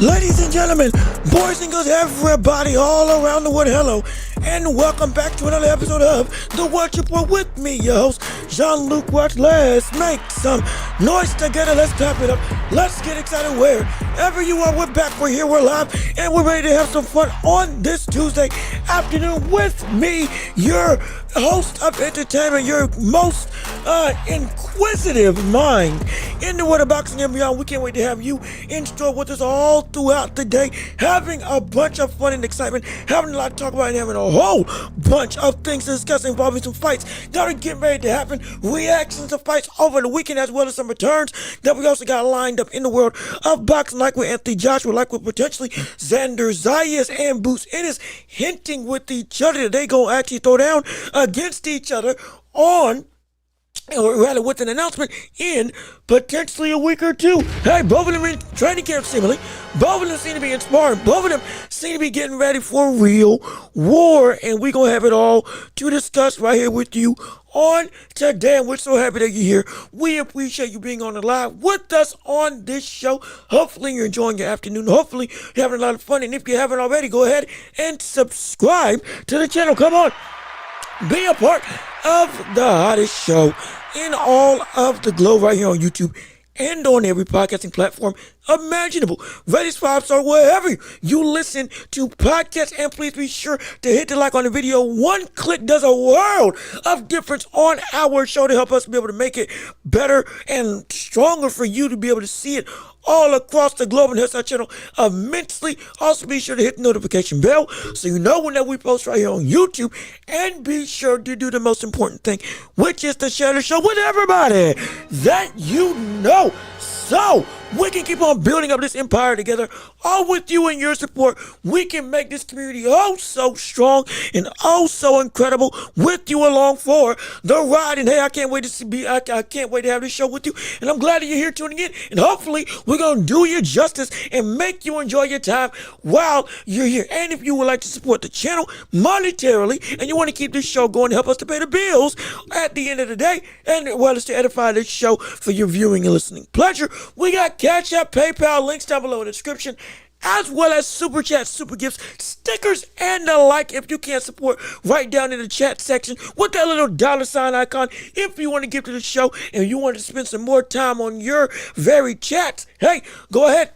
Ladies and gentlemen, boys and girls, everybody all around the world, hello, and welcome back to another episode of The Watch Report with me, your host, Jean-Luc Watch. Let's make some noise together. Let's clap it up. Let's get excited. Wherever you are, we're back, we're here, we're live, and we're ready to have some fun on this Tuesday afternoon with me, your host of entertainment, your most inquisitive mind in the world of boxing and beyond. We can't wait to have you in store with us all throughout the day, having a bunch of fun and excitement, having a lot to talk about, and having a whole bunch of things to discuss involving some fights that are getting ready to happen, reactions to fights over the weekend, as well as some returns that we also got lined up in the world of boxing, like with Anthony Joshua, like with potentially Xander Zayas and Ennis, hinting with each other that they gonna actually throw down against each other on, or rather with an announcement in potentially a week or two. Hey, both of them in training camp seemingly. Both of them seem to be inspiring. Both of them seem to be getting ready for real war. And we're going to have it all to discuss right here with you on today. And we're so happy that you're here. We appreciate you being on the live with us on this show. Hopefully you're enjoying your afternoon. Hopefully you're having a lot of fun. And if you haven't already, go ahead and subscribe to the channel. Come on. Be a part of the hottest show in all of the globe right here on YouTube and on every podcasting platform imaginable. Rate us 5-star wherever you listen to podcasts, and please be sure to hit the like on the video. One click does a world of difference on our show to help us be able to make it better and stronger for you to be able to see it all across the globe and helps our channel immensely. Also be sure to hit the notification bell so you know whenever we post right here on YouTube, and be sure to do the most important thing, which is to share the show with everybody that you know, so we can keep on building up this empire together. All with you and your support, we can make this community oh so strong and oh so incredible with you along for the ride. And hey, I can't wait to I can't wait to have this show with you. And I'm glad that you're here tuning in. And hopefully we're gonna do you justice and make you enjoy your time while you're here. And if you would like to support the channel monetarily and you want to keep this show going, help us to pay the bills at the end of the day, and well as to edify this show for your viewing and listening pleasure, we got Cash App, PayPal, links down below in the description, as well as super chats, super gifts, stickers, and the like. If you can't support, right down in the chat section with that little $ icon. If you want to give to the show and you want to spend some more time on your very chats, hey, go ahead.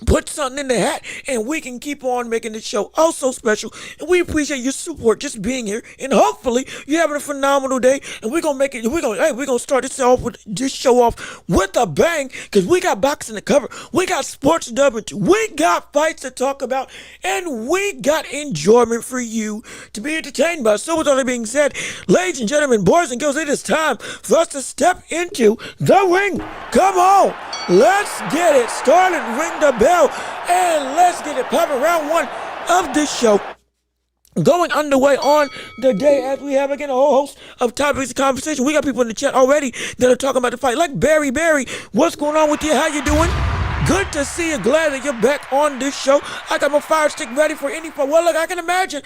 Put something in the hat, and we can keep on making this show also special. And we appreciate your support, just being here. And hopefully you're having a phenomenal day. And we're gonna make it. We're gonna start this show off with a bang, because we got boxing to cover. We got sports to dub into. We got fights to talk about, and we got enjoyment for you to be entertained by. So with all that being said, ladies and gentlemen, boys and girls, it is time for us to step into the ring. Come on, let's get it started. Ring the bell. And let's get it popping. Round one of this show going underway on the day, as we have again a whole host of topics of conversation. We got people in the chat already that are talking about the fight, like Barry. What's going on with you? How you doing? Good to see you. Glad that you're back on this show. I got my fire stick ready for any fight. Well, look, I can imagine.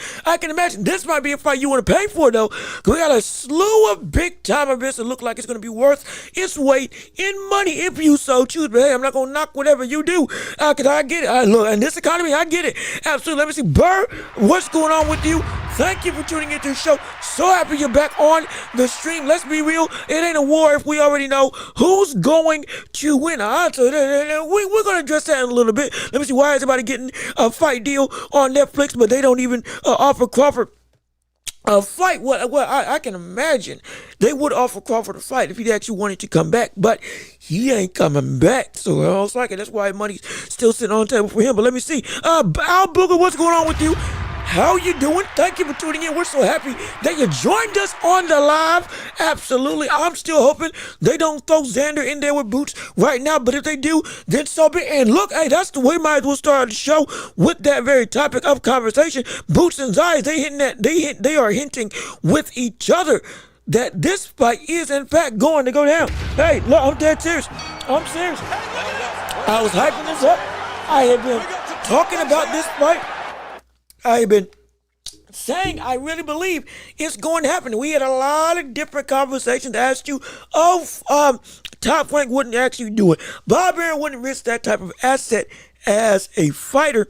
This might be a fight you want to pay for, though. We got a slew of big-time events that look like it's going to be worth its weight in money if you so choose. But, hey, I'm not going to knock whatever you do because I get it. Look, in this economy, I get it. Absolutely. Let me see. Burr, what's going on with you? Thank you for tuning into the show. So happy you're back on the stream. Let's be real. It ain't a war if we already know who's going to win. We're going to address that in a little bit. Let me see. Why is everybody getting a fight deal on Netflix, but they don't even offer Crawford a fight? Well, I can imagine they would offer Crawford a fight if he actually wanted to come back, but he ain't coming back. So I was like, that's why money's still sitting on the table for him. But let me see. Al Booger, what's going on with you? How you doing? Thank you for tuning in. We're so happy that you joined us on the live. Absolutely. I'm still hoping they don't throw Xander in there with Boots right now. But if they do, then so be it. And look, hey, that's the way might as well start the show with that very topic of conversation. Boots and Zayas, they are hinting with each other that this fight is in fact going to go down. Hey, look, I'm dead serious. I'm serious. I was hyping this up. I have been talking about this fight. I've been saying I really believe it's going to happen. We had a lot of different conversations asked you, Top Rank wouldn't actually do it. Bob Arum wouldn't risk that type of asset as a fighter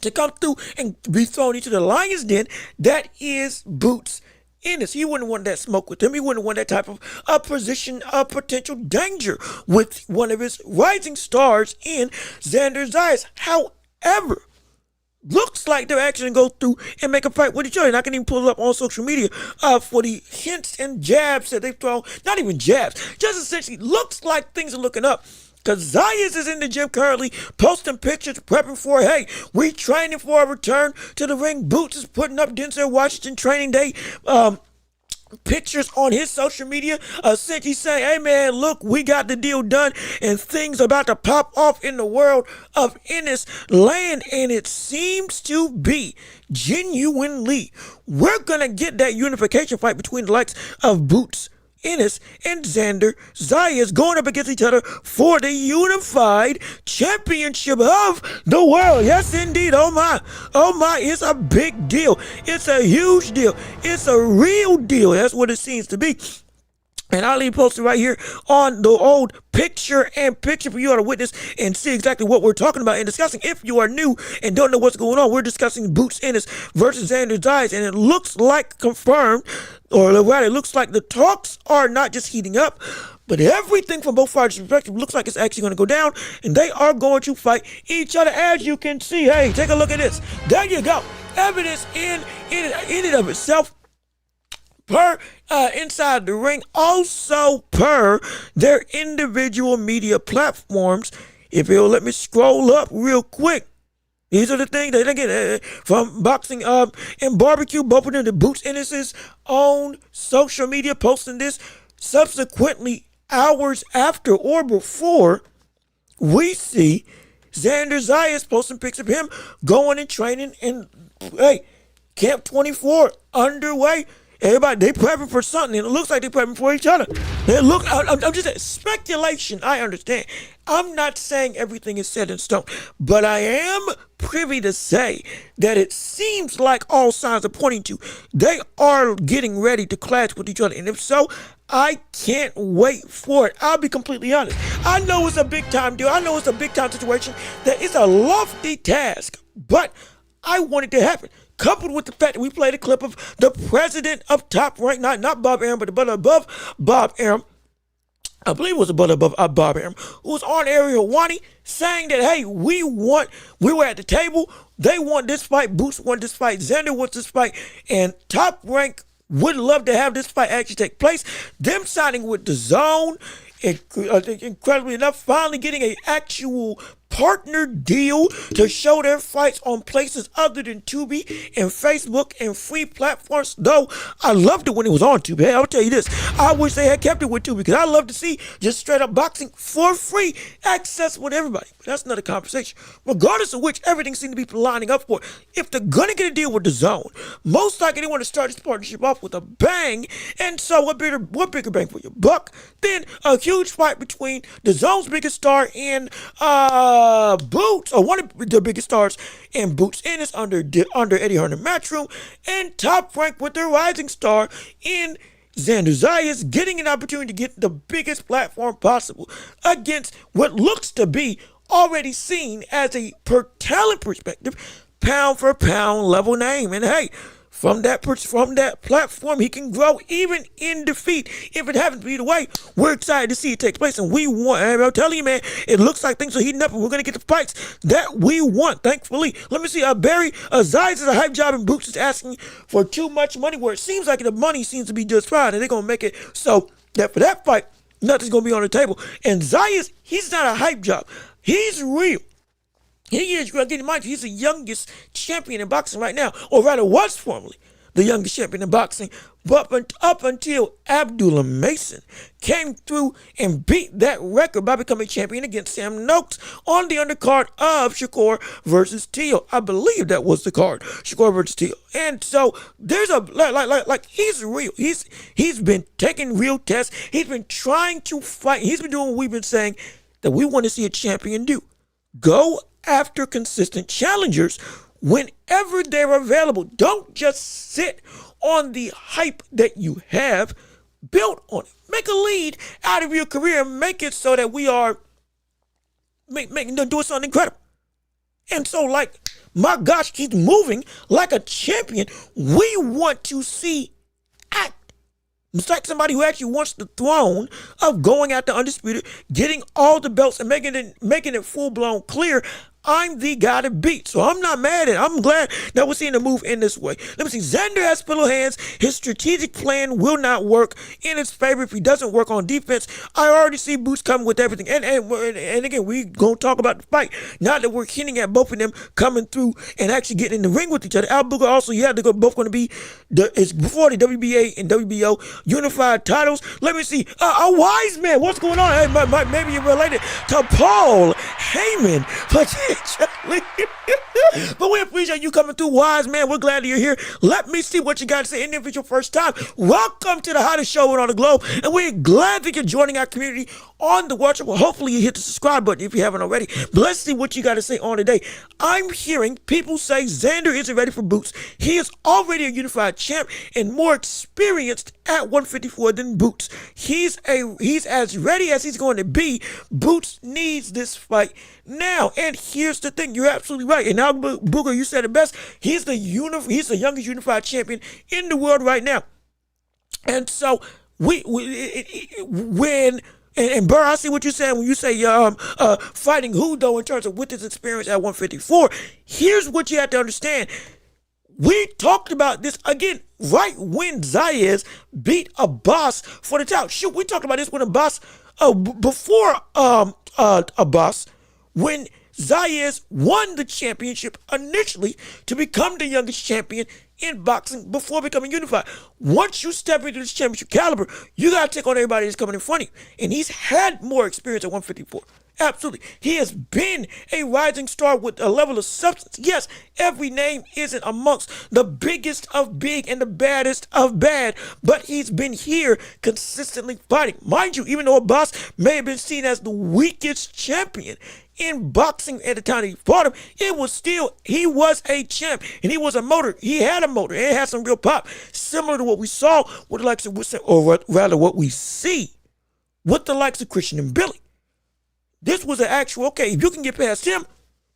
to come through and be thrown into the lion's den that is Boots Ennis. He wouldn't want that smoke with him. He wouldn't want that type of position of potential danger with one of his rising stars in Xander Zayas. However, looks like they're actually going to go through and make a fight with each other. And I can even pull it up on social media for the hints and jabs that they've thrown. Not even jabs. Just essentially looks like things are looking up. Because Zayas is in the gym currently posting pictures, prepping for, hey, we training for a return to the ring. Boots is putting up Denzel Washington training day pictures on his social media, essentially saying, hey man, look, we got the deal done and things about to pop off in the world of Ennis land, and it seems to be genuinely we're gonna get that unification fight between the likes of Boots Ennis and Xander Zayas going up against each other for the unified championship of the world. Yes, indeed. Oh my, it's a big deal. It's a huge deal. It's a real deal. That's what it seems to be. And I'll leave posted right here on the old picture-in-picture for you all to witness and see exactly what we're talking about and discussing. If you are new and don't know what's going on, we're discussing Boots Ennis versus Xander Zayas, and it looks like confirmed, or rather, it looks like the talks are not just heating up, but everything from both fighters' perspective looks like it's actually going to go down, and they are going to fight each other, as you can see. Hey, take a look at this. There you go. Evidence in and of itself. Per inside the ring, also per their individual media platforms. If you'll let me scroll up real quick, these are the things that they get from Boxing and Barbecue, both of them, the Boots Ennis' own social media posting this. Subsequently, hours after or before, we see Xander Zayas posting pics of him going and training, and hey, Camp 24 underway. Everybody, they prepping for something, and it looks like they're prepping for each other. I'm just saying, speculation, I understand. I'm not saying everything is set in stone, but I am privy to say that it seems like all signs are pointing to they are getting ready to clash with each other. And if so, I can't wait for it. I'll be completely honest. I know it's a big-time deal. I know it's a big-time situation. That it's a lofty task, but I want it to happen. Coupled with the fact that we played a clip of the president of Top Rank, not Bob Arum, but the brother above Bob Arum. I believe it was the brother above Bob Arum, who was on Ariel Wani saying that, hey, we were at the table. They want this fight. Boots want this fight. Xander wants this fight. And Top Rank would love to have this fight actually take place. Them signing with the Zone, incredibly enough, finally getting an actual partner deal to show their fights on places other than Tubi and Facebook and free platforms. Though I loved it when it was on Tubi. Hey, I'll tell you this. I wish they had kept it with Tubi because I love to see just straight up boxing for free, access with everybody. But that's another conversation. Regardless of which, everything seems to be lining up for it. If they're going to get a deal with DAZN, most likely they want to start this partnership off with a bang. And so what bigger bang for your buck than a huge fight between DAZN's biggest star and Boots, or one of the biggest stars in Boots Ennis under Eddie Hearn Matchroom, and Top Rank with their rising star in Xander Zayas, getting an opportunity to get the biggest platform possible against what looks to be already seen as a, per talent perspective, pound for pound level name. And hey, from that platform, he can grow even in defeat. If it happens to be the way, we're excited to see it take place. And we want, and I'm telling you, man, it looks like things are heating up and we're going to get the fights that we want, thankfully. Let me see. Zayas is a hype job and Boots is asking for too much money, where it seems like the money seems to be just fine and they're going to make it so that for that fight, nothing's going to be on the table. And Zayas, he's not a hype job. He's real. He is, getting mind you, he's the youngest champion in boxing right now, or rather was formerly the youngest champion in boxing. But up until Abdullah Mason came through and beat that record by becoming champion against Sam Noakes on the undercard of Shakur versus Teal. I believe that was the card, Shakur versus Teal. And so there's a like he's real. He's been taking real tests. He's been trying to fight. He's been doing what we've been saying that we want to see a champion do. Go after consistent challengers whenever they're available. Don't just sit on the hype that you have. Build on it. Make a lead out of your career and make it so that we are doing something incredible. And so, like, my gosh, he's moving like a champion. We want to see act. It's like somebody who actually wants the throne of going after Undisputed, getting all the belts and making it full-blown clear. I'm the guy to beat. So I'm not mad at it. I'm glad that we're seeing the move in this way. Let me see. Xander has pillow hands. His strategic plan will not work in his favor if he doesn't work on defense. I already see Boots coming with everything. And again, we going to talk about the fight. Now that we're hinting at both of them coming through and actually getting in the ring with each other. Al Booker also, they're both going to be it's before the WBA and WBO unified titles. Let me see. A wise man. What's going on? Hey, maybe you're related to Paul Heyman. But we appreciate you coming through, wise man. We're glad that you're here. Let me see what you got to say. And if it's your first time, welcome to the hottest show on the globe. And we're glad that you're joining our community on the watch. Well, hopefully you hit the subscribe button if you haven't already. But let's see what you got to say on today. I'm hearing people say Xander isn't ready for Boots. He is already a unified champ and more experienced at 154 than Boots. He's as ready as he's going to be. Boots needs this fight now. And here's the thing, you're absolutely right. And now, Booker, you said it best. He's the youngest unified champion in the world right now. And so and Burr, I see what you're saying when you say fighting who though in terms of with his experience at 154. Here's what you have to understand. We talked about this again right when Zayas beat a boss for the title. Shoot, we talked about this when a boss before a boss when Zayas won the championship initially to become the youngest champion in boxing before becoming unified. Once you step into this championship caliber, you got to take on everybody that's coming in front of you. And he's had more experience at 154. Absolutely. He has been a rising star with a level of substance. Yes, every name isn't amongst the biggest of big and the baddest of bad, but he's been here consistently fighting. Mind you, even though a boss may have been seen as the weakest champion in boxing at the time he fought him, it was still, he was a champ and he was a motor. He had a motor and it had some real pop, similar to what we saw with the likes of Usyk, or rather what we see with the likes of Christian and Billy. This was an actual, okay, if you can get past him,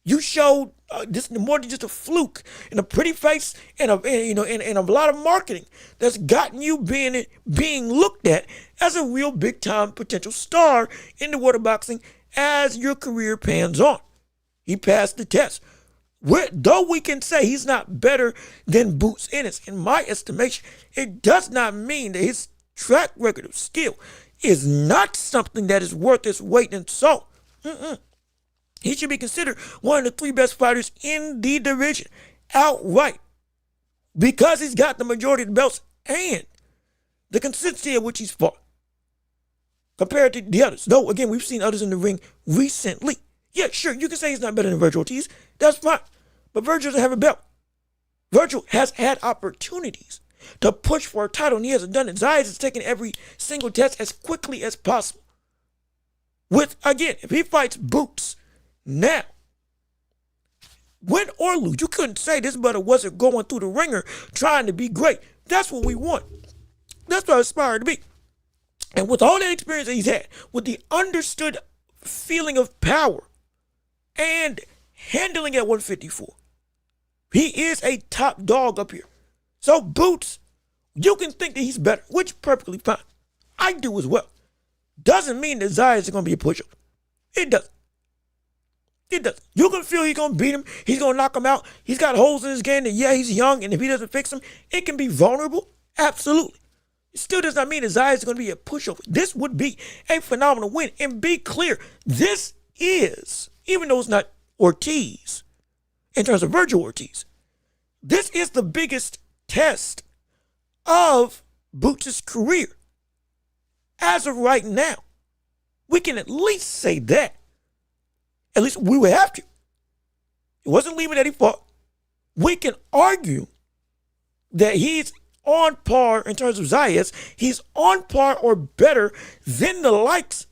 you showed this more than just a fluke and a pretty face and a lot of marketing that's gotten you being looked at as a real big time potential star in the world of boxing as your career pans on. He passed the test. Though we can say he's not better than Boots Ennis, in my estimation, it does not mean that his track record of skill is not something that is worth its weight in salt. He should be considered one of the 3 best fighters in the division outright because he's got the majority of the belts and the consistency at which he's fought compared to the others. Though, again, we've seen others in the ring recently. Yeah, sure, you can say he's not better than Virgil Ortiz. That's fine. But Virgil doesn't have a belt. Virgil has had opportunities to push for a title, and he hasn't done it. Zayas has taken every single test as quickly as possible. With, again, if he fights Boots now, win or lose, you couldn't say this brother wasn't going through the ringer trying to be great. That's what we want. That's what I aspire to be. And with all that experience that he's had, with the understood feeling of power and handling at 154, he is a top dog up here. So Boots, you can think that he's better, which is perfectly fine. I do as well. Doesn't mean that Zayas is going to be a pushover. It doesn't. It doesn't. You can feel he's going to beat him. He's going to knock him out. He's got holes in his game that, yeah, he's young, and if he doesn't fix them, it can be vulnerable. Absolutely. It still does not mean that Zayas is going to be a pushover. This would be a phenomenal win. And be clear, this is, even though it's not Ortiz, in terms of Virgil Ortiz, this is the biggest test of Boots' career. As of right now, we can at least say that. At least we would have to. It wasn't Lima that he fought. We can argue that he's on par in terms of Zayas. He's on par or better than the likes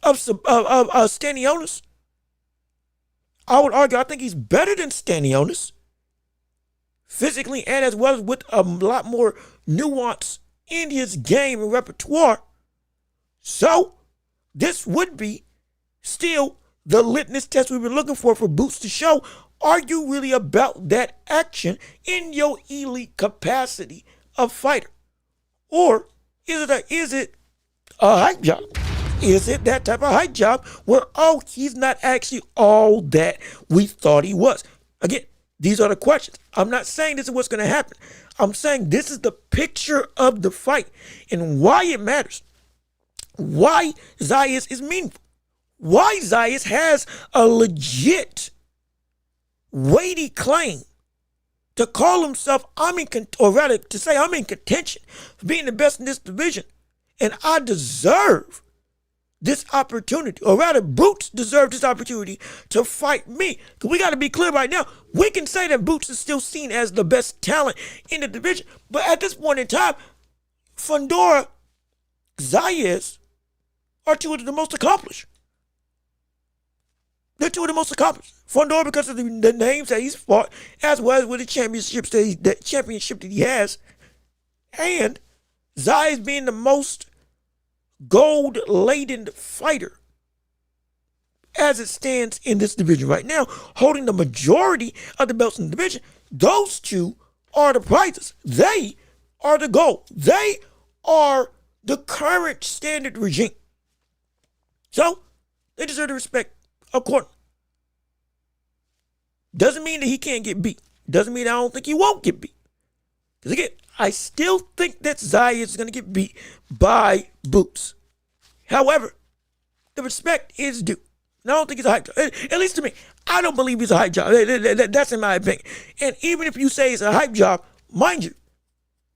of Stanionis. I would argue I think he's better than Stanionis physically and as well as with a lot more nuance in his game and repertoire. So this would be still the litmus test we've been looking for Boots to show. Are you really about that action in your elite capacity of fighter? Or is it a hype job? Is it that type of hype job where, oh, he's not actually all that we thought he was? Again, these are the questions. I'm not saying this is what's going to happen. I'm saying this is the picture of the fight and why it matters. Why Zayas is meaningful. Why Zayas has a legit weighty claim to call himself, I'm in contention for being the best in this division. And I deserve this opportunity, or rather Boots deserved this opportunity to fight me. Because we got to be clear right now. We can say that Boots is still seen as the best talent in the division. But at this point in time, Fundora, Zayas are two of the most accomplished. They're two of the most accomplished. Fundora because of the names that he's fought, as well as with the championship that he has. And Zayas being the most gold-laden fighter as it stands in this division right now, holding the majority of the belts in the division. Those two are the prizes. They are the goal. They are the current standard regime. So, they deserve the respect accordingly. Doesn't mean that he can't get beat. Doesn't mean I don't think he won't get beat. Because again, I still think that Zayas is going to get beat by Boots. However, the respect is due. And I don't think he's a hype job. At least to me, I don't believe he's a hype job. That's in my opinion. And even if you say it's a hype job, mind you,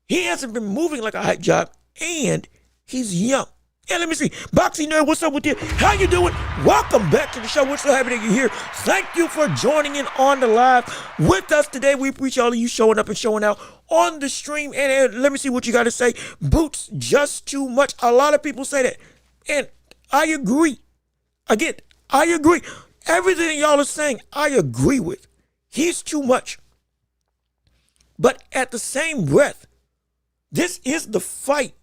he hasn't been moving like a hype job, and he's young. Yeah, let me see. Boxing Nerd, what's up with you? How you doing? Welcome back to the show. We're so happy that you're here. Thank you for joining in on the live with us today. We appreciate all of you showing up and showing out on the stream. And let me see what you got to say. Boots, just too much. A lot of people say that. And I agree. Again, I agree. Everything that y'all are saying, I agree with. He's too much. But at the same breath, this is the fight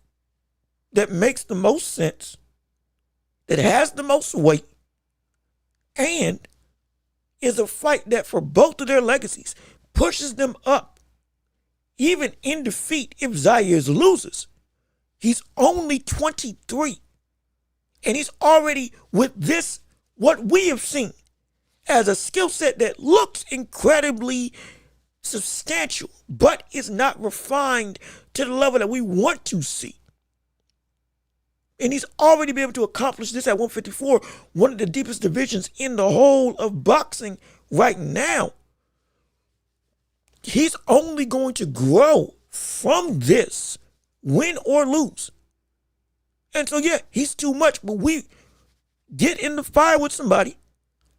that makes the most sense, that has the most weight, and is a fight that for both of their legacies pushes them up. Even in defeat, if Zayas loses, he's only 23. And he's already with this, what we have seen as a skill set that looks incredibly substantial, but is not refined to the level that we want to see. And he's already been able to accomplish this at 154, one of the deepest divisions in the whole of boxing right now. He's only going to grow from this, win or lose. And so, yeah, he's too much, but we get in the fire with somebody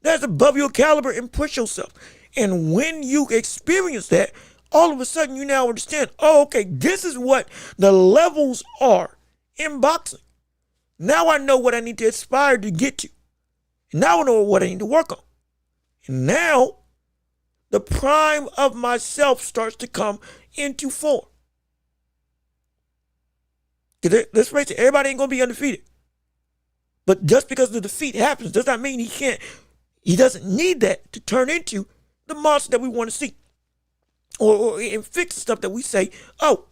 that's above your caliber and push yourself. And when you experience that, all of a sudden you now understand, oh, okay, this is what the levels are in boxing. Now I know what I need to aspire to get to. Now I know what I need to work on. And now the prime of myself starts to come into form. Let's face it, everybody ain't going to be undefeated. But just because the defeat happens does not mean he doesn't need that to turn into the monster that we want to see. Or and fix the stuff that we say, oh,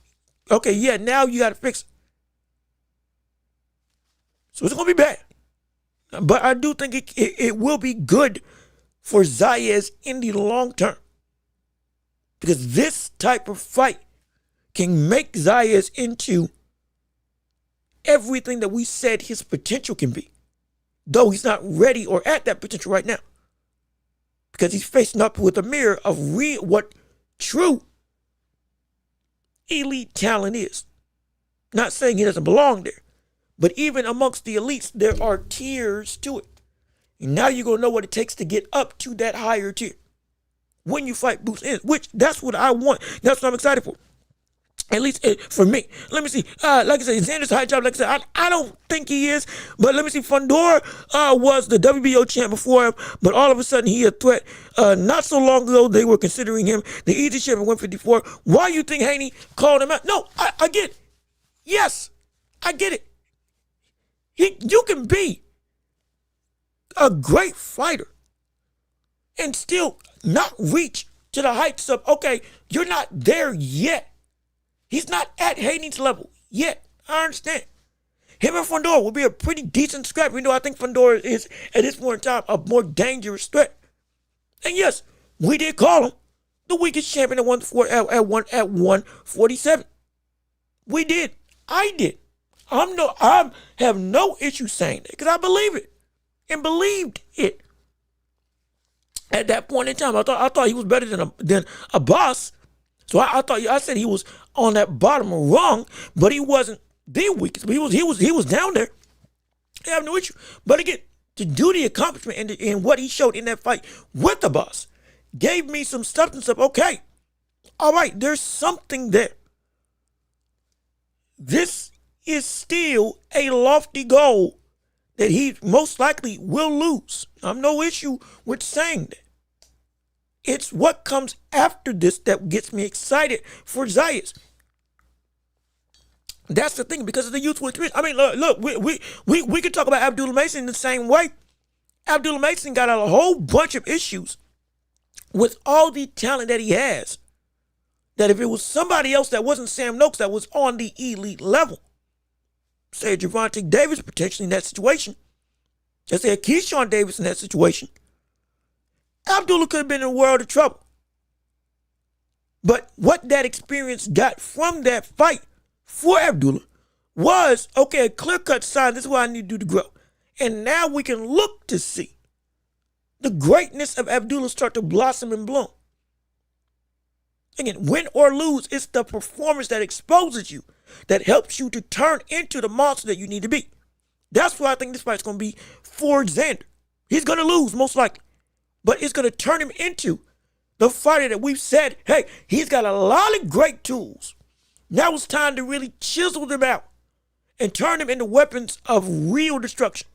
okay, yeah, now you got to fix it. So it's going to be bad. But I do think it will be good for Zayas in the long term. Because this type of fight can make Zayas into everything that we said his potential can be. Though he's not ready or at that potential right now. Because he's facing up with a mirror of what true elite talent is. Not saying he doesn't belong there. But even amongst the elites, there are tiers to it. And now you're going to know what it takes to get up to that higher tier. When you fight Boots Ennis, which that's what I want. That's what I'm excited for. At least for me. Let me see. Like I said, Xander's high job. Like I said, I don't think he is. But let me see. Fundora was the WBO champ before him. But all of a sudden, he a threat. Not so long ago, they were considering him the easy champ at 154. Why you think Haney called him out? No, I get it. Yes, I get it. You can be a great fighter and still not reach to the heights of, okay, you're not there yet. He's not at Haney's level yet. I understand. Him and Fundora will be a pretty decent scrap, even though I think Fundora is, at this point in time, a more dangerous threat. And yes, we did call him the weakest champion at 147. We did. I did. I have no issue saying that because I believe it and believed it. At that point in time, I thought he was better than a boss. So I said he was on that bottom rung, but he wasn't the weakest. But he was down there. I have no issue. But again, to do the accomplishment and what he showed in that fight with the boss gave me some substance of, okay, all right, there's something there. This is still a lofty goal that he most likely will lose. I have no issue with saying that. It's what comes after this that gets me excited for Zayas. That's the thing, because of the youthful experience. I mean, look, we could talk about Abdullah Mason in the same way. Abdullah Mason got a whole bunch of issues with all the talent that he has. That if it was somebody else that wasn't Sam Noakes that was on the elite level, say Gervonta Davis potentially in that situation, just say Keyshawn Davis in that situation, Abdullah could have been in a world of trouble. But what that experience got from that fight for Abdullah was, okay, a clear-cut sign, this is what I need to do to grow. And now we can look to see the greatness of Abdullah start to blossom and bloom. Again, win or lose, it's the performance that exposes you, that helps you to turn into the monster that you need to be. That's why I think this fight's going to be for Xander. He's going to lose, most likely. But it's going to turn him into the fighter that we've said, hey, he's got a lot of great tools. Now it's time to really chisel them out and turn them into weapons of real destruction.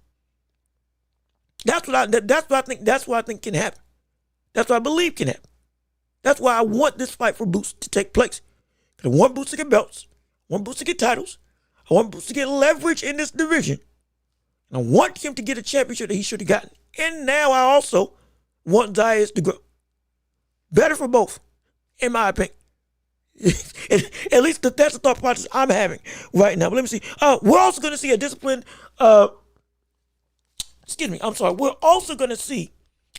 That's what I think can happen. That's what I believe can happen. That's why I want this fight for Boots to take place. I want Boots to get belts. I want Boots to get titles. I want Boots to get leverage in this division. And I want him to get a championship that he should have gotten. And now I also want Zayas to grow. Better for both, in my opinion. At least that's the thought process I'm having right now. But let me see. We're also going to see a disciplined, we're also going to see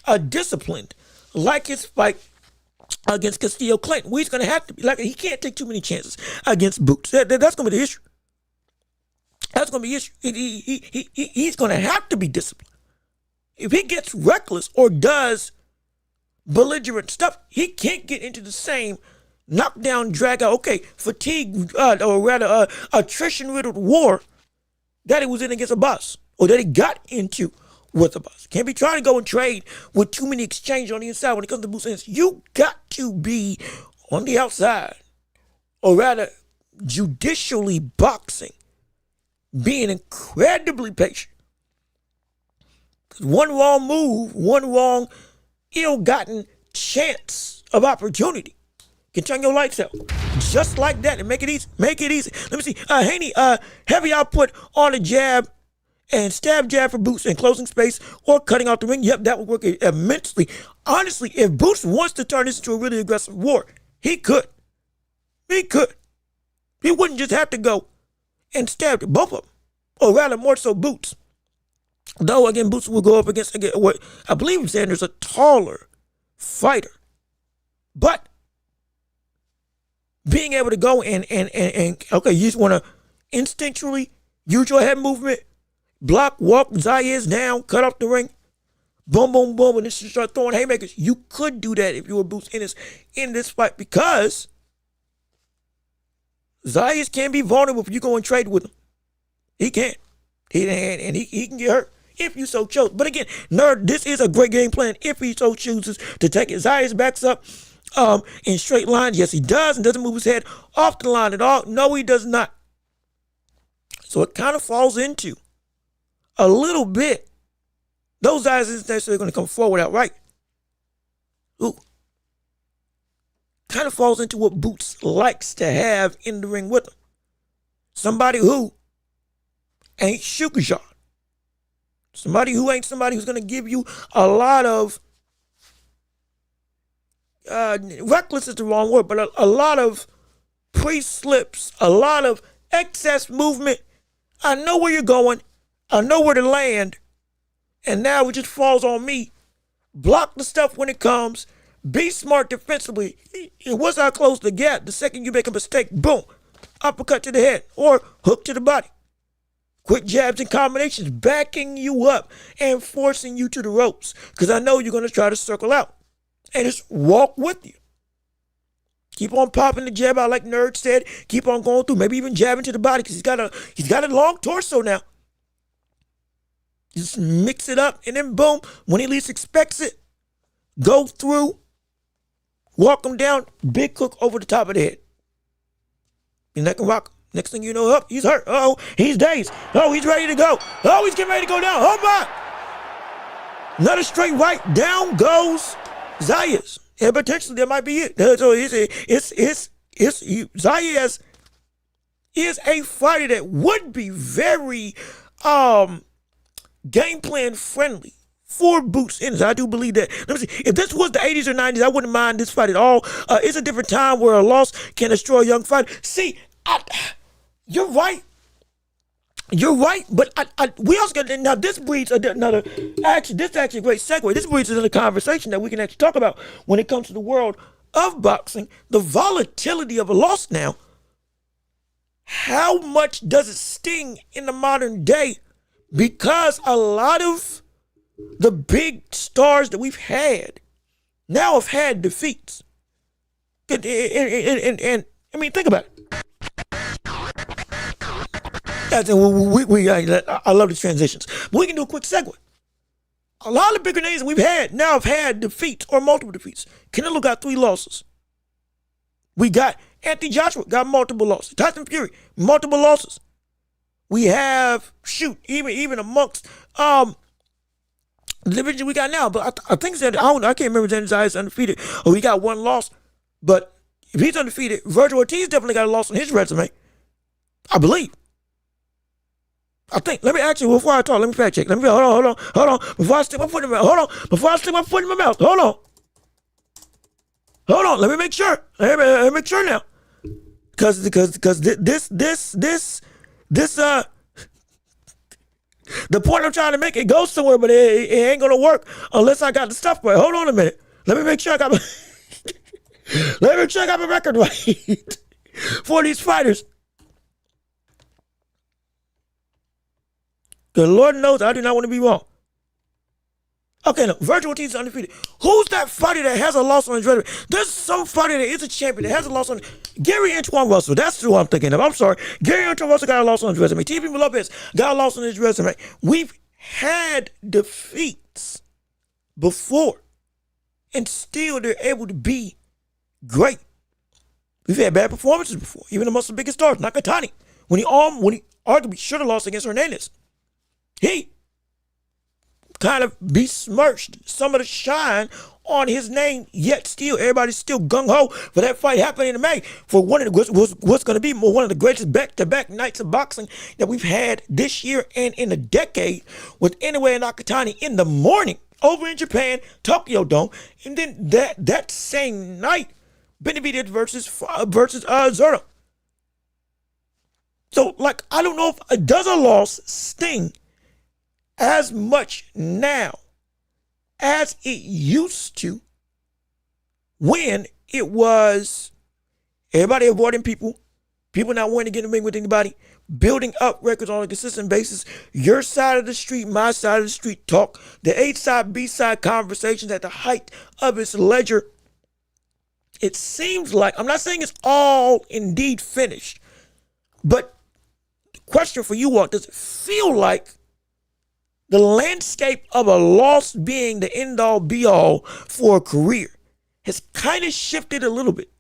a disciplined, like his fight against Castillo Clayton. He's going to have to be, like, he can't take too many chances against Boots. That's going to be the issue. That's going to be issue. He's going to have to be disciplined. If he gets reckless or does belligerent stuff, he can't get into the same knockdown, drag out, fatigue, or rather attrition-riddled war that he was in against a boss, or that he got into with a boss. Can't be trying to go and trade with too many exchanges on the inside when it comes to Boots Ennis. You got to be on the outside, or rather judicially boxing, being incredibly patient. Because one wrong move, one wrong ill-gotten chance of opportunity can turn your lights out. Just like that, and make it easy. Make it easy. Let me see. Haney, heavy output on the jab and stab jab for Boots and closing space or cutting out the ring. Yep, that would work immensely. Honestly, if Boots wants to turn this into a really aggressive war, he could. He could. He wouldn't just have to go and stab both of them, or rather more so Boots. Though, again, Boots will go up against, what I believe Xander's a taller fighter. But being able to go and you just want to instinctually use your head movement, block, walk Zayas down, cut off the ring, boom, boom, boom, and then start throwing haymakers. You could do that if you were Boots Ennis in this fight, because Zayas can be vulnerable if you go and trade with him. He can. He can get hurt if you so chose. But again, nerd, this is a great game plan if he so chooses to take it. Zayas backs up in straight lines. Yes, he does, and doesn't move his head off the line at all. No, he does not. So it kind of falls into a little bit. Those Zayas isn't necessarily going to come forward outright. Ooh. Kind of falls into what Boots likes to have in the ring with him. Somebody who ain't sugar shot. Somebody who ain't somebody who's going to give you a lot of, reckless is the wrong word, but a lot of pre-slips, a lot of excess movement. I know where you're going. I know where to land. And now it just falls on me. Block the stuff when it comes. Be smart defensively. Once I close the gap, the second you make a mistake, boom, uppercut to the head or hook to the body. Quick jabs and combinations, backing you up and forcing you to the ropes, because I know you're going to try to circle out and just walk with you. Keep on popping the jab out like Nerd said. Keep on going through, maybe even jabbing to the body, because he's got a long torso now. Just mix it up, and then boom, when he least expects it, go through, walk him down, big hook over the top of the head. And that can rock him. Next thing you know, he's hurt. Oh, he's dazed. Oh, he's ready to go. Oh, he's getting ready to go down. Oh, my. Another straight right. Down goes Zayas. And potentially that might be it. So Zayas is a fighter that would be very game plan friendly for Boots Ennis. I do believe that. Let me see. If this was the 80s or 90s, I wouldn't mind this fight at all. It's a different time where a loss can destroy a young fighter. See, you're right. You're right, but we also got, now this breeds another, this is actually a great segue. This breeds another conversation that we can actually talk about when it comes to the world of boxing. The volatility of a loss now. How much does it sting in the modern day? Because a lot of the big stars that we've had now have had defeats. And I mean, think about it. I love the transitions. But we can do a quick segue. A lot of bigger names that we've had now have had defeats or multiple defeats. Canelo got 3 losses. We got Anthony Joshua got multiple losses. Tyson Fury, multiple losses. We have, even amongst the division we got now. But I think that, I can't remember Xander Zayas undefeated. Or he got 1 loss. But if he's undefeated, Virgil Ortiz definitely got a loss on his resume. I believe. I think, let me actually, before I talk, let me fact check. Hold on. Before I stick my foot in my mouth, Hold on, let me make sure. Let me make sure now. Because this, the point I'm trying to make, it goes somewhere, but it ain't going to work unless I got the stuff right. Hold on a minute. Let me make sure I got my record right for these fighters. The Lord knows I do not want to be wrong. Okay, no, Virgil Ortiz is undefeated. Who's that fighter that has a loss on his resume? There's some fighter that is a champion that has a loss on Gary Antoine Russell. That's who I'm thinking of. I'm sorry. Gary Antoine Russell got a loss on his resume. T.P. Lopez got a loss on his resume. We've had defeats before, and still they're able to be great. We've had bad performances before, even amongst the biggest stars. Nakatani, when he arguably should have lost against Hernandez, he kind of besmirched some of the shine on his name, yet still everybody's still gung-ho for that fight happening in May for one of the what's going to be one of the greatest back-to-back nights of boxing that we've had this year and in a decade, with Inoue and Nakatani in the morning over in Japan, Tokyo Dome, and then that same night, Benavidez versus Zerto. So, like, I don't know if does a loss sting as much now as it used to when it was everybody avoiding people not wanting to get in the ring with anybody, building up records on a consistent basis, your side of the street, my side of the street talk, the A-side, B-side conversations at the height of its ledger. It seems like, I'm not saying it's all indeed finished, but the question for you all, does it feel like the landscape of a loss being the end-all, be-all for a career has kind of shifted a little bit?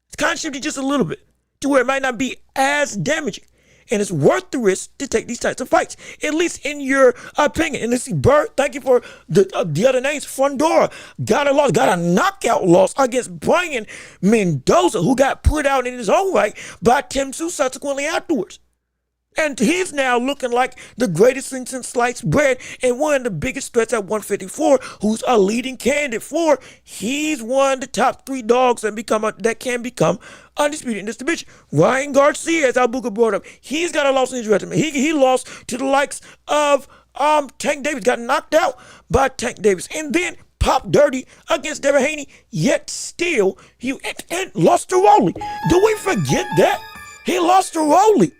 It's kind of shifted just a little bit to where it might not be as damaging. And it's worth the risk to take these types of fights, at least in your opinion. And let's see, Burt, thank you for the other names. Fundora got a knockout loss against Brian Mendoza, who got put out in his own right by Tim Tszyu subsequently afterwards. And he's now looking like the greatest thing since sliced bread and one of the biggest threats at 154, who's a leading candidate for. He's one of the top 3 dogs that can become undisputed in this division. Ryan Garcia, as Albuquerque brought up, he's got a loss in his resume. He lost to the likes of Tank Davis, got knocked out by Tank Davis, and then popped dirty against Devin Haney, yet still he and lost to Rolly. Do we forget that? He lost to Rolly.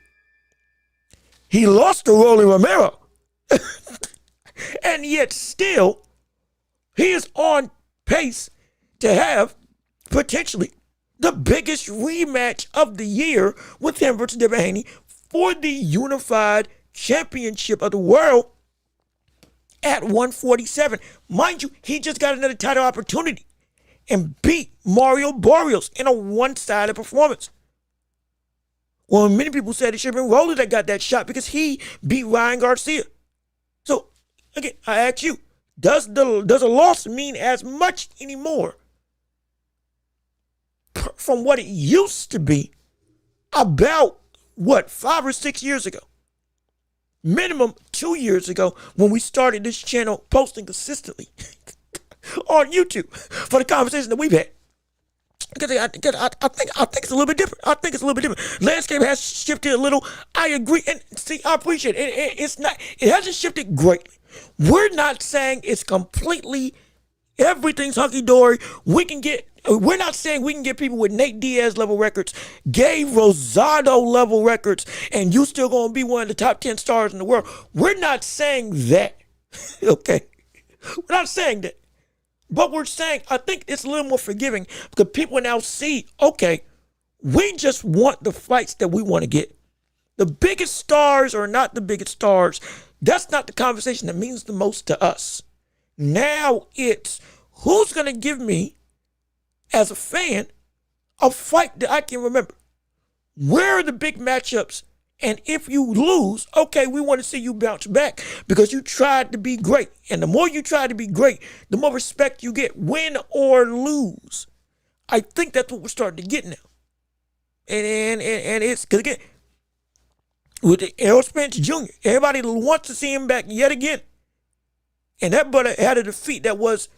He lost to Rolly Romero. And yet still, he is on pace to have potentially the biggest rematch of the year with him versus Devin Haney for the unified championship of the world at 147. Mind you, he just got another title opportunity and beat Mario Barrios in a one-sided performance. Well, many people said it should have been Rolly that got that shot because he beat Ryan Garcia. So, again, I ask you, does a loss mean as much anymore from what it used to be about, 5 or 6 years ago? Minimum 2 years ago when we started this channel posting consistently on YouTube for the conversation that we've had. Because I think it's a little bit different. I think it's a little bit different. Landscape has shifted a little. I agree, and see, I appreciate it. It hasn't shifted greatly. We're not saying it's completely everything's hunky dory. We're not saying we can get people with Nate Diaz level records, Gabe Rosado level records, and you still gonna be one of the top 10 stars in the world. We're not saying that. Okay, we're not saying that. But we're saying, I think it's a little more forgiving because people now see, okay, we just want the fights that we want to get. The biggest stars or not the biggest stars, that's not the conversation that means the most to us. Now it's who's going to give me, as a fan, a fight that I can remember. Where are the big matchups? And if you lose, okay, we want to see you bounce back because you tried to be great. And the more you try to be great, the more respect you get, win or lose. I think that's what we're starting to get now. And it's, because again, with the Errol Spence Jr., everybody wants to see him back yet again. And that brother had a defeat that was,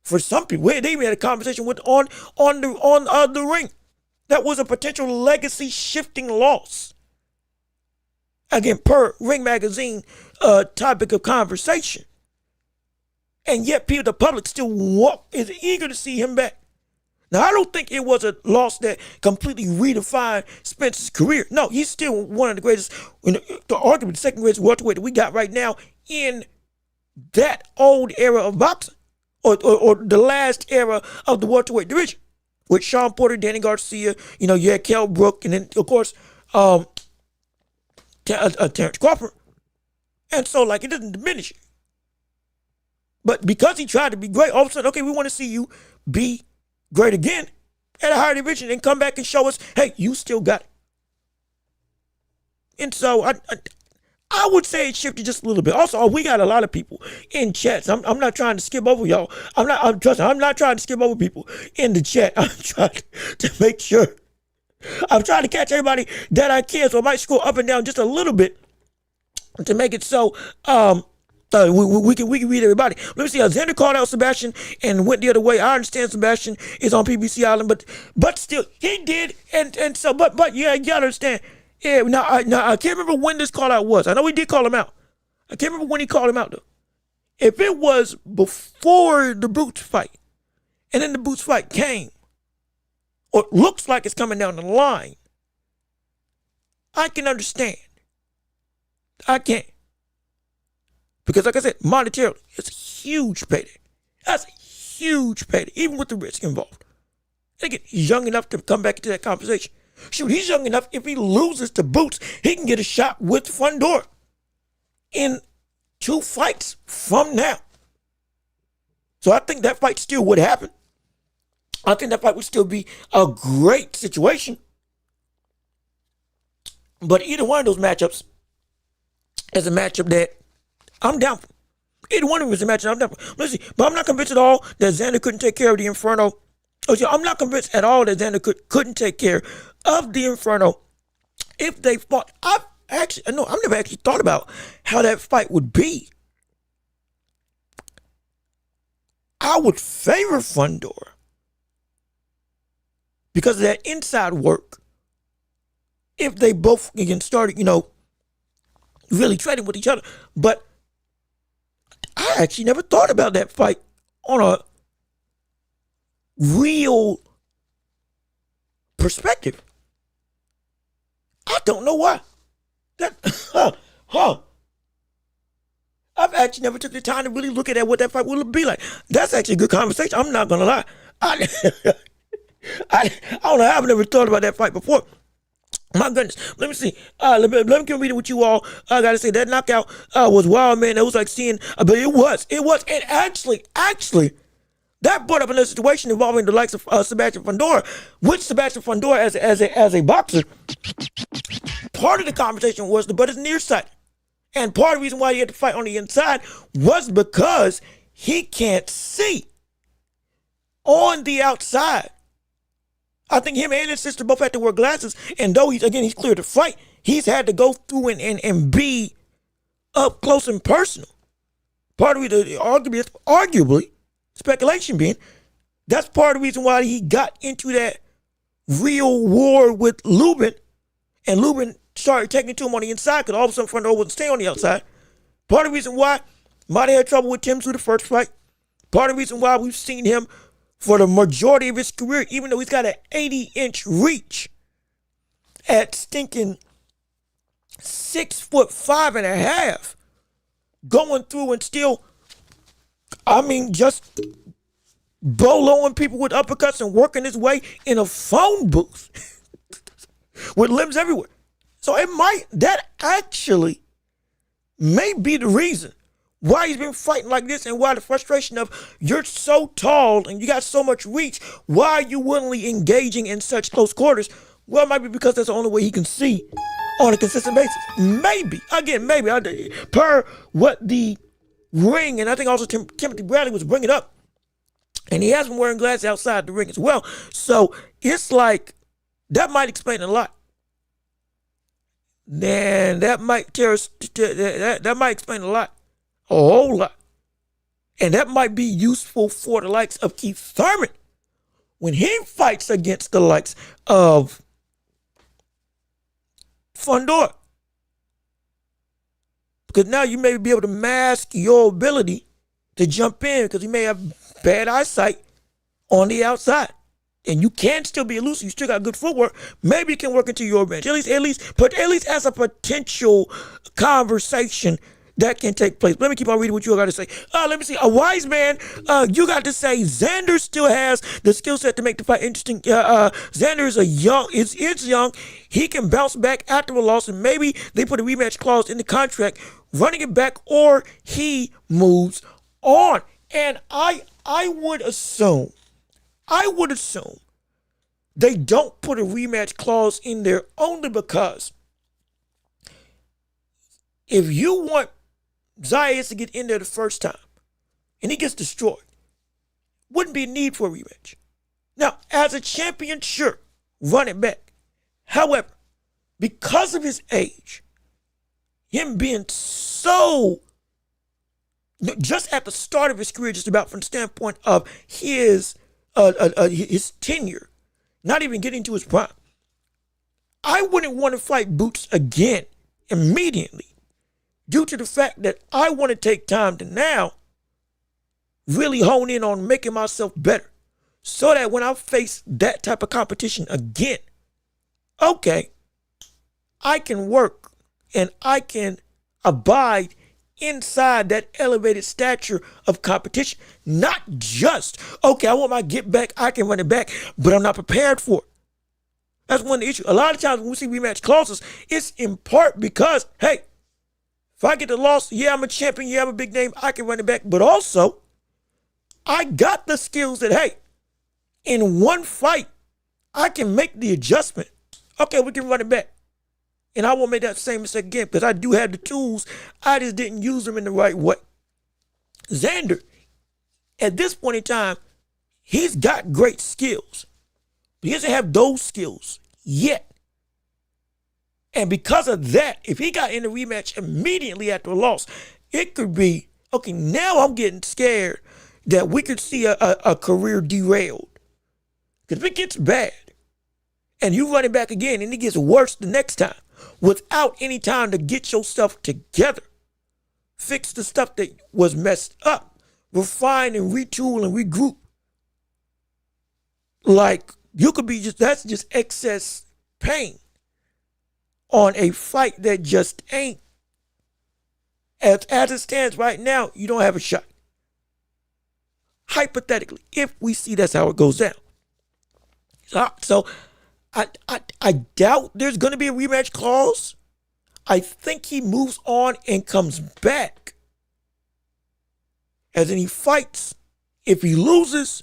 for some people, they even had a conversation with on the ring. That was a potential legacy shifting loss. Again, per Ring Magazine topic of conversation. And yet the public still is eager to see him back. Now, I don't think it was a loss that completely redefined Spencer's career. No, he's still one of the greatest, arguably the second greatest welterweight that we got right now in that old era of boxing, or the last era of the welterweight division, with Sean Porter, Danny Garcia, you had Kell Brook, and then, of course, Terrence Crawford. And so, it doesn't diminish it. But because he tried to be great, all of a sudden, okay, we want to see you be great again at a higher division and come back and show us, hey, you still got it. And so I would say it shifted just a little bit. Also, we got a lot of people in chats. I'm not trying to skip over y'all. I'm not trying to skip over people in the chat. I'm trying to make sure. I'm trying to catch everybody that I can, so I might scroll up and down just a little bit to make it so we can read everybody. Let me see. Xander called out Sebastian and went the other way. I understand Sebastian is on PBC Island, but still he did, and so but yeah, you gotta understand. Yeah, now I can't remember when this call out was. I know he did call him out. I can't remember when he called him out though. If it was before the Boots fight, and then the Boots fight came, or looks like it's coming down the line, I can understand. I can't. Because like I said, monetarily, it's a huge payday. That's a huge payday, even with the risk involved. And again, he's young enough to come back into that conversation. Shoot, he's young enough, if he loses to Boots, he can get a shot with Fundora in 2 fights from now. So I think that fight still would happen. I think that fight would still be a great situation. But either one of those matchups is a matchup that I'm down for. Either one of them is a matchup I'm down for. Let's see. But I'm not convinced at all that Xander couldn't take care of the Inferno. I'm not convinced at all that Xander couldn't take care of the Inferno if they fought. I've never actually thought about how that fight would be. I would favor Fundora because of that inside work. If they both again started, really trading with each other. But I actually never thought about that fight on a real perspective. I don't know why. I've actually never took the time to really look at what that fight would be like. That's actually a good conversation. I'm not gonna lie. I don't know. I've never thought about that fight before. My goodness. Let me see. Let me read it with you all. I gotta say that knockout was wild, man. It was like seeing, but it was, and actually, that brought up another situation involving the likes of Sebastian Fundora, which Sebastian Fundora as a boxer. Part of the conversation was the butt is nearsighted, and part of the reason why he had to fight on the inside was because he can't see on the outside. I think him and his sister both had to wear glasses, and though he's cleared to fight, he's had to go through and be up close and personal. Part of the arguably, speculation being, that's part of the reason why he got into that real war with Lubin, and Lubin started taking it to him on the inside because all of a sudden Fundora wasn't staying on the outside. Part of the reason why might have had trouble with Tim through the first fight. Part of the reason why we've seen him for the majority of his career, even though he's got an 80-inch reach at stinking 6'5.5", going through and still, just boloing people with uppercuts and working his way in a phone booth with limbs everywhere. So that actually may be the reason why he's been fighting like this, and why the frustration of you're so tall and you got so much reach, why are you willingly engaging in such close quarters? Well, it might be because that's the only way he can see on a consistent basis. Maybe. Again, maybe. Per what the ring, and I think also Timothy Bradley was bringing up, and he has been wearing glasses outside the ring as well. So it's like, that might explain a lot. Man, that might explain a lot. A whole lot. And that might be useful for the likes of Keith Thurman when he fights against the likes of Fundora. Because now you may be able to mask your ability to jump in because he may have bad eyesight on the outside. and you can still be elusive, you still got good footwork, maybe it can work into your bench. At least as a potential conversation that can take place. Let me keep on reading what you got to say. Let me see. A wise man, you got to say Xander still has the skill set to make the fight interesting. Xander is young. He can bounce back after a loss, and maybe they put a rematch clause in the contract, running it back, or he moves on. And I would assume they don't put a rematch clause in there only because if you want Zayas to get in there the first time and he gets destroyed, wouldn't be a need for a rematch. Now, as a champion, sure, run it back. However, because of his age, him being so, just at the start of his career, just about from the standpoint of his tenure, not even getting to his prime, I wouldn't want to fight Boots again immediately, due to the fact that I want to take time to now really hone in on making myself better, so that when I face that type of competition again, okay, I can work and I can abide inside that elevated stature of competition. Not just, okay, I want my get back, I can run it back, but I'm not prepared for it. That's one of the issues. A lot of times when we see rematch clauses, it's in part because, hey, if I get the loss, yeah, I'm a champion, yeah, I'm a big name, I can run it back. But also, I got the skills that, hey, in one fight, I can make the adjustment. Okay, we can run it back. And I won't make that same mistake again because I do have the tools. I just didn't use them in the right way. Xander, at this point in time, he's got great skills. But he doesn't have those skills yet. And because of that, if he got in the rematch immediately after a loss, it could be, okay, now I'm getting scared that we could see a career derailed. Because if it gets bad and you run it back again and it gets worse the next time without any time to get your stuff together, fix the stuff that was messed up, refine and retool and regroup, like you could be that's just excess pain on a fight that just ain't, as it stands right now, you don't have a shot. Hypothetically, if we see that's how it goes down. So I doubt there's going to be a rematch clause. I think he moves on and comes back. As in he fights. If he loses,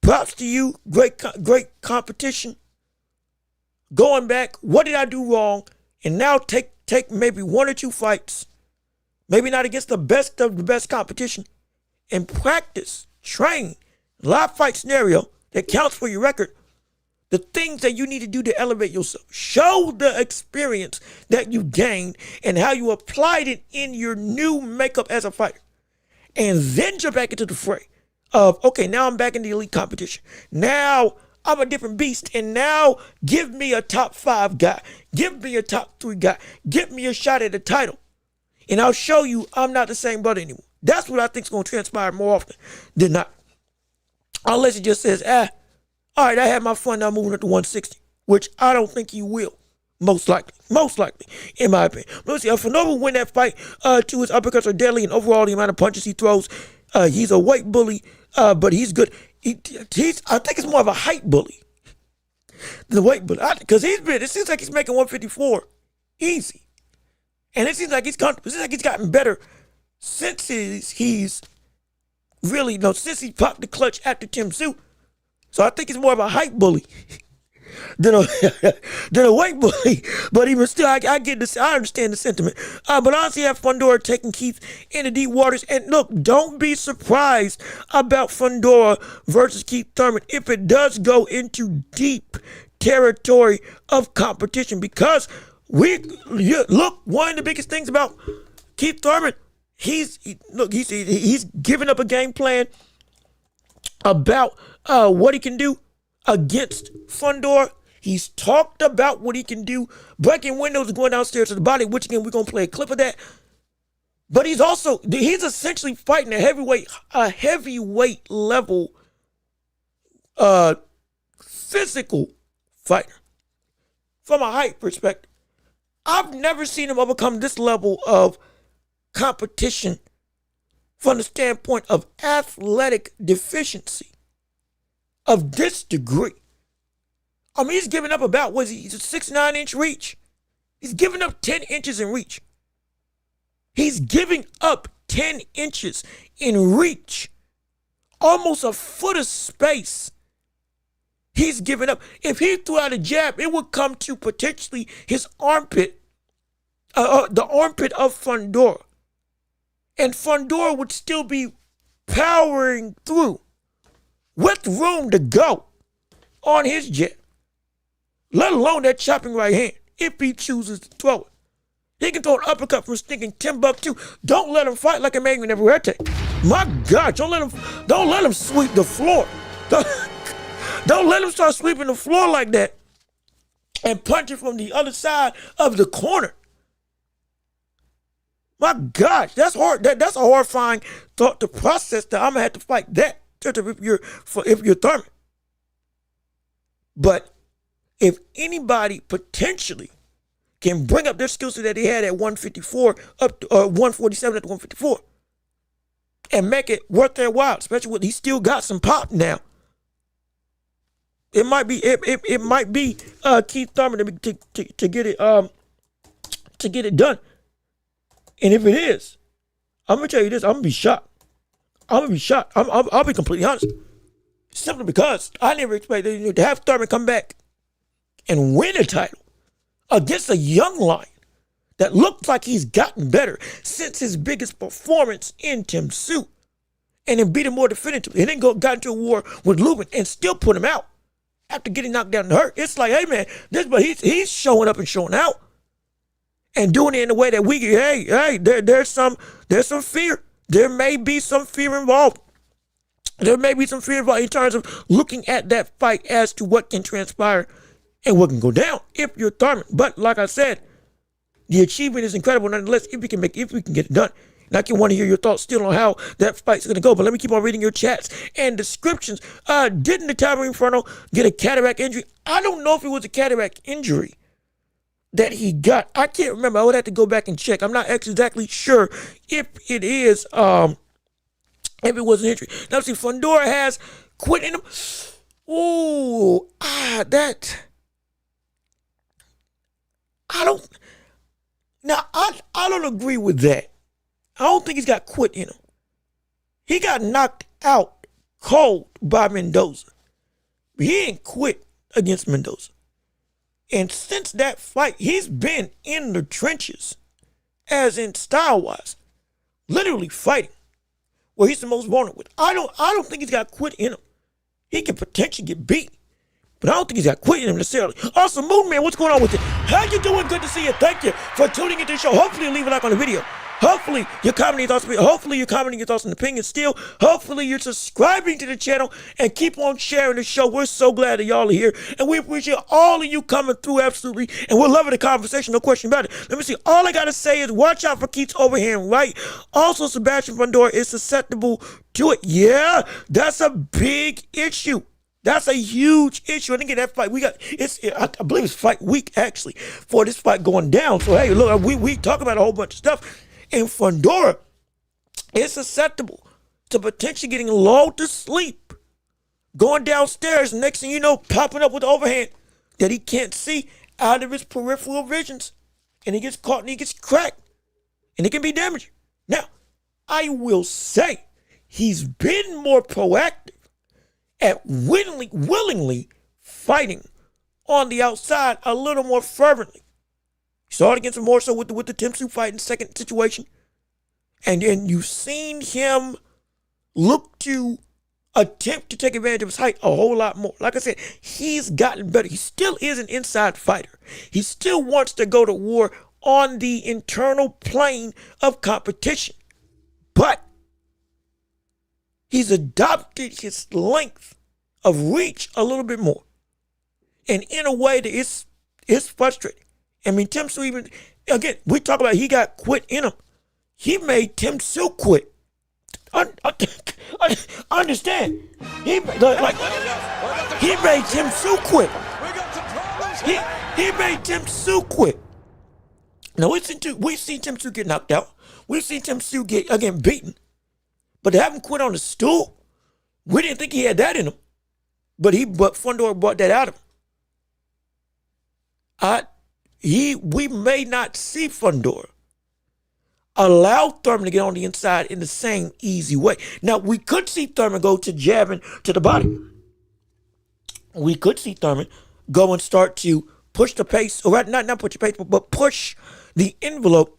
props to you. Great competition. Going back, what did I do wrong? And now take maybe one or two fights. Maybe not against the best of the best competition. And practice, train, live fight scenario that counts for your record. The things that you need to do to elevate yourself. Show the experience that you gained and how you applied it in your new makeup as a fighter. And then jump back into the fray of, okay, now I'm back in the elite competition. Now I'm a different beast. And now give me a top 5 guy. Give me a top 3 guy. Give me a shot at the title. And I'll show you I'm not the same brother anymore. That's what I think is going to transpire more often than not. Unless it just says, all right, I had my fun now moving up to 160, which I don't think he will. Most likely, in my opinion. But let's see, if Fanoa win that fight, to his uppercuts are deadly, and overall the amount of punches he throws, he's a weight bully, but he's good. I think it's more of a height bully than a weight bully, because it seems like he's making 154 easy, and it seems like he's gotten better since he's really, since he popped the clutch after Tim Tszyu. So I think he's more of a height bully than a weight bully. But even still, I get this. I understand the sentiment. But honestly, I have Fundora taking Keith into deep waters. And look, don't be surprised about Fundora versus Keith Thurman if it does go into deep territory of competition. Because look, one of the biggest things about Keith Thurman, he's giving up a game plan about what he can do against Fundora. He's talked about what he can do, breaking windows and going downstairs to the body, which again, we're going to play a clip of that. But he's essentially fighting a heavyweight level physical fighter. From a height perspective, I've never seen him overcome this level of competition from the standpoint of athletic deficiency of this degree. I mean, he's giving up about, he's a 6'9" reach. He's giving up 10 inches in reach. He's giving up 10 inches in reach. Almost a foot of space. He's giving up. If he threw out a jab, it would come to potentially his armpit, the armpit of Fundora. And Fundora would still be powering through with room to go on his jab, let alone that chopping right hand, if he chooses to throw it. He can throw an uppercut from stinking Timbuktu. Don't let him fight like a man never had to. My God, don't let him sweep the floor. Don't let him start sweeping the floor like that and punch it from the other side of the corner. My gosh, that's hard. That's a horrifying thought to process. That I'm gonna have to fight that if you're Thurman. But if anybody potentially can bring up their skill set that he had at 154 up to 147 at 154 and make it worth their while, especially when he still got some pop now. It might be Keith Thurman to get it done. And if it is, I'm gonna tell you this, I'm gonna be shocked. I'll be completely honest. Simply because I never expected to have Thurman come back and win a title against a young lion that looks like he's gotten better since his biggest performance in Tim Tszyu, and then beat him more definitively, and then got into a war with Lubin and still put him out after getting knocked down and hurt. It's like, hey man, but he's showing up and showing out and doing it in a way that there's some fear. There may be some fear involved. There may be some fear involved in terms of looking at that fight as to what can transpire and what can go down if you're Thurman. But like I said, the achievement is incredible nonetheless if we can get it done. And I can want to hear your thoughts still on how that fight's going to go. But let me keep on reading your chats and descriptions. Didn't the Tyrone Inferno get a cataract injury? I don't know if it was a cataract injury that he got. I can't remember. I would have to go back and check. I'm not exactly sure if it is, if it was an injury. Now, see, Fundora has quit in him. Ooh, I don't agree with that. I don't think he's got quit in him. He got knocked out cold by Mendoza. But he ain't quit against Mendoza. And since that fight, he's been in the trenches, as in style-wise, literally fighting, where he's the most vulnerable. I don't think he's got quit in him. He can potentially get beat, but I don't think he's got quit in him necessarily. Also, Moon Man, what's going on with it? How you doing? Good to see you. Thank you for tuning into the show. Hopefully you leave a like on the video. Hopefully you're commenting your thoughts. Hopefully you're commenting your thoughts and opinions still. Hopefully you're subscribing to the channel and keep on sharing the show. We're so glad that y'all are here, and we appreciate all of you coming through, absolutely. And we're loving the conversation, no question about it. Let me see. All I gotta say is watch out for Keith's overhand right. Also, Sebastian Fundora is susceptible to it. Yeah, that's a big issue. That's a huge issue. I think in that fight I believe it's fight week actually for this fight going down. So hey, look, we talk about a whole bunch of stuff. And Fundora is susceptible to potentially getting lulled to sleep, going downstairs, next thing you know, popping up with overhand that he can't see out of his peripheral visions. And he gets caught and he gets cracked. And it can be damaging. Now, I will say he's been more proactive at willingly fighting on the outside a little more fervently. You saw it against him more so with the Tim Tszyu fight in the second situation. And then you've seen him look to attempt to take advantage of his height a whole lot more. Like I said, he's gotten better. He still is an inside fighter. He still wants to go to war on the internal plane of competition. But he's adopted his length of reach a little bit more. And in a way that it's frustrating. I mean, Tim Tszyu even, again, we talk about he got quit in him. He made Tim Tszyu quit. I understand. He like He made Tim Tszyu quit. He made Tim Tszyu quit. Now we've seen Tim Tszyu get knocked out. We've seen Tim Tszyu get again beaten. But to have him quit on the stool, we didn't think he had that in him. But Fundora brought that out of him. We may not see Fundora allow Thurman to get on the inside in the same easy way. Now, we could see Thurman go to jabbing to the body. We could see Thurman go and start to push the pace, or not push the pace, but push the envelope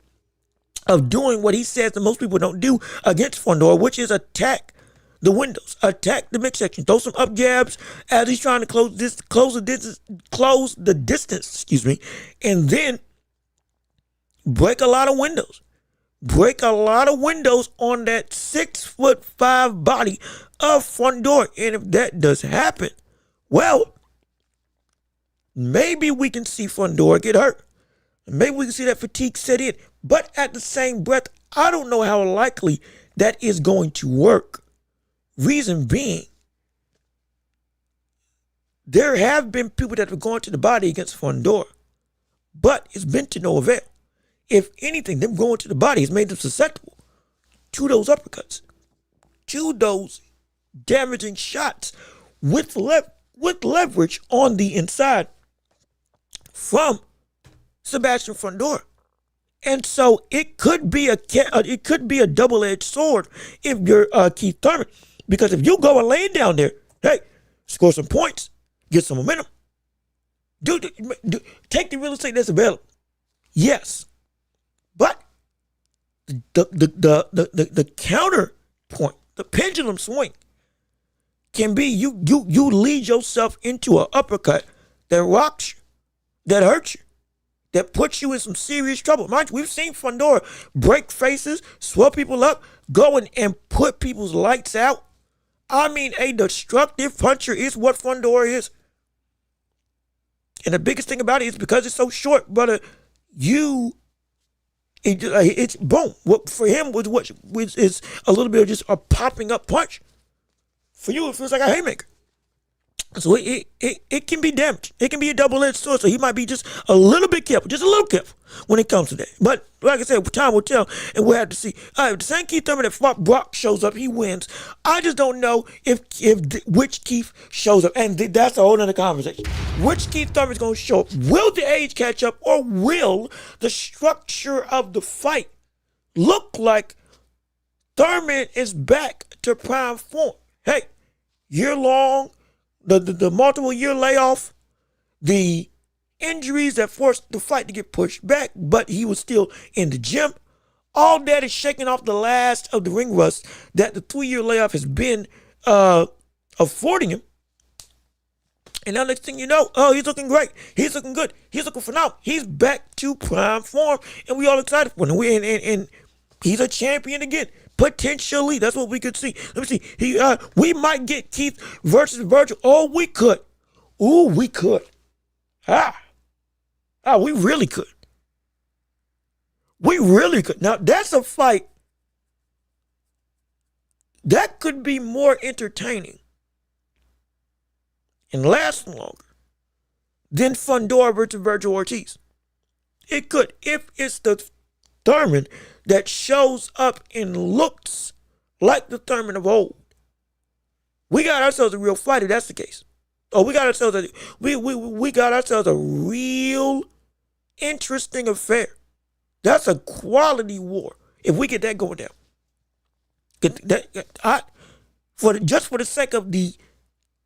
of doing what he says that most people don't do against Fundora, which is attack the windows, attack the midsection, throw some up jabs as he's trying to close the distance, and then break a lot of windows. Break a lot of windows on that 6'5" body of Fundora. And if that does happen, well, maybe we can see Fundora get hurt. Maybe we can see that fatigue set in. But at the same breath, I don't know how likely that is going to work. Reason being, there have been people that have gone to the body against Fundora, but it's been to no avail. If anything, them going to the body has made them susceptible to those uppercuts, to those damaging shots with leverage on the inside from Sebastian Fundora. And so it could be a double-edged sword if you're Keith Thurman, because if you go and lay it down there, hey, score some points, get some momentum, take the real estate that's available. Yes, but the counterpoint, the pendulum swing, can be you lead yourself into an uppercut that rocks you, that hurts you, that puts you in some serious trouble. Mind you, we've seen Fundora break faces, swell people up, go and put people's lights out. I mean, a destructive puncher is what Fundora is. And the biggest thing about it is because it's so short, brother, it's boom. What for him was is a little bit of just a popping up punch. For you, it feels like a haymaker. So it can be damaged. It can be a double-edged sword. So he might be just a little bit careful, when it comes to that. But like I said, time will tell, and we'll have to see. If the same Keith Thurman that fought Brock shows up, he wins. I just don't know which Keith shows up, and that's a whole other conversation. Which Keith Thurman is going to show up? Will the age catch up, or will the structure of the fight look like Thurman is back to prime form? Hey, year-long. The multiple year layoff, the injuries that forced the fight to get pushed back, but he was still in the gym. All that is shaking off the last of the ring rust that the 3-year layoff has been affording him. And now next thing you know, he's looking great. He's looking good. He's looking phenomenal. He's back to prime form, and we all excited for him. And he's a champion again. Potentially, that's what we could see. Let me see. We might get Keith versus Virgil. Oh, we could. Ooh, we could. We really could. We really could. Now, that's a fight that could be more entertaining and last longer than Fundora versus Virgil Ortiz. It could, if it's the Thurman that shows up and looks like the Thurman of old. We got ourselves a real fight if that's the case. We got ourselves a real interesting affair. That's a quality war if we get that going down. For the sake of the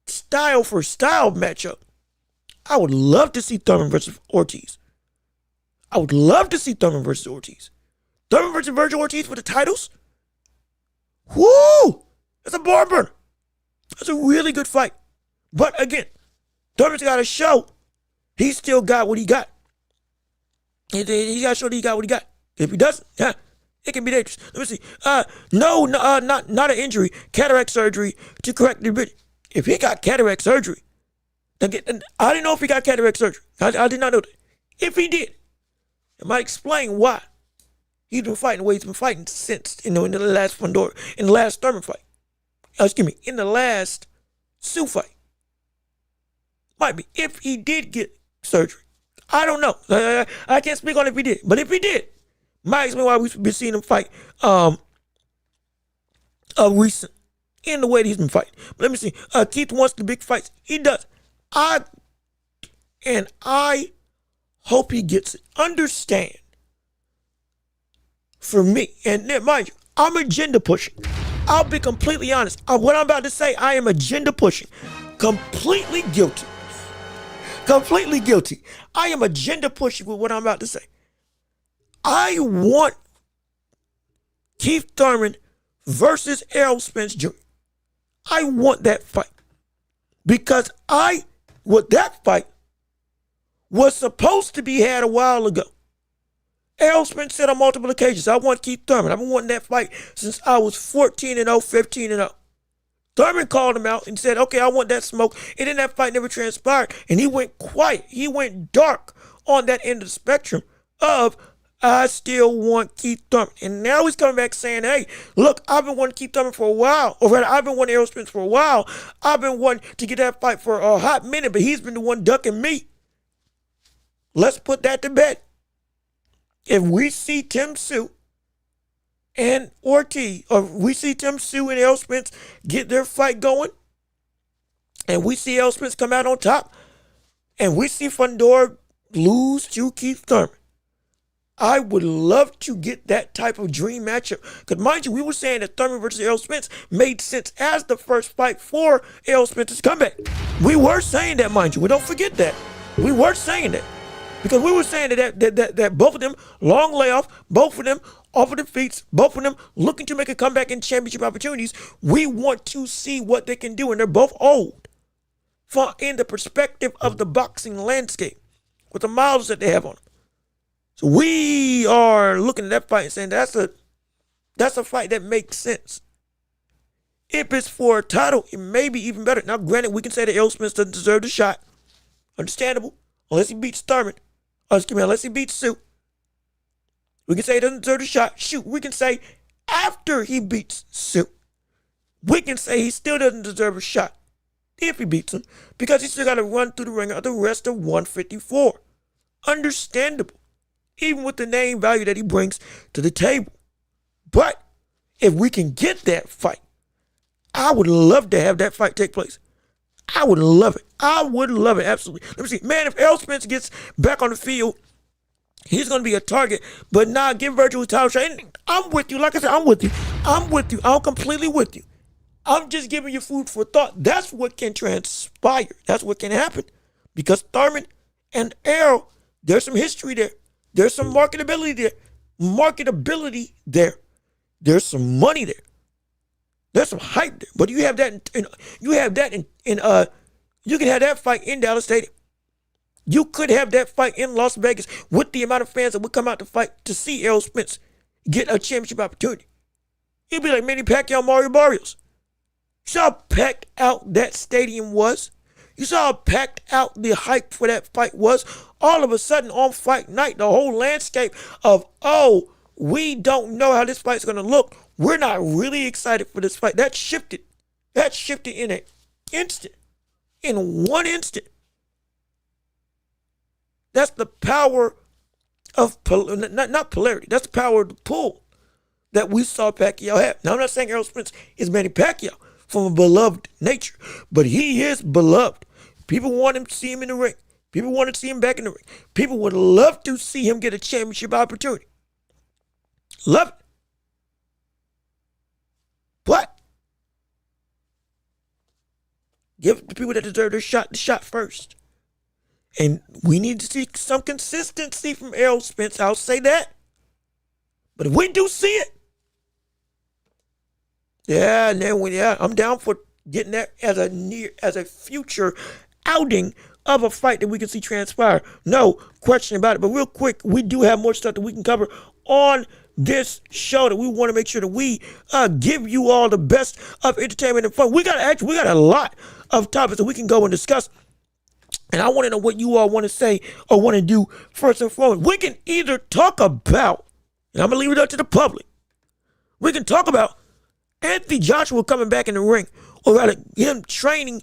style for style matchup, I would love to see Thurman versus Ortiz. I would love to see Thurman versus Ortiz. Thurman versus Virgil Ortiz for the titles? Woo! That's a bar burner. That's a really good fight. But again, Thurman's got to show he's still got what he got. He got to show that he got what he got. If he doesn't, it can be dangerous. Let me see. Not an injury. Cataract surgery to correct the vision. If he got cataract surgery, I didn't know if he got cataract surgery. I did not know that. If he did, it might explain why he's been fighting the way he's been fighting since, in the last Thurman fight. In the last Tszyu fight. Might be. If he did get surgery. I don't know. I can't speak on if he did. But if he did, might explain why we've been seeing him fight recent in the way that he's been fighting. But let me see. Keith wants the big fights. He does. I hope he gets it. Understand, for me, and mind you, I'm agenda pushing. I'll be completely honest. What I'm about to say, I am agenda pushing. Completely guilty. Completely guilty. I am agenda pushing with what I'm about to say. I want Keith Thurman versus Errol Spence Jr. I want that fight. Because that fight was supposed to be had a while ago. Errol Spence said on multiple occasions, I want Keith Thurman. I've been wanting that fight since I was 14-0, 15-0. Thurman called him out and said, okay, I want that smoke. And then that fight never transpired. And he went quiet. He went dark on that end of the spectrum of, I still want Keith Thurman. And now he's coming back saying, hey, look, I've been wanting Keith Thurman for a while. Or rather, I've been wanting Errol Spence for a while. I've been wanting to get that fight for a hot minute, but he's been the one ducking me. Let's put that to bed. If we see Tim Tszyu and Ortiz, or we see Tim Tszyu and Errol Spence get their fight going, and we see Errol Spence come out on top, and we see Fundora lose to Keith Thurman, I would love to get that type of dream matchup. Because mind you, we were saying that Thurman versus Errol Spence made sense as the first fight for Errol Spence's comeback. We were saying that, mind you. We don't forget that. We were saying that. Because we were saying that both of them, long layoff, both of them off of their feet, both of them looking to make a comeback in championship opportunities. We want to see what they can do, and they're both old. In the perspective of the boxing landscape, with the miles that they have on them. So we are looking at that fight and saying that's a fight that makes sense. If it's for a title, it may be even better. Now, granted, we can say that Errol Spence doesn't deserve the shot. Understandable. Unless he beats Thurman. Unless he beats Tszyu. We can say he doesn't deserve the shot. Shoot, we can say after he beats Tszyu, we can say he still doesn't deserve a shot if he beats him, because he still got to run through the ringer of the rest of 154. Understandable, even with the name value that he brings to the table. But if we can get that fight, I would love to have that fight take place. I would love it. I would love it, absolutely. Let me see. Man, if Errol Spence gets back on the field, he's going to be a target. But now, give Virgil a title shot. And I'm with you. Like I said, I'm with you. I'm with you. I'm completely with you. I'm just giving you food for thought. That's what can transpire. That's what can happen. Because Thurman and Errol, there's some history there. There's some marketability there. There's some money there. There's some hype there. But you have that you can have that fight in Dallas Stadium. You could have that fight in Las Vegas with the amount of fans that would come out to fight to see Errol Spence get a championship opportunity. It'd be like Manny Pacquiao, Mario Barrios. You saw how packed out that stadium was. You saw how packed out the hype for that fight was. All of a sudden on fight night, the whole landscape of, oh, we don't know how this fight's going to look. We're not really excited for this fight. That shifted. That shifted in an instant. In one instant. That's the power of, not polarity. That's the power of the pull that we saw Pacquiao have. Now, I'm not saying Errol Spence is Manny Pacquiao from a beloved nature, but he is beloved. People want him to see him in the ring. People want to see him back in the ring. People would love to see him get a championship opportunity. Love it. But give the people that deserve their shot the shot first. And we need to see some consistency from Errol Spence. I'll say that. But if we do see it, I'm down for getting that as a future outing of a fight that we can see transpire. No question about it. But real quick, we do have more stuff that we can cover on this show that we want to make sure that we give you all the best of entertainment and fun. We got a lot of topics that we can go and discuss. And I want to know what you all want to say or want to do first and foremost. We can either talk about, and I'm going to leave it up to the public, we can talk about Anthony Joshua coming back in the ring, or rather him training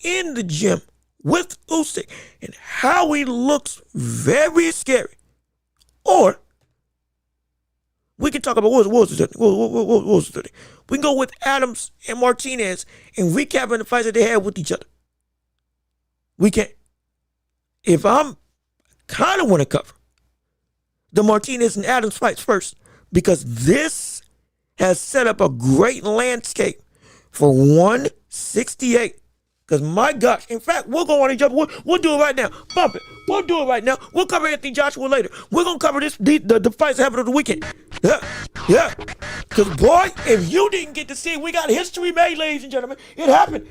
in the gym with Usyk and how he looks very scary. Or we can talk about what was the 30. We can go with Adams and Martinez and recapping the fights that they had with each other. We can. If I'm kind of want to cover the Martinez and Adams fights first, because this has set up a great landscape for 168. Because my gosh, in fact, we'll go on each other. We'll do it right now. Bump it. We'll do it right now. We'll cover Anthony Joshua later. We're going to cover the fights that happened on the weekend. Yeah. Because, boy, if you didn't get to see it, we got history made, ladies and gentlemen. It happened.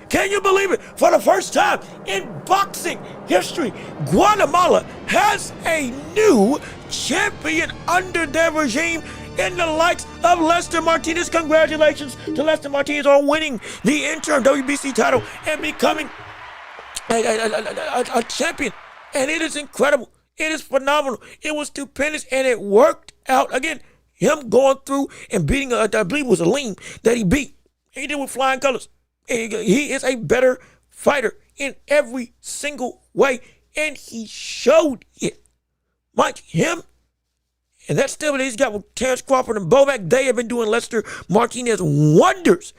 Can you believe it? For the first time in boxing history, Guatemala has a new champion under their regime in the likes of Lester Martinez. Congratulations to Lester Martinez on winning the interim WBC title and becoming a champion. And it is incredible. It is phenomenal. It was stupendous, and it worked out. Again, him going through and beating, I believe it was a lean that he beat. He did with flying colors. He is a better fighter in every single way, and he showed it. Mike, him, and that stability he's got with Terrence Crawford and Bomac, they have been doing Lester Martinez wonders.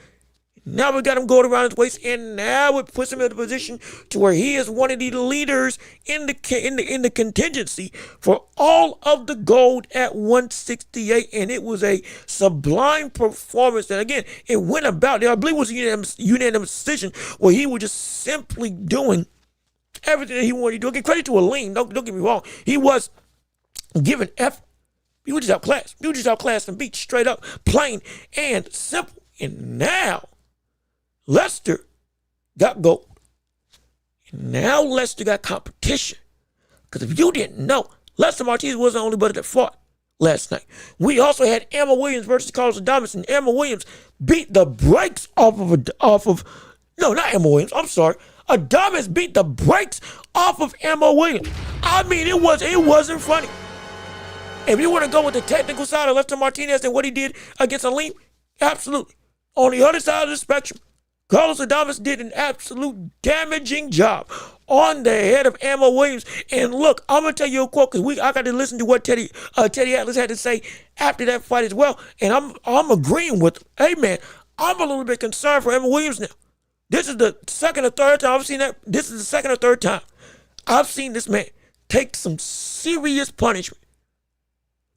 Now we got him going around his waist, and now it puts him in a position to where he is one of the leaders in the contingency for all of the gold at 168. And it was a sublime performance. And again, it went about. I believe it was a unanimous decision where he was just simply doing everything that he wanted to do. Give credit to Aleem. Don't get me wrong. He was giving effort. He was just outclassed. He was just outclassed and beat straight up, plain and simple. And now Lester got gold. And now Lester got competition. Because if you didn't know, Lester Martinez wasn't the only buddy that fought last night. We also had Emma Williams versus Carlos Adames, and Emma Williams beat the brakes off of no, not Emma Williams. I'm sorry. Adames beat the brakes off of Emma Williams. I mean, it wasn't funny. If you want to go with the technical side of Lester Martinez and what he did against Aleem, absolutely. On the other side of the spectrum, Carlos Adames did an absolute damaging job on the head of Emma Williams. And look, I'm going to tell you a quote, because I got to listen to what Teddy Atlas had to say after that fight as well. And I'm agreeing with him. Hey, man, I'm a little bit concerned for Emma Williams now. This is the second or third time I've seen that. This is the second or third time I've seen this man take some serious punishment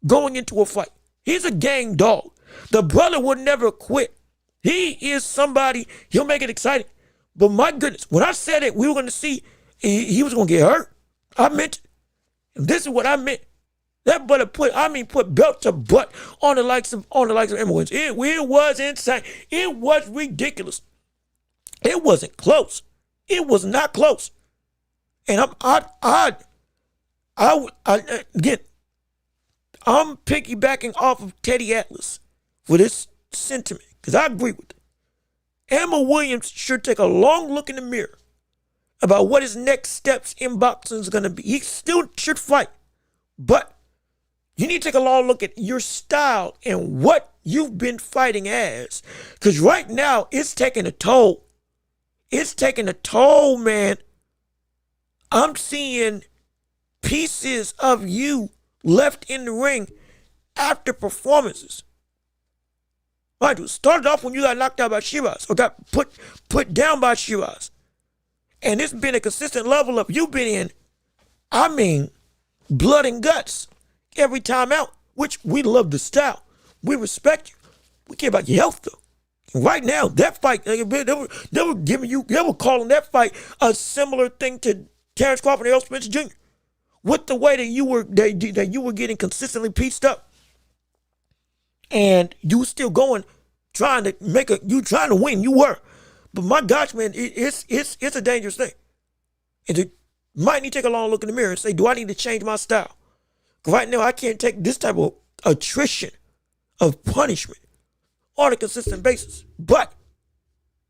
going into a fight. He's a gang dog. The brother would never quit. He is somebody, he'll make it exciting. But my goodness, when I said it, we were going to see he was going to get hurt, I meant it. And this is what I meant. That brother put belt to butt on the likes of Emma Williams. It was insane. It was ridiculous. It wasn't close. It was not close. And again, I'm piggybacking off of Teddy Atlas for this sentiment, because I agree with it. Emma Williams should take a long look in the mirror about what his next steps in boxing is going to be. He still should fight, but you need to take a long look at your style and what you've been fighting as, because right now it's taking a toll. It's taking a toll, man. I'm seeing pieces of you left in the ring after performances. Mind you, it started off when you got knocked out by Shiraz, or got put down by Shiraz. And it's been a consistent level of you been in, blood and guts every time out, which we love the style. We respect you. We care about your health, though. And right now, that fight, they were calling that fight a similar thing to Terrence Crawford and Errol Spence Jr. With the way that you were getting consistently pieced up. And you still going, trying to win. You were. But my gosh, man, it's a dangerous thing. And you might need to take a long look in the mirror and say, do I need to change my style? Right now, I can't take this type of attrition of punishment on a consistent basis. But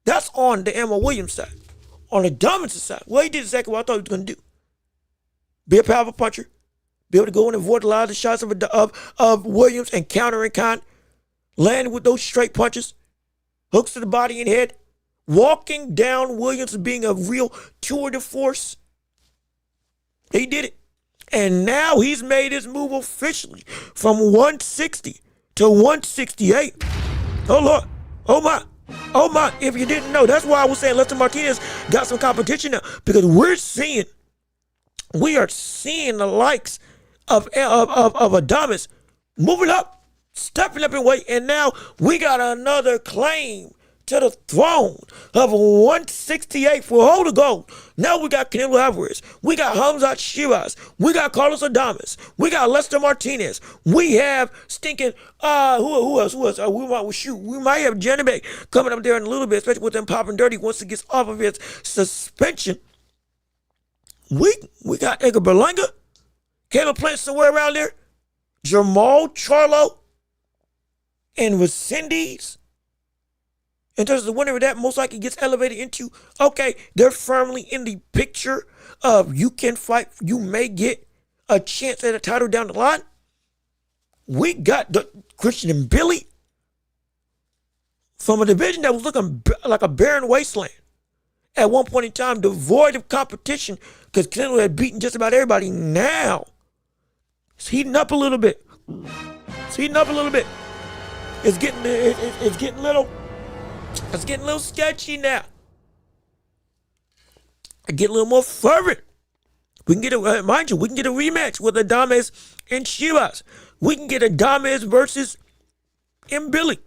that's on the Emma Williams side. On the Dominance side, well, he did exactly what I thought he was going to do. Be a powerful puncher. Be able to go in and avoid a lot of the shots of Williams and counter in kind. Land with those straight punches. Hooks to the body and head. walking down Williams being a real tour de force. He did it. And now he's made his move officially from 160 to 168. Oh, Lord. Oh, my. Oh, my. If you didn't know, that's why I was saying Lester Martinez got some competition now. Because we are seeing the likes of Adames moving up, stepping up in weight. And now we got another claim to the throne of 168 for hold of gold. Now we got Canelo Alvarez. We got Khamzat Shiraz. We got Carlos Adames. We got Lester Martinez. We have stinking who else? We might have Janibek coming up there in a little bit, especially with them popping dirty once he gets off of his suspension. We got Edgar Berlanga, Caleb Plant somewhere around there, Jamal Charlo, and Resendiz. In terms of the winner of that, most likely gets elevated into, okay, they're firmly in the picture of you can fight, you may get a chance at a title down the line. We got the Christian and Billy from a division that was looking like a barren wasteland at one point in time, devoid of competition because Canelo had beaten just about everybody. Now, it's heating up a little bit. It's getting a little sketchy now. I get a little more fervent. We can get mind you, we can get a rematch with Adames and Shiraz. We can get Adames versus Billy.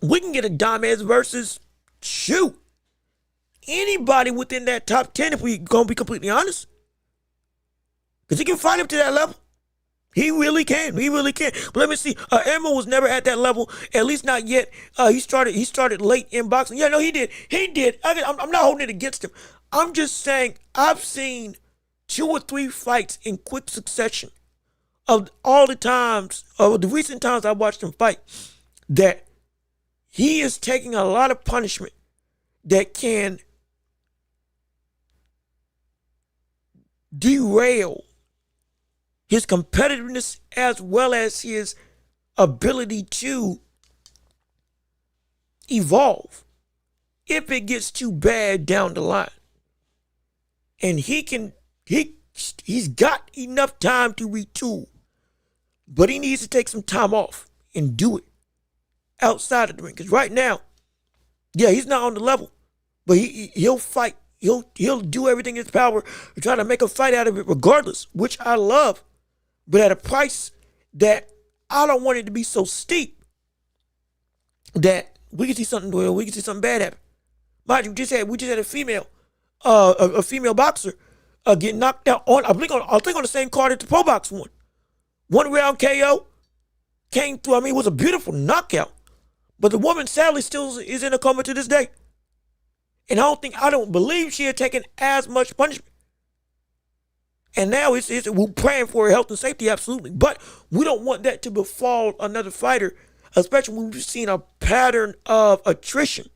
We can get Adames versus anybody within that top 10 if we gonna be completely honest. Because he can fight up to that level. He really can. But let me see. Emma was never at that level, at least not yet. He started late in boxing. Yeah, no, he did. I'm not holding it against him. I'm just saying I've seen 2 or 3 fights in quick succession of all the times, of the recent times I watched him fight, that he is taking a lot of punishment that can derail his competitiveness as well as his ability to evolve if it gets too bad down the line. And he's got enough time to retool, but he needs to take some time off and do it outside of the ring. Because right now, yeah, he's not on the level, but he'll fight. He'll do everything in his power to try to make a fight out of it regardless, which I love. But at a price that I don't want it to be so steep that we can see something bad happen. Mind you, we just had a female boxer get knocked out on I think on the same card that the Pro Box won. 1 round KO came through. I mean, it was a beautiful knockout. But the woman sadly still is in a coma to this day. And I don't believe she had taken as much punishment. And now we're praying for her health and safety, absolutely. But we don't want that to befall another fighter, especially when we've seen a pattern of attrition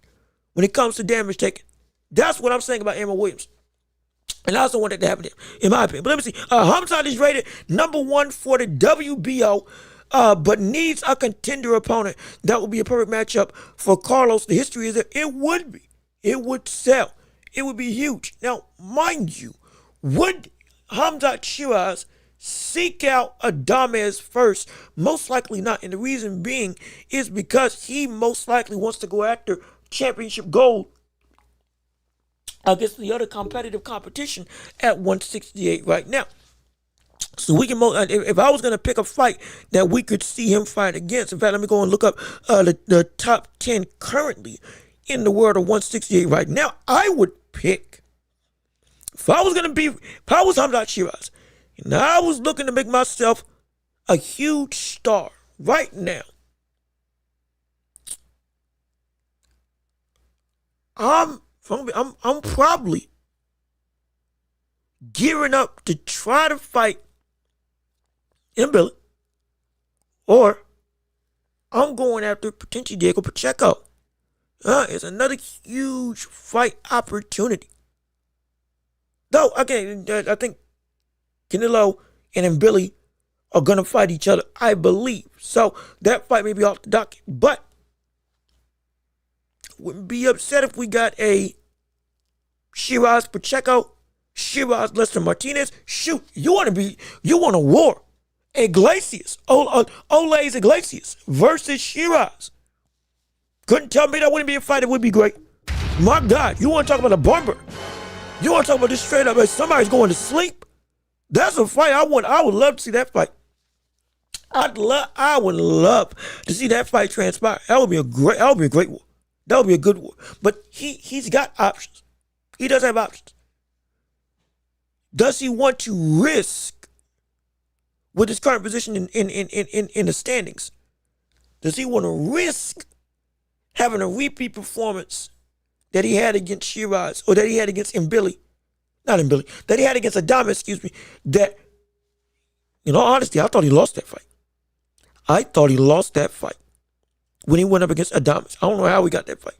when it comes to damage taken. That's what I'm saying about Emma Williams. And I also want that to happen, in my opinion. But let me see. Khamzat is rated number 1 for the WBO, but needs a contender opponent. That would be a perfect matchup for Carlos. The history is that it would be. It would sell. It would be huge. Now, mind you, would Khamzat Shiraz seek out Adames first? Most likely not. And the reason being is because he most likely wants to go after championship gold against the other competitive competition at 168 right now. So we can, if I was going to pick a fight that we could see him fight against, in fact, let me go and look up the top 10 currently in the world of 168 right now. I would pick, if I was Khamzat Shiraz, and I was looking to make myself a huge star right now, I'm probably gearing up to try to fight Billy, or I'm going after potentially Diego Pacheco. It's another huge fight opportunity. Though, again, I think Canelo and Billy are going to fight each other, I believe. So that fight may be off the docket. But wouldn't be upset if we got a Shiraz Pacheco, Shiraz Lester Martinez. Shoot, you want a war. Iglesias, Olays Iglesias versus Shiraz. Couldn't tell me that wouldn't be a fight. It would be great. My God, you want to talk about a bumper? You want to talk about this straight up as somebody's going to sleep? That's a fight I would love to see that fight. I would love to see that fight transpire. That would be a great war. That would be a good war. But he's got options. He does have options. Does he want to risk with his current position in the standings? Does he want to risk having a repeat performance that he had against Shiraz, or that he had against that he had against Adames, that, in all honesty, I thought he lost that fight. I thought he lost that fight when he went up against Adames. I don't know how he got that fight.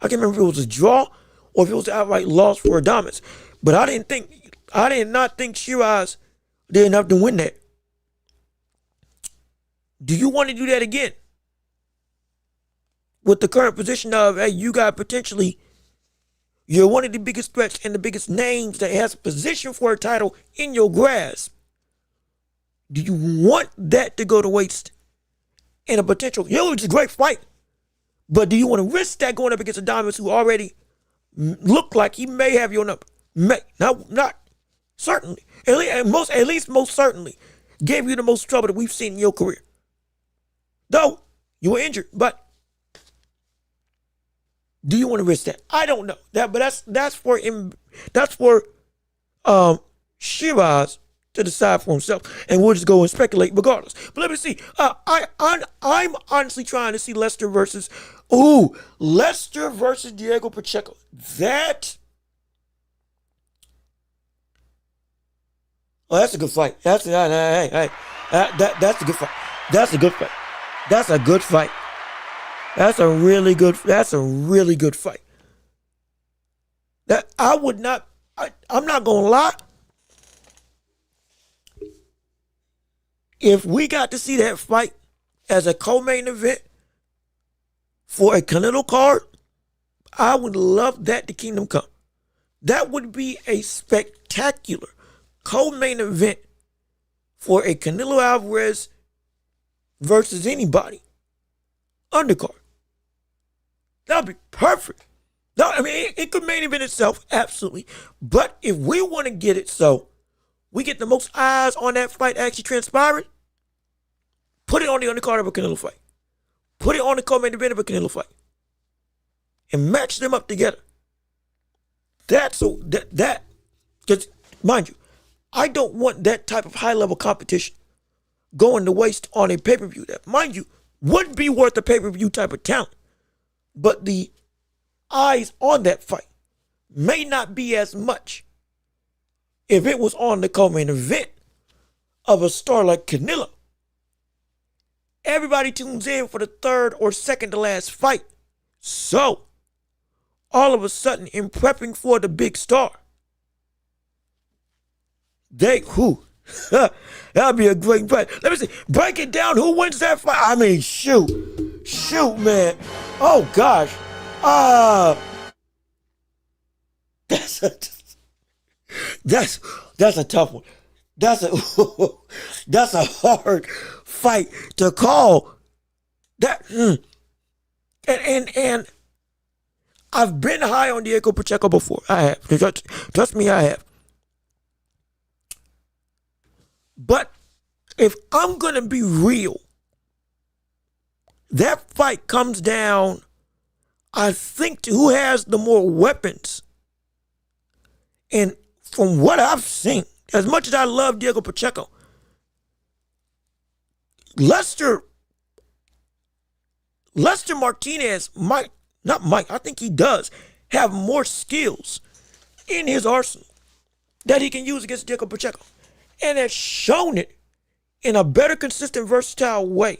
I can't remember if it was a draw or if it was an outright loss for Adames. But I did not think Shiraz did enough to win that. Do you want to do that again? With the current position of, hey, you got potentially, you're one of the biggest threats and the biggest names that has a position for a title in your grasp. Do you want that to go to waste in a potential huge, great fight? But do you want to risk that going up against Adames, who already looked like he may have your number? May. Not certainly. At least most certainly gave you the most trouble that we've seen in your career. Though you were injured, but do you want to risk that? I don't know. But that's for Shiraz to decide for himself, and we'll just go and speculate regardless. But let me see. I'm honestly trying to see Lester versus Diego Pacheco. That's a good fight. That's a good fight. That's a good fight. That's a good fight. That's a really good fight. That I would not. I'm not gonna lie. If we got to see that fight as a co-main event for a Canelo card, I would love that to Kingdom Come. That would be a spectacular co-main event for a Canelo Alvarez versus anybody undercard. That would be perfect. No, I mean, it could main event itself, absolutely. But if we want to get it so we get the most eyes on that fight actually transpiring, put it on the undercard of a Canelo fight. Put it on the co-main event of a Canelo fight. And match them up together. Because, mind you, I don't want that type of high-level competition going to waste on a pay-per-view that, mind you, would be worth a pay-per-view type of talent. But the eyes on that fight may not be as much if it was on the co-main event of a star like Canelo. Everybody tunes in for the third or second to last fight. So, all of a sudden, in prepping for the big star, that'd be a great fight. Let me see. Break it down. Who wins that fight? I mean, shoot, man. Oh gosh. That's a tough one. That's a hard fight to call. And I've been high on Diego Pacheco before. I have. Trust me, I have. But if I'm going to be real, that fight comes down, I think, to who has the more weapons. And from what I've seen, as much as I love Diego Pacheco, Lester Martinez I think he does have more skills in his arsenal that he can use against Diego Pacheco. And has shown it in a better, consistent, versatile way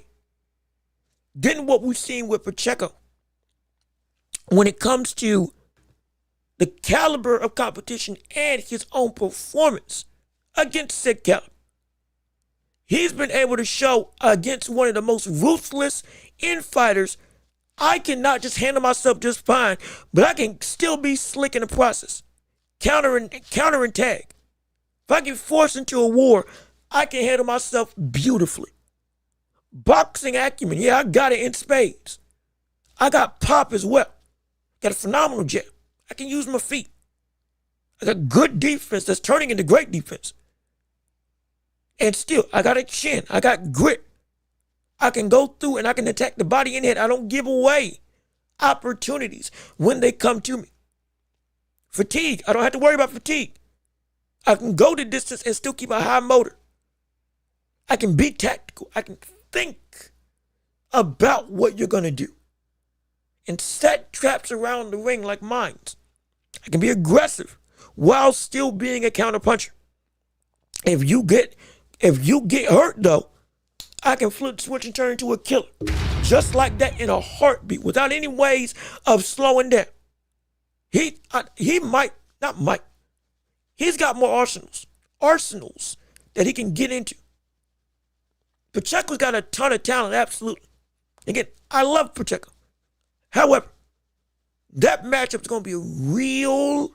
than what we've seen with Pacheco when it comes to the caliber of competition and his own performance against said caliber. He's been able to show against one of the most ruthless infighters I cannot just handle myself just fine, but I can still be slick in the process. Counter and tag. If I get forced into a war, I can handle myself beautifully. Boxing acumen, yeah, I got it in spades. I got pop as well. Got a phenomenal jab. I can use my feet. I got good defense that's turning into great defense. And still, I got a chin. I got grit. I can go through and I can attack the body and head. I don't give away opportunities when they come to me. Fatigue. I don't have to worry about fatigue. I can go the distance and still keep a high motor. I can be tactical. I can think about what you're going to do and set traps around the ring like mines. I can be aggressive while still being a counterpuncher. If you get hurt though, I can flip the switch and turn into a killer. Just like that in a heartbeat without any ways of slowing down. He's got more arsenals that he can get into. Pacheco's got a ton of talent, absolutely. Again, I love Pacheco. However, that matchup's going to be a real.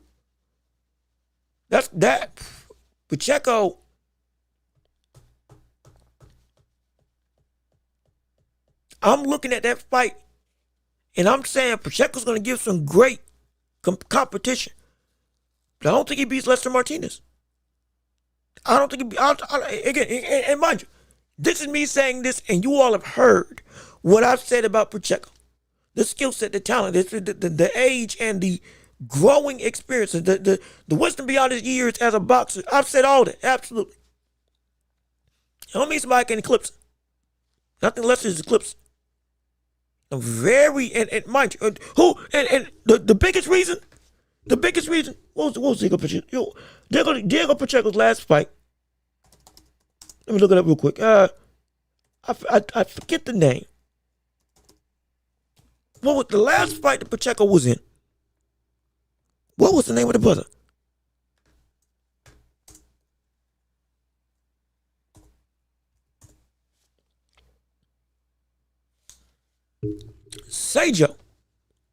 Pacheco. I'm looking at that fight, and I'm saying Pacheco's going to give some great competition. But I don't think he beats Lester Martinez. I don't think again, and mind you, this is me saying this, and you all have heard what I've said about Pacheco. The skill set, the talent, the age, and the growing experience, the wisdom beyond his years as a boxer. I've said all that, absolutely. I don't mean somebody can eclipse it. Nothing less is eclipse. And mind you, the biggest reason, what was Diego Pacheco? Diego Pacheco's last fight. Let me look it up real quick. I forget the name. What was the last fight that Pacheco was in? What was the name of the brother? Sejo.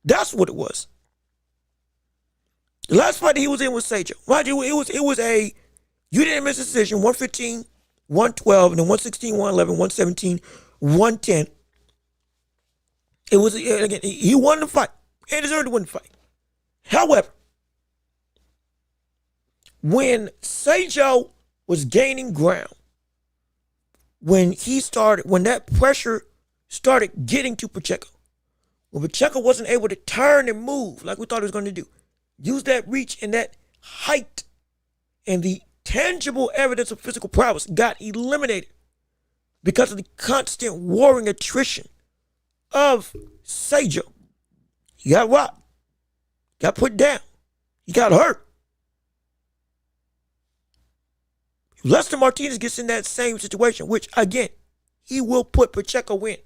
That's what it was. The last fight that he was in was Sejo. Mind you, it was a unanimous decision, 115, 112, and then 116, 111, 117, 110. It was, again, he won the fight. He deserved to win the fight. However, when Sejo was gaining ground, when that pressure started getting to Pacheco, when Pacheco wasn't able to turn and move like we thought he was going to do, use that reach and that height and the tangible evidence of physical prowess got eliminated because of the constant warring attrition of Sejo. He got rocked, got put down, he got hurt. Lester Martinez gets in that same situation, which again, he will put Pacheco in.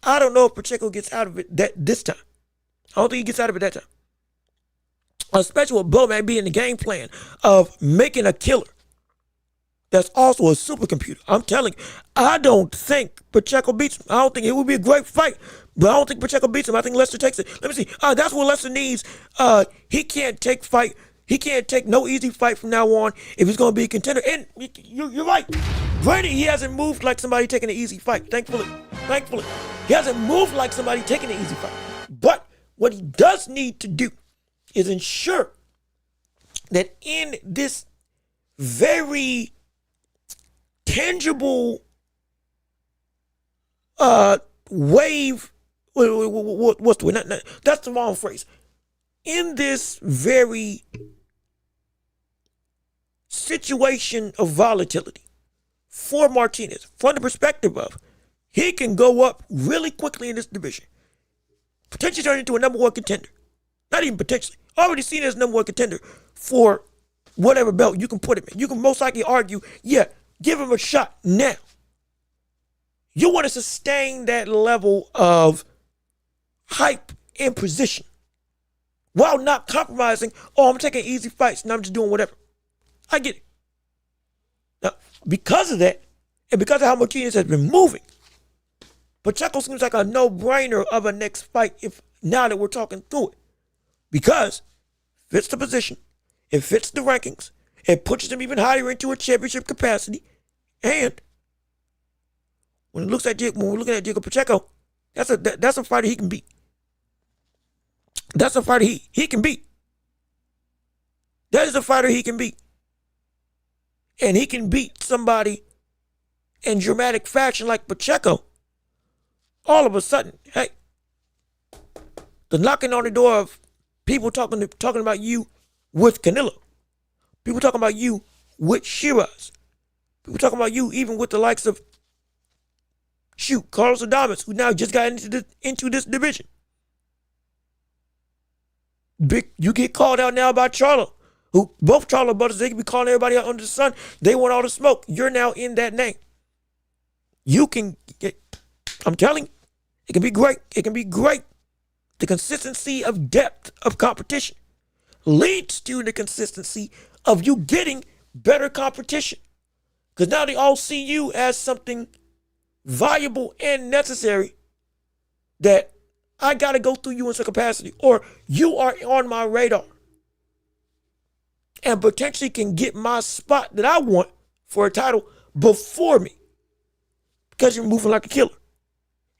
I don't know if Pacheco gets out of it this time. I don't think he gets out of it that time. Especially with Bowman being the game plan of making a killer that's also a supercomputer. I'm telling you, I don't think Pacheco beats him. I don't think it would be a great fight, but I don't think Pacheco beats him. I think Lester takes it. Let me see. That's what Lester needs. He can't take no easy fight from now on if he's going to be a contender. And you're right. Granted, he hasn't moved like somebody taking an easy fight. Thankfully. He hasn't moved like somebody taking an easy fight. But what he does need to do is ensure that in this very tangible wave, what's the way? That's the wrong phrase. In this very situation of volatility for Martinez, from the perspective of he can go up really quickly in this division, potentially turn into a number one contender. Not even potentially. Already seen as number one contender for whatever belt you can put him in. You can most likely argue, yeah, give him a shot now. You want to sustain that level of hype and position while not compromising, I'm taking easy fights and I'm just doing whatever. I get it. Now, because of that, and because of how Martinez has been moving, Pacheco seems like a no-brainer of a next fight if now that we're talking through it. Because it fits the position, it fits the rankings, it pushes him even higher into a championship capacity, and when we're looking at Diego Pacheco, that's a fighter he can beat. That's a fighter he can beat. That is a fighter he can beat. And he can beat somebody in dramatic fashion like Pacheco. All of a sudden, hey, the knocking on the door of people talking about you with Canelo. People talking about you with Shiraz. People talking about you even with the likes of Carlos Adames, who now just got into this division. You get called out now by Charlo, who both Charlo brothers, they can be calling everybody out under the sun. They want all the smoke. You're now in that name. You can get, I'm telling you, it can be great. It can be great. The consistency of depth of competition leads to the consistency of you getting better competition. Because now they all see you as something valuable and necessary that I got to go through you in some capacity, or you are on my radar and potentially can get my spot that I want for a title before me because you're moving like a killer.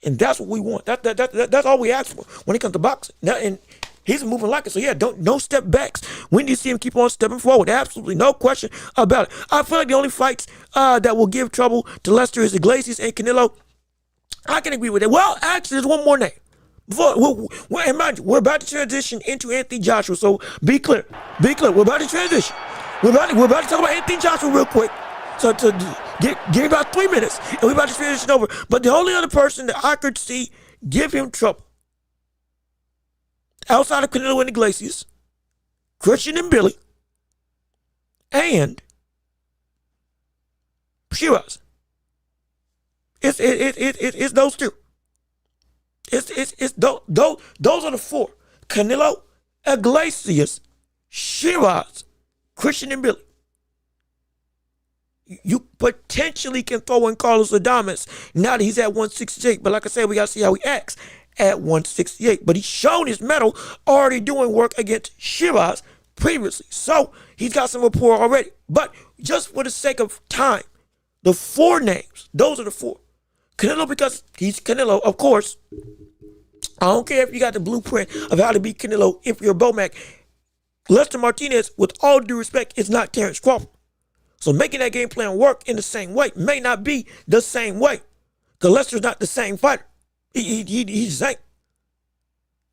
And that's what we want. That's all we ask for when it comes to boxing. Now, and he's moving like it. So, yeah, no step backs. When do you see him keep on stepping forward? Absolutely no question about it. I feel like the only fights that will give trouble to Lester is Iglesias and Canelo. I can agree with it. Well, actually, there's one more name. And mind you, we're about to transition into Anthony Joshua. So be clear. We're about to transition. We're about to talk about Anthony Joshua real quick. So to give about 3 minutes, and we're about to transition over. But the only other person that I could see give him trouble outside of Canelo and Iglesias, Christian and Billy, and Shiraz. It's those two. It's those are the four. Canelo, Iglesias, Shiraz, Christian and Billy. You potentially can throw in Carlos Adames now that he's at 168. But like I said, we got to see how he acts at 168. But he's shown his mettle already doing work against Shiraz previously. So he's got some rapport already. But just for the sake of time, the four names, those are the four. Canelo, because he's Canelo, of course. I don't care if you got the blueprint of how to beat Canelo if you're a Bomac. Lester Martinez, with all due respect, is not Terrence Crawford. So making that game plan work in the same way may not be the same way. Because Lester's not the same fighter. He's the same.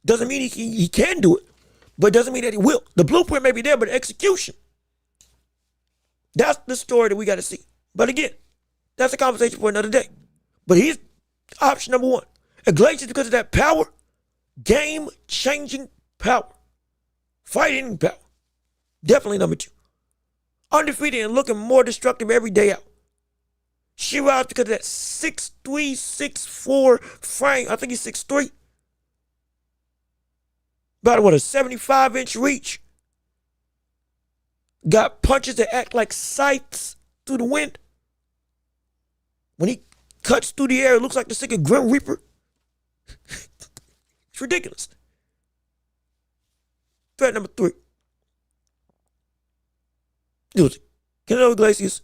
Doesn't mean he can do it, but doesn't mean that he will. The blueprint may be there, but execution, that's the story that we got to see. But again, that's a conversation for another day. But he's option number one. Iglesias, because of that power, game-changing power, fighting power. Definitely number two. Undefeated and looking more destructive every day out. Shiraz, because of that 6'3", 6'4" frame. I think he's 6'3". About a 75-inch reach. Got punches that act like scythes through the wind. When he cuts through the air, it looks like the second Grim Reaper. It's ridiculous. Threat number three. Usyk, Canelo Iglesias.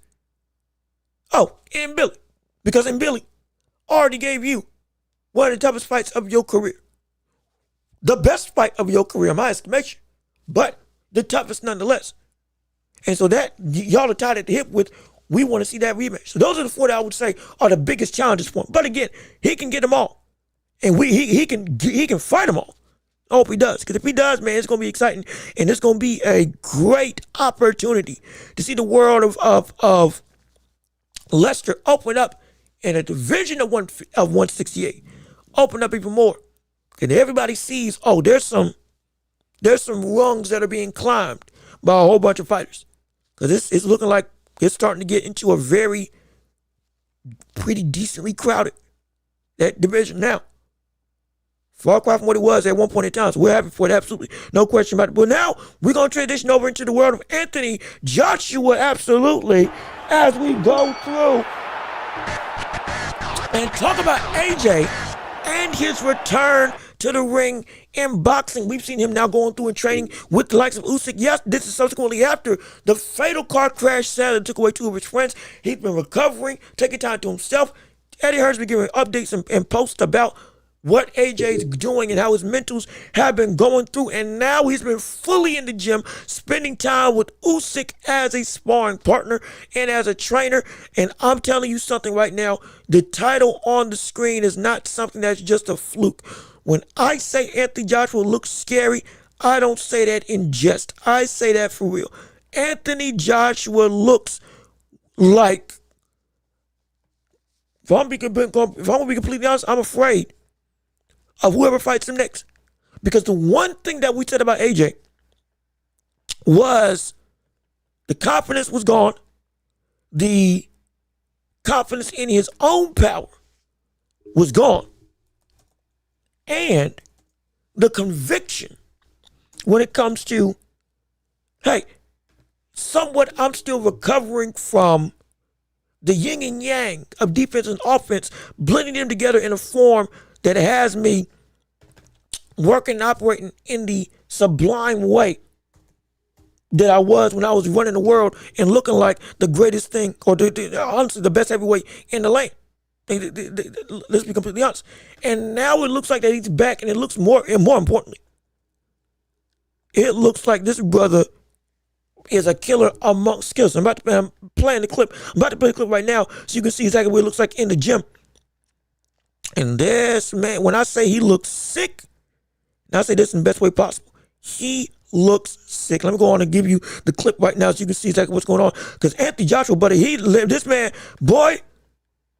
Oh, and Billy. Because in Billy already gave you one of the toughest fights of your career. The best fight of your career, in my estimation. But the toughest nonetheless. And so that, y'all are tied at the hip with, we want to see that rematch. So those are the four that I would say are the biggest challenges for him. But again, he can get them all. And he can fight them all. I hope he does. Because if he does, man, it's going to be exciting. And it's going to be a great opportunity to see the world of Lester open up in a division of 168. Open up even more. And everybody sees, oh, there's some rungs that are being climbed by a whole bunch of fighters. Because it's looking like it's starting to get into a pretty decently crowded that division now. Far cry from what it was at one point in time. So we're happy for it, absolutely. No question about it. But now we're going to transition over into the world of Anthony Joshua, absolutely, as we go through and talk about AJ and his return to the ring in boxing. We've seen him now going through and training with the likes of Usyk. Yes, this is subsequently after the fatal car crash sadly took away two of his friends. He's been recovering, taking time to himself. Eddie Hearn's been giving updates and posts about what AJ's doing and how his mentals have been going through. And now he's been fully in the gym, spending time with Usyk as a sparring partner and as a trainer. And I'm telling you something right now, the title on the screen is not something that's just a fluke. When I say Anthony Joshua looks scary, I don't say that in jest. I say that for real. Anthony Joshua looks like, if I'm going to be completely honest, I'm afraid of whoever fights him next. Because the one thing that we said about AJ was the confidence was gone. The confidence in his own power was gone. And the conviction when it comes to, hey, somewhat I'm still recovering from the yin and yang of defense and offense, blending them together in a form that has me working and operating in the sublime way that I was when I was running the world and looking like the greatest thing, or honestly, the best heavyweight in the land. Let's be completely honest. And now it looks like that he's back, and it looks more importantly, it looks like this brother is a killer amongst skills. I'm playing the clip. I'm about to play the clip right now so you can see exactly what it looks like in the gym. And this man, when I say he looks sick, and I say this in the best way possible, he looks sick. Let me go on and give you the clip right now so you can see exactly what's going on. Because Anthony Joshua, buddy, this man, boy,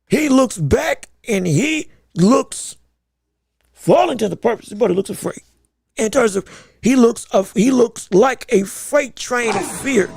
he looks back and he looks, for all intents and purposes, buddy looks afraid. In terms of, he looks like a freight train of fear.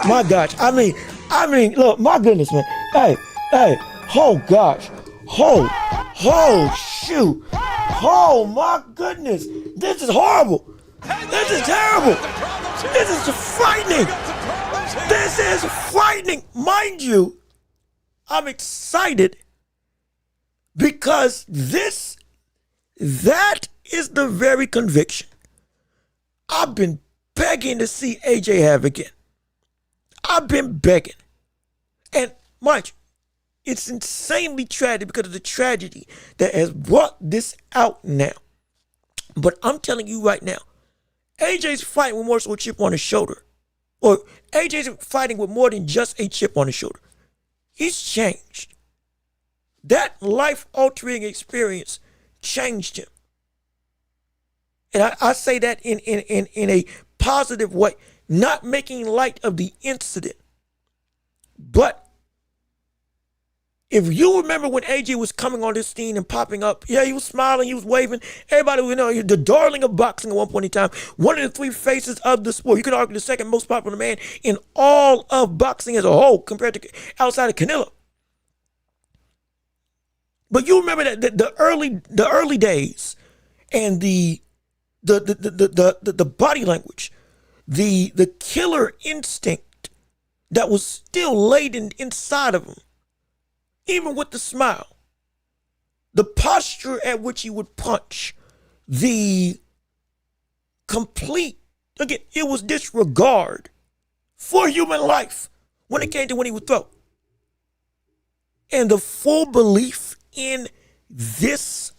My gosh, I mean, look, my goodness, man. Hey, oh gosh, shoot, oh my goodness, this is horrible. This is terrible. This is frightening. This is frightening. Mind you, I'm excited because that is the very conviction I've been begging to see AJ have again. I've been begging. And mind you, it's insanely tragic because of the tragedy that has brought this out now. But I'm telling you right now, AJ's fighting with more so a chip on his shoulder. Or AJ's fighting with more than just a chip on his shoulder. He's changed. That life-altering experience changed him. And I say that in a positive way. Not making light of the incident. But if you remember when AJ was coming on this scene and popping up, yeah, he was smiling, he was waving. Everybody would know the darling of boxing at one point in time. One of the three faces of the sport. You could argue the second most popular man in all of boxing as a whole compared to outside of Canelo. But you remember that the early days and the body language, the killer instinct that was still latent inside of him, even with the smile, the posture at which he would punch, the complete, again, it was disregard for human life when it came to when he would throw. And the full belief in these,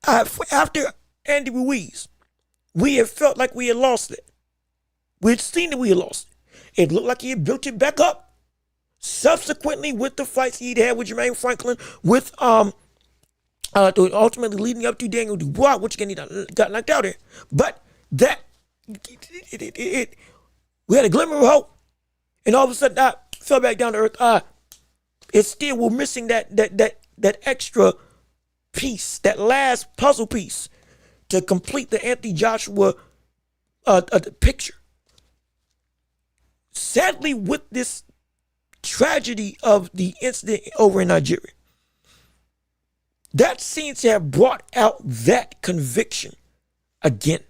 after Andy Ruiz, we had felt like we had lost it. We had seen that we had lost it. It looked like he had built it back up. Subsequently, with the fights he'd had with Jermaine Franklin, with ultimately leading up to Daniel Dubois, which again he got knocked out in. But that we had a glimmer of hope, and all of a sudden I fell back down to earth. It's still, we're missing that extra piece, that last puzzle piece to complete the Anthony Joshua picture. Sadly, with this tragedy of the incident over in Nigeria, that seems to have brought out that conviction again.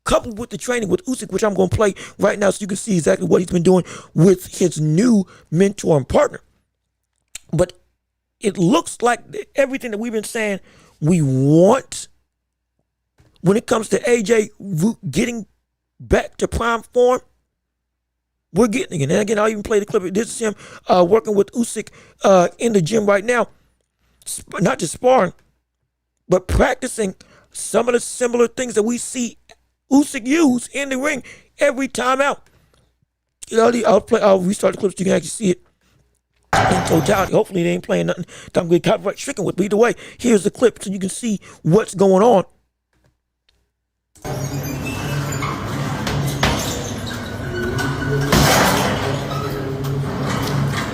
Coupled with the training with Usyk, which I'm going to play right now so you can see exactly what he's been doing with his new mentor and partner. But it looks like everything that we've been saying we want when it comes to AJ getting back to prime form, we're getting it. And again, I'll even play the clip. This is him working with Usyk in the gym right now. Not just sparring, but practicing some of the similar things that we see Usyk use in the ring every time out. I'll restart the clip so you can actually see it in totality. Hopefully they ain't playing nothing that I'm going to get copyright stricken with. But either way, here's the clip so you can see what's going on.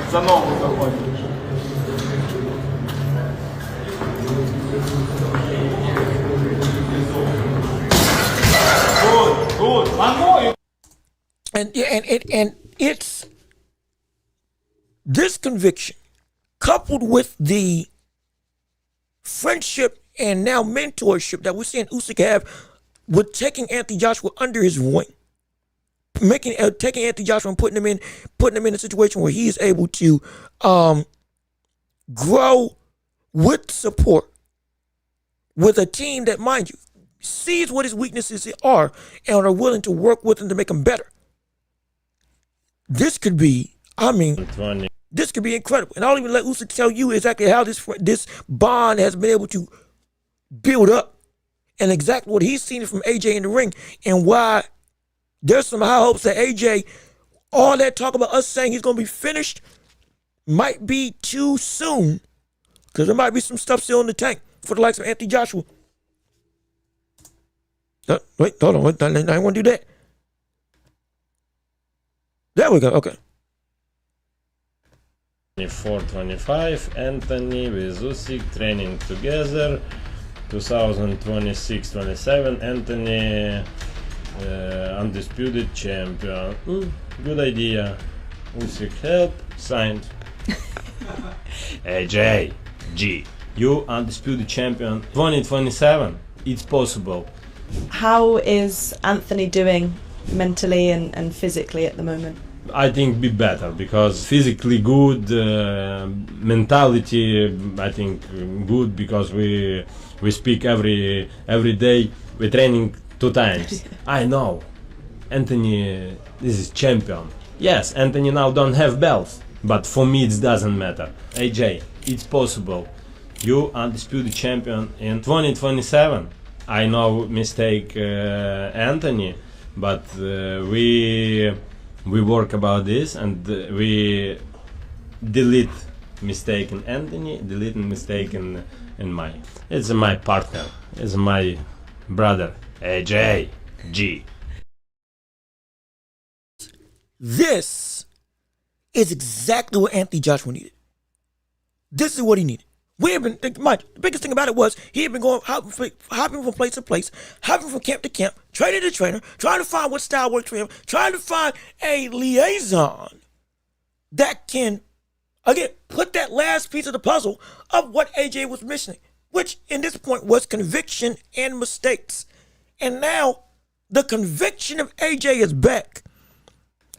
За ногу заходит. Good. One more. And it's this conviction coupled with the friendship and now mentorship that we're seeing Usyk have with taking Anthony Joshua under his wing, taking Anthony Joshua and putting him in a situation where he is able to grow with support with a team that, mind you, sees what his weaknesses are and are willing to work with him to make him better. This could be, this could be incredible. And I'll even let Usyk tell you exactly how this bond has been able to build up and exactly what he's seen from AJ in the ring and why there's some high hopes that AJ, all that talk about us saying he's going to be finished might be too soon because there might be some stuff still in the tank for the likes of Anthony Joshua. Wait, hold on. I didn't want to do that. There we go. Okay. 24-25, Anthony with Usyk training together. 2026-27, Anthony undisputed champion. Good idea. Usyk help, signed. AJ, G, you undisputed champion. 2027, it's possible. How is Anthony doing mentally and physically at the moment? I think be better because physically good, mentality I think good because we speak every day. We're training 2 times. I know Anthony this is champion. Yes, Anthony now don't have belts, but for me it doesn't matter. AJ, it's possible. You undisputed champion in 2027. I know mistake Anthony, but we work about this and we delete mistake in Anthony, delete mistake in my. It's my partner, it's my brother, AJ G. This is exactly what Anthony Joshua needed. This is what he needed. We have been, the biggest thing about it was he had been going hopping from place to place, hopping from camp to camp, trainer to trainer, trying to find what style works for him, trying to find a liaison that can, again, put that last piece of the puzzle of what AJ was missing, which in this point was conviction and mistakes. And now the conviction of AJ is back.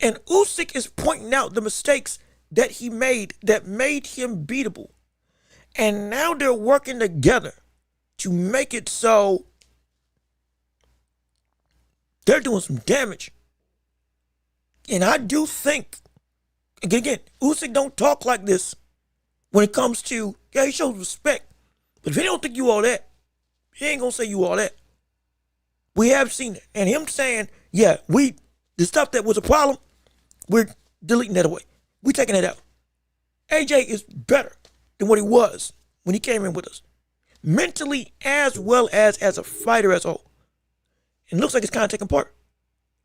And Usyk is pointing out the mistakes that he made that made him beatable. And now they're working together to make it so they're doing some damage. And I do think, again, Usyk don't talk like this when it comes to, yeah, he shows respect. But if he don't think you all that, he ain't going to say you all that. We have seen it. And him saying, yeah, the stuff that was a problem, we're deleting that away. We're taking it out. AJ is better than what he was when he came in with us. Mentally as well as a fighter as a whole. And it looks like it's kind of taking part.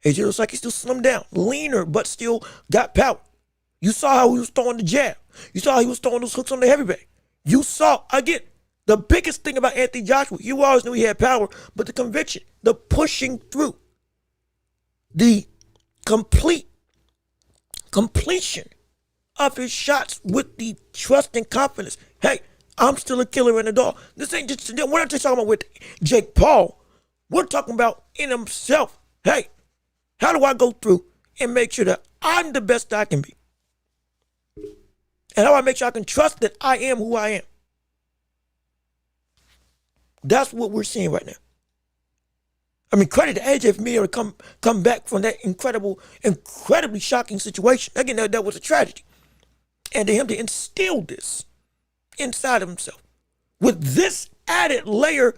AJ looks like he's still slimmed down, leaner, but still got power. You saw how he was throwing the jab. You saw how he was throwing those hooks on the heavy bag. You saw, again, The biggest thing about Anthony Joshua, you always knew he had power, but the conviction, the pushing through, the completion of his shots with the trust and confidence. Hey, I'm still a killer in the dog. This ain't just, we're not just talking about with Jake Paul. We're talking about in himself. Hey, how do I go through and make sure that I'm the best I can be? And how do I make sure I can trust that I am who I am? That's what we're seeing right now. I mean, credit to AJ for being able to come back from that incredibly shocking situation. Again, that was a tragedy. And to him to instill this inside of himself with this added layer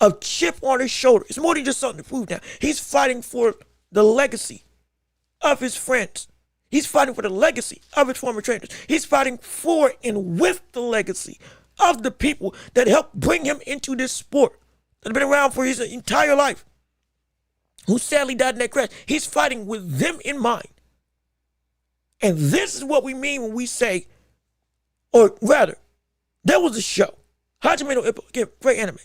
of chip on his shoulder. It's more than just something to prove now. He's fighting for the legacy of his friends. He's fighting for the legacy of his former trainers. He's fighting for and with the legacy of the people that helped bring him into this sport, that have been around for his entire life, who sadly died in that crash. He's fighting with them in mind. And this is what we mean when we say, or rather, there was a show, Hajime no Ippo, again, great anime.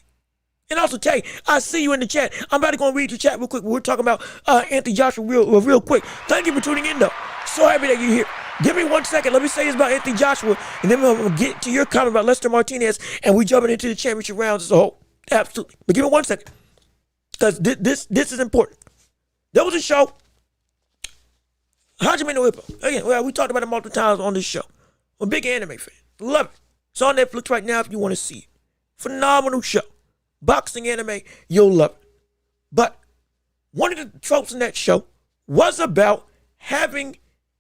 And also, Tay, I see you in the chat. I'm about to go and read your chat real quick. We're talking about Anthony Joshua real quick. Thank you for tuning in, though. So happy that you're here. Give me 1 second. Let me say this about Anthony Joshua, and then we'll get to your comment about Lester Martinez, and we jumping into the championship rounds as a whole. Absolutely. But give me 1 second, because this is important. There was a show, Hajime no Ippo. Again, well, we talked about it multiple times on this show. I'm a big anime fan. Love it. It's on Netflix right now if you want to see it. Phenomenal show. Boxing anime, you'll love it. But one of the tropes in that show was about having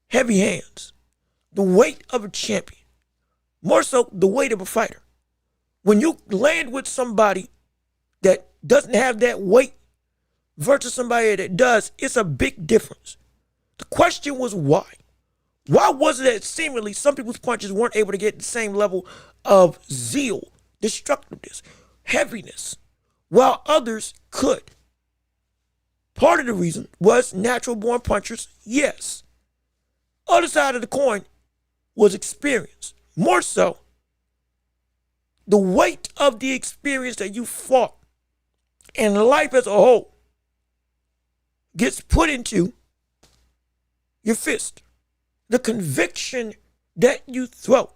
heavy hands. The weight of a champion. More so, the weight of a fighter. When you land with somebody that doesn't have that weight versus somebody that does, it's a big difference. The question was why? Why was it that seemingly some people's punches weren't able to get the same level of zeal, destructiveness, heaviness, while others could? Part of the reason was natural born punchers, yes. Other side of the coin was experience. More so, the weight of the experience that you fought and life as a whole gets put into your fist. The conviction that you throw.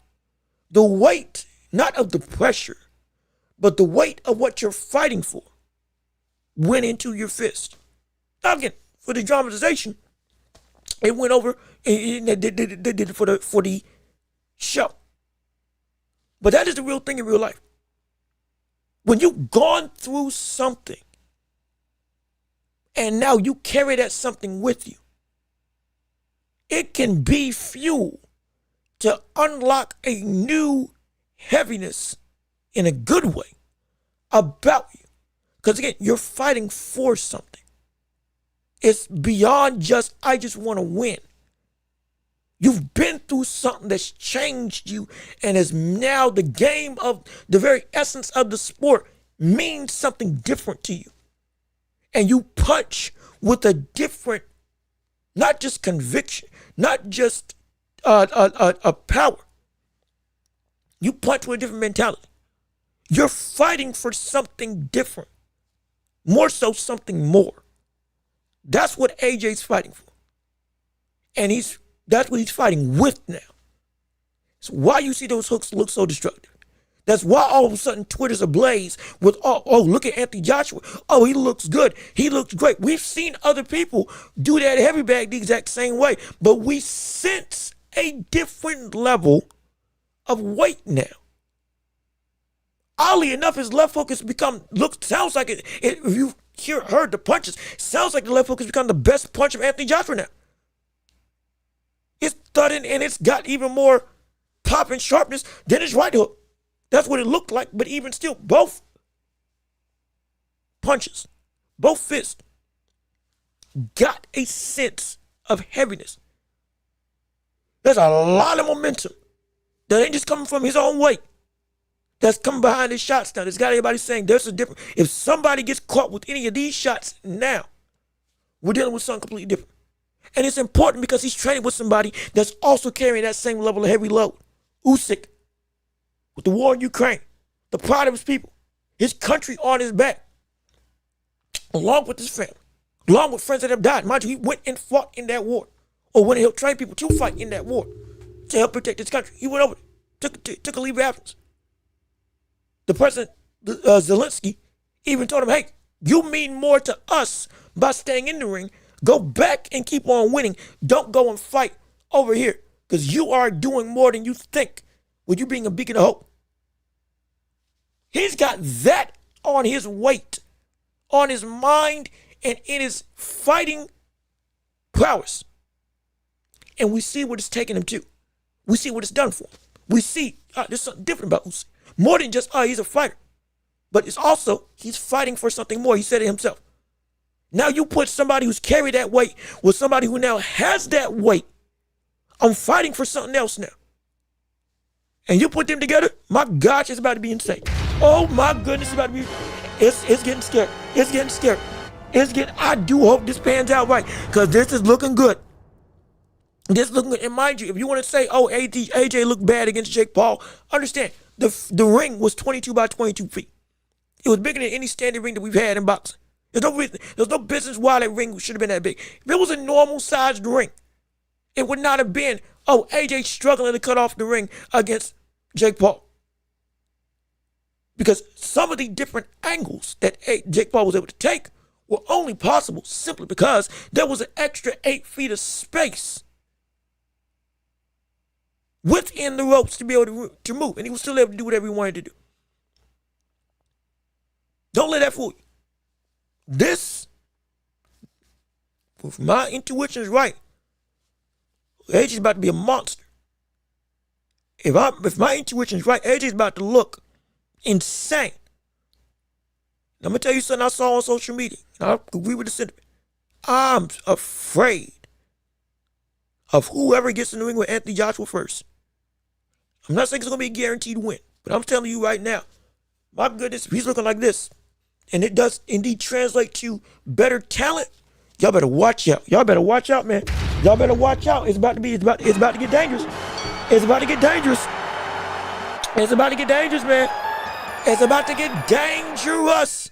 The weight, not of the pressure, but the weight of what you're fighting for went into your fist. Now again, for the dramatization, it went over, and they did it for the show. But that is the real thing in real life. When you've gone through something, and now you carry that something with you, it can be fuel to unlock a new heaviness in a good way about you. Because again, you're fighting for something. It's beyond just, I just want to win. You've been through something that's changed you and is now the game of the very essence of the sport means something different to you. And you punch with a different, not just conviction, not just a power. You punch with a different mentality. You're fighting for something different. More so, something more. That's what AJ's fighting for. And that's what he's fighting with now. It's why you see those hooks look so destructive. That's why all of a sudden Twitter's ablaze with, oh, look at Anthony Joshua. Oh, he looks good. He looks great. We've seen other people do that heavy bag the exact same way, but we sense a different level of weight now. Oddly enough, his left hook has sounds like it, if you heard the punches, sounds like the left hook has become the best punch of Anthony Joshua now. It's thudding and it's got even more pop and sharpness than his right hook. That's what it looked like, but even still, both punches, both fists, got a sense of heaviness. There's a lot of momentum that ain't just coming from his own weight. That's coming behind his shots now. There's got everybody saying there's a difference. If somebody gets caught with any of these shots now, we're dealing with something completely different. And it's important because he's training with somebody that's also carrying that same level of heavy load. Usyk, with the war in Ukraine, the pride of his people, his country on his back, along with his family, along with friends that have died. Mind you, he went and fought in that war, or went and helped train people to fight in that war to help protect his country. He went over there, took a leave of absence. The president, Zelensky, even told him, hey, you mean more to us by staying in the ring. Go back and keep on winning. Don't go and fight over here, because you are doing more than you think with you being a beacon of hope. He's got that on his weight, on his mind, and in his fighting prowess. And we see what it's taken him to. We see what it's done for him. We see there's something different about Usyk. More than just, he's a fighter. But it's also, he's fighting for something more. He said it himself. Now you put somebody who's carried that weight with somebody who now has that weight. I'm fighting for something else now. And you put them together, my gosh, it's about to be insane. Oh my goodness, it's about to be, it's getting scary. It's getting scary. I do hope this pans out right, because this is looking good. This is looking good. And mind you, if you want to say, AJ looked bad against Jake Paul, understand, the ring was 22 by 22 feet. It was bigger than any standard ring that we've had in boxing. There's no business why that ring should have been that big. If it was a normal sized ring, it would not have been, AJ struggling to cut off the ring against Jake Paul. Because some of the different angles that Jake Paul was able to take were only possible simply because there was an extra 8 feet of space within the ropes to be able to move. And he was still able to do whatever he wanted to do. Don't let that fool you. This, if my intuition is right, AJ's about to be a monster. If my intuition is right, AJ's about to look insane. I'm going to tell you something I saw on social media, and I agree with the sentiment. I'm afraid of whoever gets in the ring with Anthony Joshua first. I'm not saying it's going to be a guaranteed win, but I'm telling you right now, my goodness, if he's looking like this, and it does indeed translate to better talent, y'all better watch out. Y'all better watch out, man. Y'all better watch out. It's about to get dangerous. It's about to get dangerous. It's about to get dangerous, man. It's about to get dangerous.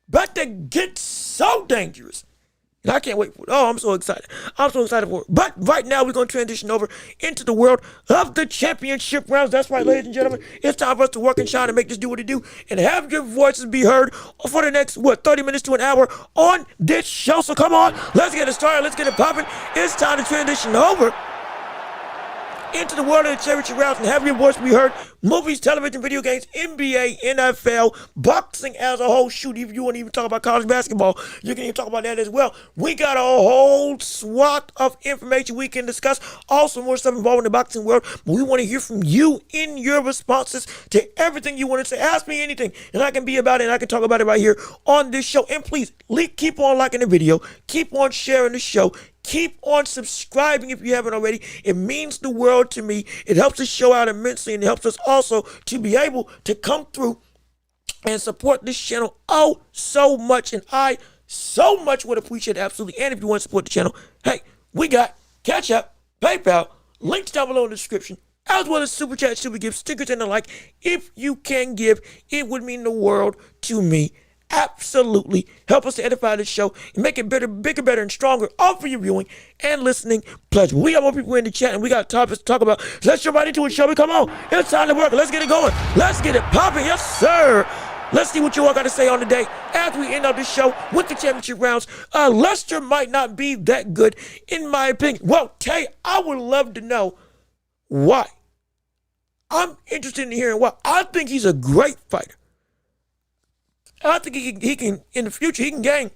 About to get so dangerous. And I can't wait for it. Oh, I'm so excited. I'm so excited for it. But right now, we're going to transition over into the world of the championship rounds. That's right, ladies and gentlemen. It's time for us to work and shine and make this do what it do and have your voices be heard for the next, 30 minutes to an hour on this show. So come on, let's get it started. Let's get it popping. It's time to transition over into the world of the championship rounds and have your voice be heard. Movies, television, video games, NBA, NFL, boxing as a whole. Shoot, if you want to even talk about college basketball, you can even talk about that as well. We got a whole swath of information we can discuss. Also, more stuff involved in the boxing world. But we want to hear from you in your responses to everything you want to say. Ask me anything, and I can be about it, and I can talk about it right here on this show. And please, keep on liking the video. Keep on sharing the show. Keep on subscribing if you haven't already. It means the world to me. It helps the show out immensely, and it helps us also to be able to come through and support this channel so much. And I so much would appreciate it, absolutely. And if you want to support the channel, hey, we got Cash App, PayPal, links down below in the description, as well as Super Chat, Super Gifts, stickers, and the like. If you can give, it would mean the world to me. Absolutely help us to edify this show and make it better, bigger, better, and stronger, all for your viewing and listening pleasure. We got more people in the chat, and we got topics to talk about. So let's jump right into it, shall we? Come on, it's time to work. Let's get it going. Let's get it popping. Yes, sir. Let's see what you all got to say on the day as we end up this show with the championship rounds. Lester might not be that good, in my opinion. Well, Tay, I would love to know why. I'm interested in hearing why. I think he's a great fighter. I think he can, in the future, he can gain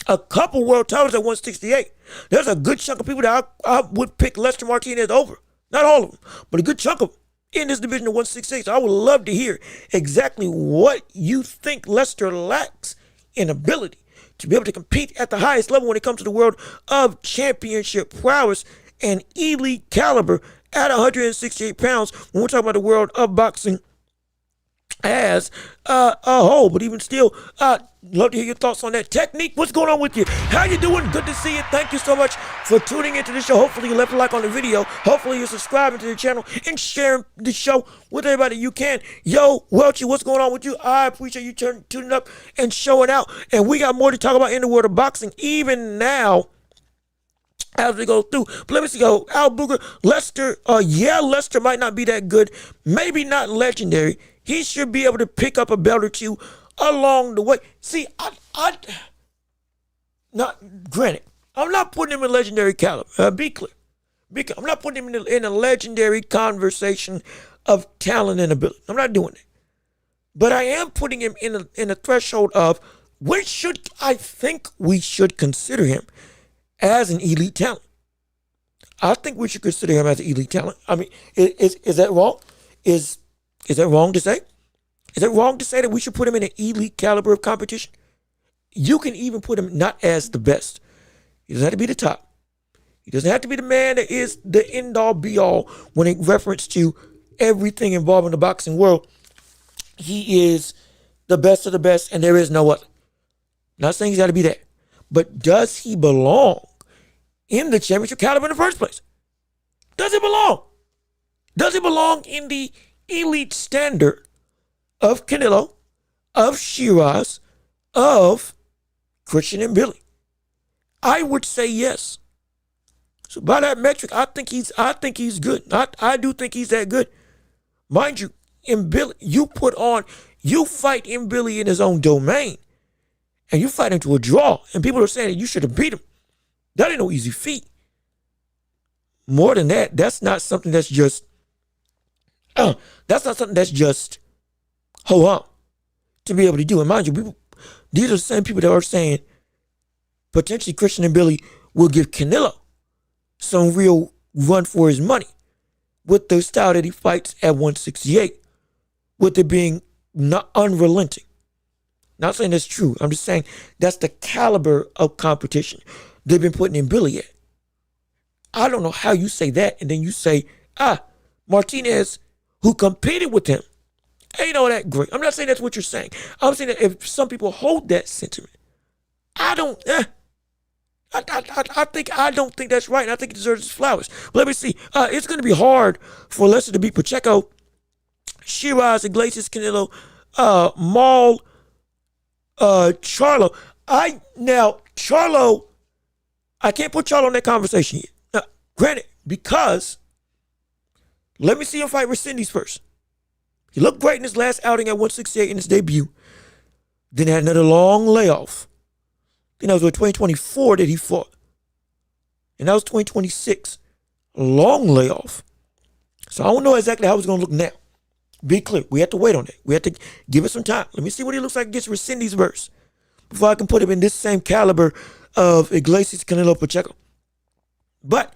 a couple world titles at 168. There's a good chunk of people that I would pick Lester Martinez over. Not all of them, but a good chunk of them in this division of 168. So I would love to hear exactly what you think Lester lacks in ability to be able to compete at the highest level when it comes to the world of championship prowess and elite caliber at 168 pounds when we're talking about the world of boxing as a whole. But even still, love to hear your thoughts on that. Technique, what's going on with you? How you doing? Good to see you. Thank you so much for tuning into the show. Hopefully you left a like on the video. Hopefully you're subscribing to the channel and sharing the show with everybody you can. Yo, Welchie, what's going on with you? I appreciate you tuning up and showing out. And we got more to talk about in the world of boxing even now as we go through. But let me see. Al Booger, Lester. Lester might not be that good. Maybe not legendary. He should be able to pick up a belt or two along the way. See, granted, I'm not putting him in legendary caliber. Be clear. I'm not putting him in a legendary conversation of talent and ability. I'm not doing that. But I am putting him in a threshold of I think we should consider him as an elite talent. I think we should consider him as an elite talent. I mean, is that wrong? Is that wrong to say? Is it wrong to say that we should put him in an elite caliber of competition? You can even put him not as the best. He doesn't have to be the top. He doesn't have to be the man that is the end-all, be-all when in reference to everything involving the boxing world. He is the best of the best, and there is no other. Not saying he's got to be that. But does he belong in the championship caliber in the first place? Does he belong? Does he belong in the elite standard of Canelo, of Shiraz, of Christian and Billy? I would say yes. So by that metric, I think he's good. I do think he's that good. Mind you, in Billy, you fight in Billy in his own domain, and you fight him to a draw, and people are saying that you should have beat him. That ain't no easy feat. More than that, that's not something that's just ho hum to be able to do. And mind you, these are the same people that are saying potentially Christian and Billy will give Canelo some real run for his money with the style that he fights at 168, with it being not unrelenting. Not saying that's true. I'm just saying that's the caliber of competition they've been putting in Billy at. I don't know how you say that and then you say, Martinez, who competed with him, ain't all that great. I'm not saying that's what you're saying. I'm saying that if some people hold that sentiment, I don't think that's right, and I think he deserves his flowers. But let me see. It's going to be hard for Lester to beat Pacheco, Shiraz, Iglesias, Canelo, Maul, Charlo. Charlo, I can't put Charlo in that conversation yet. Now, granted, because let me see him fight Resendez first. He looked great in his last outing at 168 in his debut. Then had another long layoff. Then that was in 2024 that he fought. And that was 2026. A long layoff. So I don't know exactly how he's going to look now. Be clear. We have to wait on that. We have to give it some time. Let me see what he looks like against Resendez verse before I can put him in this same caliber of Iglesias, Canelo, Pacheco. But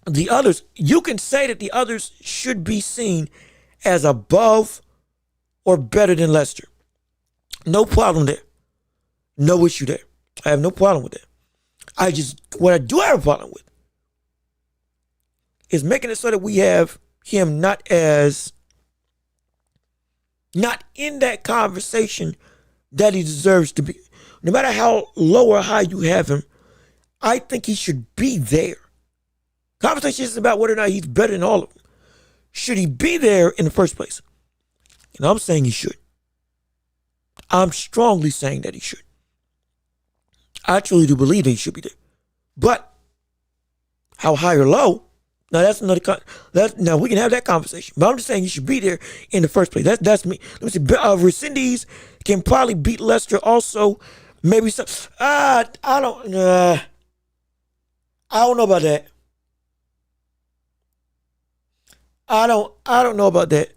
the others, you can say that the others should be seen as above or better than Lester. No problem there. No issue there. I have no problem with that. What I do have a problem with is making it so that we have him not in that conversation that he deserves to be. No matter how low or high you have him, I think he should be there. Conversation isn't about whether or not he's better than all of them. Should he be there in the first place? And I'm saying he should. I'm strongly saying that he should. I truly do believe that he should be there. But how high or low? Now that's another. Now we can have that conversation. But I'm just saying he should be there in the first place. That's me. Let me see. Resendez can probably beat Lester. Also, maybe some. I don't know about that. I don't know about that.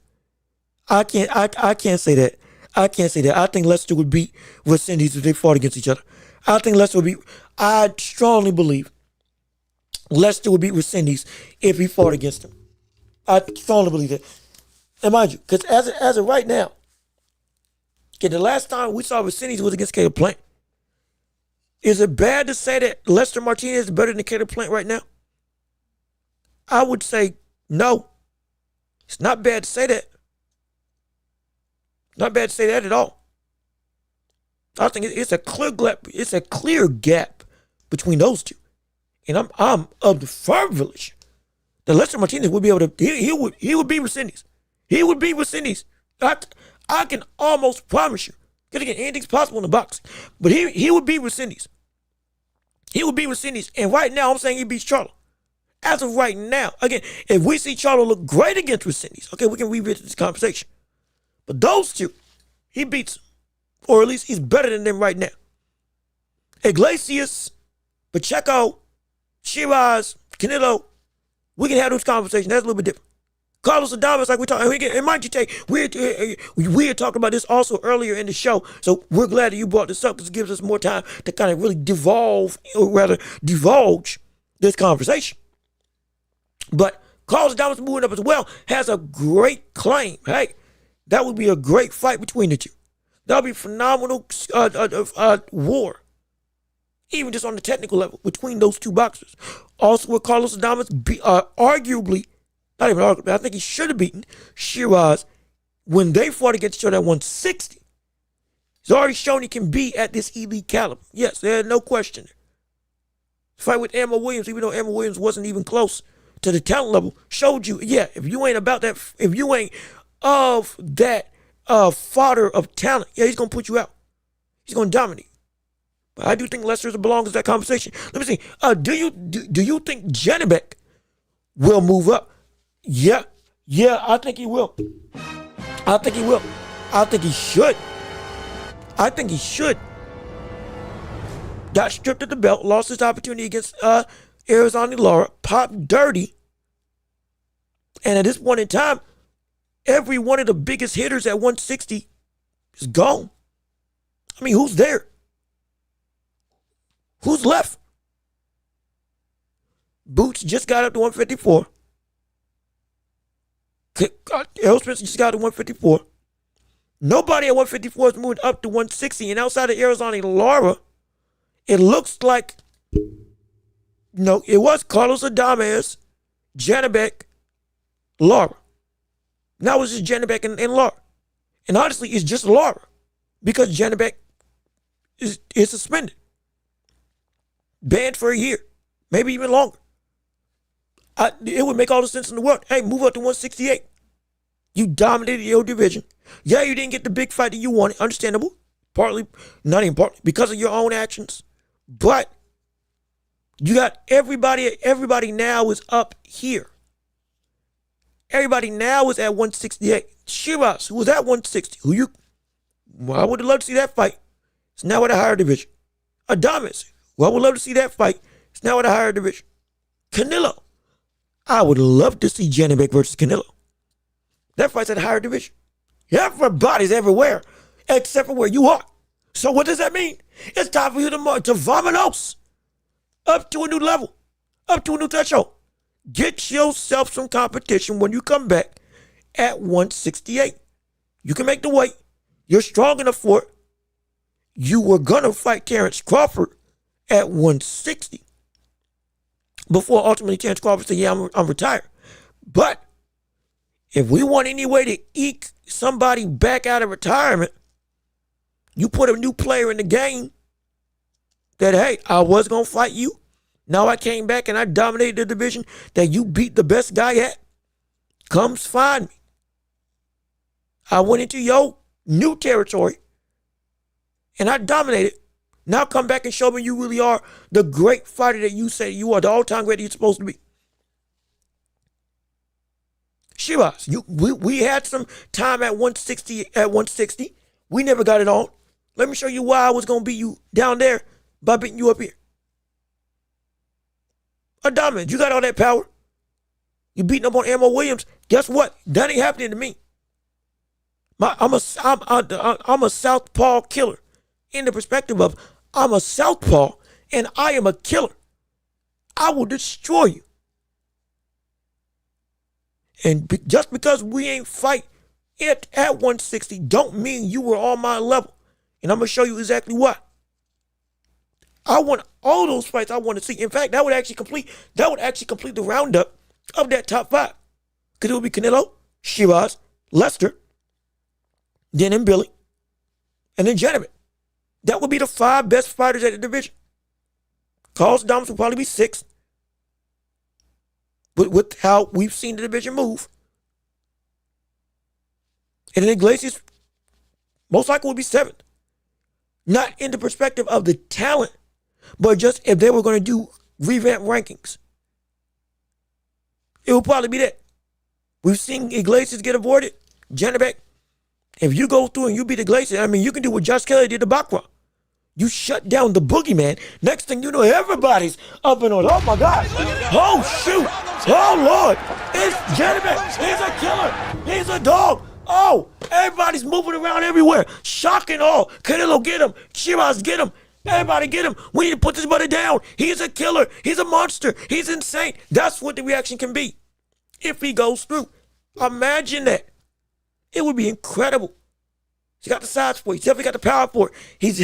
I can't say that. I can't say that. I think Lester would beat Resendez if they fought against each other. I strongly believe Lester would beat Resendez if he fought against him. I strongly believe that. And mind you, because as of right now, the last time we saw Resendez was against Caleb Plant. Is it bad to say that Lester Martinez is better than Caleb Plant right now? I would say no. It's not bad to say that. Not bad to say that at all. I think it's a clear gap. It's a clear gap between those two, and I'm of the firm village that Lester Martinez would be able to. He would be Martinez. He would be Martinez. I can almost promise you. Because again, anything's possible in the boxing, but he would be Martinez. He would be Martinez, and right now I'm saying he beats Charlo. As of right now, again, if we see Charlo look great against Martinez, okay, we can revisit this conversation. But those two, he beats them. Or at least he's better than them right now. Iglesias, Pacheco, Shiraz, Canelo, we can have those conversations. That's a little bit different. Carlos Adames, like we talked, and mind you, we had talked about this also earlier in the show, so we're glad that you brought this up because it gives us more time to kind of really divulge this conversation. But Carlos Adames moving up as well has a great claim. Hey, that would be a great fight between the two. That would be a phenomenal war, even just on the technical level, between those two boxers. Also, with Carlos Adames, arguably, not even arguably, I think he should have beaten Shiraz when they fought against each other at 160. He's already shown he can be at this elite caliber. Yes, there's no question. The fight with Ammo Williams, even though Ammo Williams wasn't even close to the talent level, showed you, yeah, if you ain't about that, if you ain't of that fodder of talent, yeah, he's going to put you out. He's going to dominate. But I do think Lester belongs to that conversation. Let me see. Do you think Janibek will move up? Yeah, I think he will. I think he will. I think he should. I think he should. Got stripped of the belt, lost his opportunity against Arizona Lara, popped dirty. And at this point in time, every one of the biggest hitters at 160 is gone. I mean, who's there? Who's left? Boots just got up to 154. Errol Spence just got to 154. Nobody at 154 is moving up to 160. And outside of Arizona Lara, it looks like, no, it was Carlos Adames, Janibek, Lara. Now it's just Janibek and Lara. And honestly, it's just Lara because Janibek is suspended. Banned for a year, maybe even longer. It would make all the sense in the world. Hey, move up to 168. You dominated your division. Yeah, you didn't get the big fight that you wanted. Understandable. Partly, not even partly, because of your own actions. But you got everybody now is up here. Everybody now is at 168. Shiraz, who was at 160, I would have loved to see that fight. It's now at a higher division. Adames, I would love to see that fight. It's now at a higher division. Canelo, I would love to see Janibek versus Canelo. That fight's at a higher division. Everybody's everywhere, except for where you are. So what does that mean? It's time for you to vamonos up to a new level, up to a new threshold. Get yourself some competition when you come back at 168. You can make the weight. You're strong enough for it. You were going to fight Terrence Crawford at 160 before ultimately Terrence Crawford said, yeah, I'm retired. But if we want any way to eke somebody back out of retirement, you put a new player in the game that, hey, I was going to fight you. Now I came back and I dominated the division that you beat the best guy at. Comes find me. I went into your new territory and I dominated. Now come back and show me you really are the great fighter that you say you are, the all-time great that you're supposed to be. Shiraz, we had some time at 160. We never got it on. Let me show you why I was going to beat you down there by beating you up here. Adames, you got all that power. You beating up on Ammo Williams. Guess what? That ain't happening to me. I'm a southpaw killer. In the perspective of I'm a southpaw and I am a killer. I will destroy you. And just because we ain't fight it at 160 don't mean you were on my level. And I'm going to show you exactly why. I want all those fights I want to see. In fact, that would actually complete the roundup of that top five. Because it would be Canelo, Shiraz, Lester, then Billy, and then Gentleman. That would be the 5 best fighters at the division. Carlos Adames would probably be 6. But with how we've seen the division move. And then Iglesias most likely would be 7th. Not in the perspective of the talent, but just if they were going to do revamp rankings. It would probably be that. We've seen Iglesias get avoided. Janabek, if you go through and you beat Iglesias, I mean, you can do what Josh Kelly did to Bakra. You shut down the boogeyman. Next thing you know, everybody's up and on. Oh, my God. Oh, shoot. Oh, Lord. It's Janabek. He's a killer. He's a dog. Oh, everybody's moving around everywhere. Shock and all. Canelo, get him. Shiraz, get him. Everybody get him. We need to put this buddy down. He's a killer. He's a monster. He's insane. That's what the reaction can be if he goes through. Imagine that. It would be incredible. He's got the size for it. He's definitely got the power for it. He's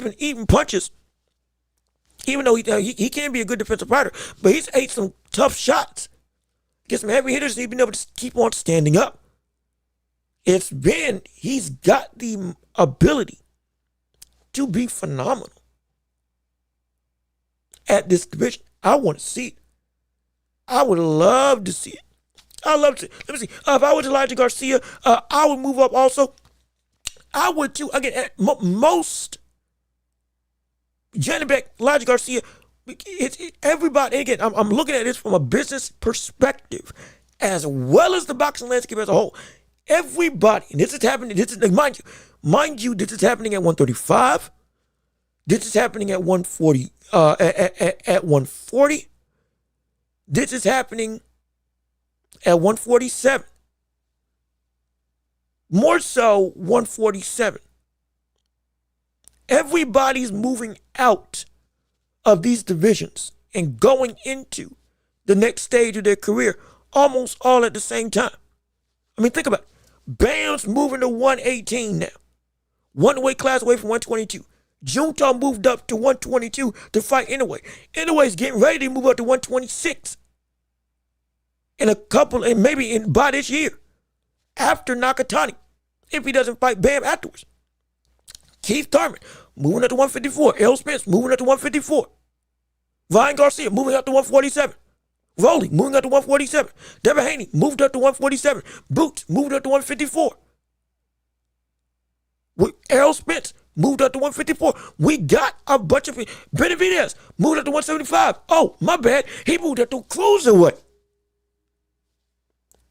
been eating punches. Even though he can be a good defensive fighter, but he's ate some tough shots. Get some heavy hitters. He's been able to keep on standing up. He's got the ability to be phenomenal at this division. I want to see it. I would love to see it. I love to. Let me see. If I was Elijah Garcia, I would move up also. I would too. Again, at most, Janabek, Elijah Garcia, everybody. Again, I'm looking at this from a business perspective, as well as the boxing landscape as a whole. Everybody, and this is happening. This is mind you. This is happening at 135. This is happening at 140. At 140. This is happening at 147. More so, 147. Everybody's moving out of these divisions and going into the next stage of their career almost all at the same time. I mean, think about it. Bam's moving to 118 now. One weight class away from 122. Junta moved up to 122 to fight Inoue. Inoue's getting ready to move up to 126. In a couple, and maybe by this year. After Nakatani. If he doesn't fight Bam afterwards. Keith Thurman moving up to 154. Errol Spence moving up to 154. Ryan Garcia moving up to 147. Rowley moving up to 147. Devin Haney moved up to 147. Boots moved up to 154. Errol Spence moved up to 154. We got a bunch of Benavidez moved up to 175. Oh, my bad. He moved up to cruiserweight.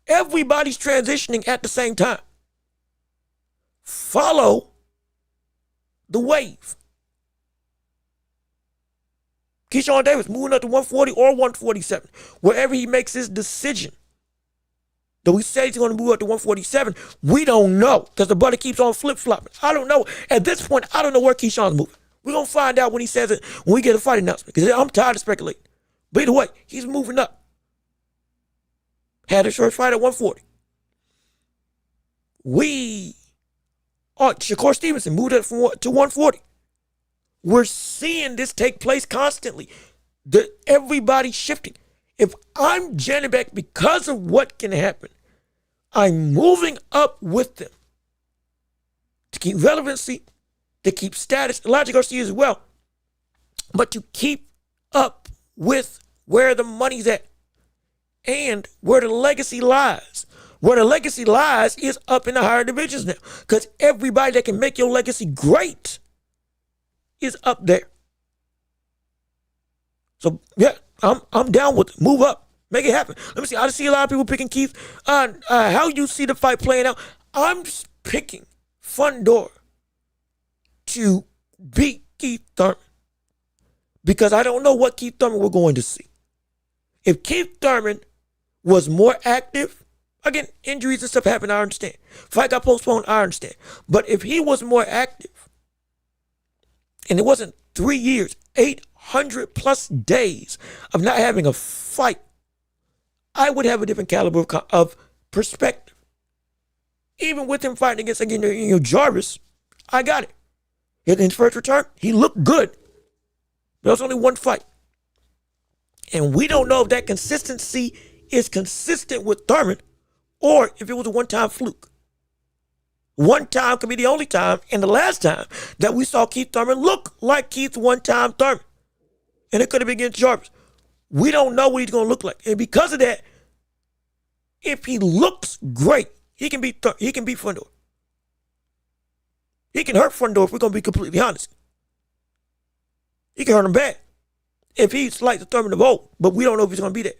Everybody's transitioning at the same time. Follow the wave. Keyshawn Davis moving up to 140 or 147. Wherever he makes his decision. Though he says he's going to move up to 147, we don't know because the buddy keeps on flip-flopping. I don't know. At this point, I don't know where Keyshawn's moving. We're going to find out when he says it, when we get a fight announcement because I'm tired of speculating. But either way, he's moving up. Had a short fight at 140. Shakur Stevenson moved up to 140. We're seeing this take place constantly. Everybody's shifting. If I'm Janabek, because of what can happen, I'm moving up with them to keep relevancy, to keep status, Elijah Garcia as well, but to keep up with where the money's at and where the legacy lies. Where the legacy lies is up in the higher divisions now because everybody that can make your legacy great is up there. So, yeah, I'm down with it. Move up. Make it happen. Let me see. I see a lot of people picking Keith. How you see the fight playing out? I'm picking Fundor to beat Keith Thurman because I don't know what Keith Thurman we're going to see. If Keith Thurman was more active, again, injuries and stuff happen, I understand. Fight got postponed, I understand. But if he was more active, and it wasn't 3 years, 800 plus days of not having a fight, I would have a different caliber of perspective. Even with him fighting against, again, Jarvis, I got it. In his first return, he looked good. There was only one fight. And we don't know if that consistency is consistent with Thurman or if it was a one-time fluke. One time could be the only time and the last time that we saw Keith Thurman look like Keith one-time Thurman. And it could have been against Jarvis. We don't know what he's going to look like. And because of that, if he looks great, he can beat Fundor. He can hurt Fundor if we're going to be completely honest. He can hurt him bad if he's like the Thurman of old, but we don't know if he's going to be there.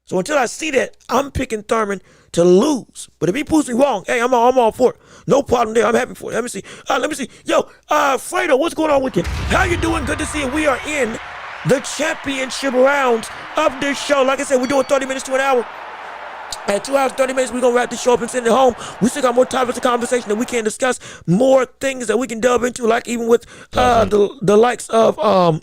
So until I see that, I'm picking Thurman to lose. But if he proves me wrong, hey, I'm all for it. No problem there. I'm happy for it. Let me see. Yo, Fredo, what's going on with you? How you doing? Good to see you. We are in the championship rounds of this show. Like I said, we're doing 30 minutes to an hour. At 2 hours, 30 minutes, we're going to wrap this show up and send it home. We still got more topics of conversation that we can discuss, more things that we can delve into, like even with the likes of, I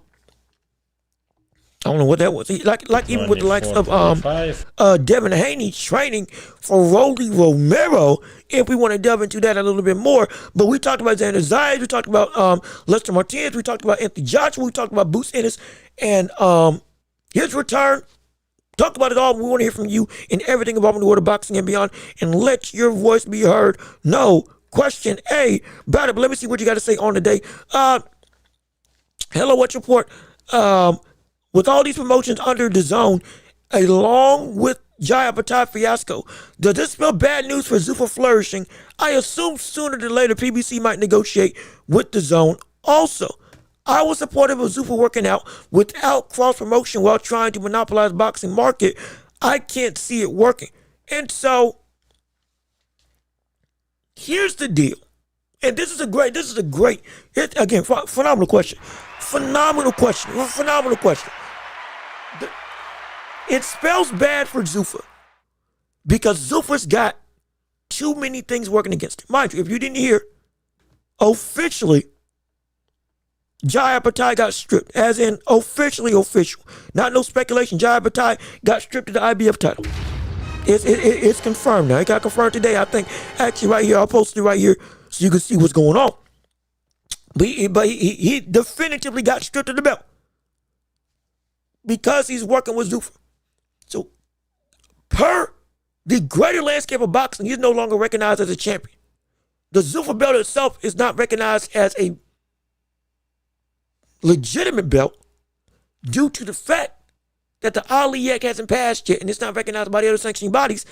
don't know what that was. Like even with the likes of Devin Haney training for Rolly Romero, if we want to delve into that a little bit more. But we talked about Xander Zayas, we talked about Lester Martinez, we talked about Anthony Joshua, we talked about Jaron Ennis and his return. Talk about it all. We want to hear from you and everything about the world of boxing and beyond, and let your voice be heard. No question about it, but let me see what you got to say on the day. Hello, what's your report? With all these promotions under the zone, along with Jaya Bataille fiasco, does this spell bad news for Zuffa flourishing? I assume sooner than later PBC might negotiate with the zone. Also, I was supportive of Zuffa working out without cross-promotion while trying to monopolize boxing market. I can't see it working. And so, here's the deal. And this is a great, again, phenomenal question. Phenomenal question. It spells bad for Zuffa because Zuffa's got too many things working against him. Mind you, if you didn't hear, officially, Jaya Bataille got stripped, as in official. Not no speculation. Jaya Bataille got stripped of the IBF title. It's confirmed now. It got confirmed today, I think. Actually, right here, I'll post it right here so you can see what's going on. But he definitively got stripped of the belt because he's working with Zuffa. So, per the greater landscape of boxing, he's no longer recognized as a champion. The Zuffa belt itself is not recognized as a legitimate belt due to the fact that the Ali Act hasn't passed yet and it's not recognized by the other sanctioning bodies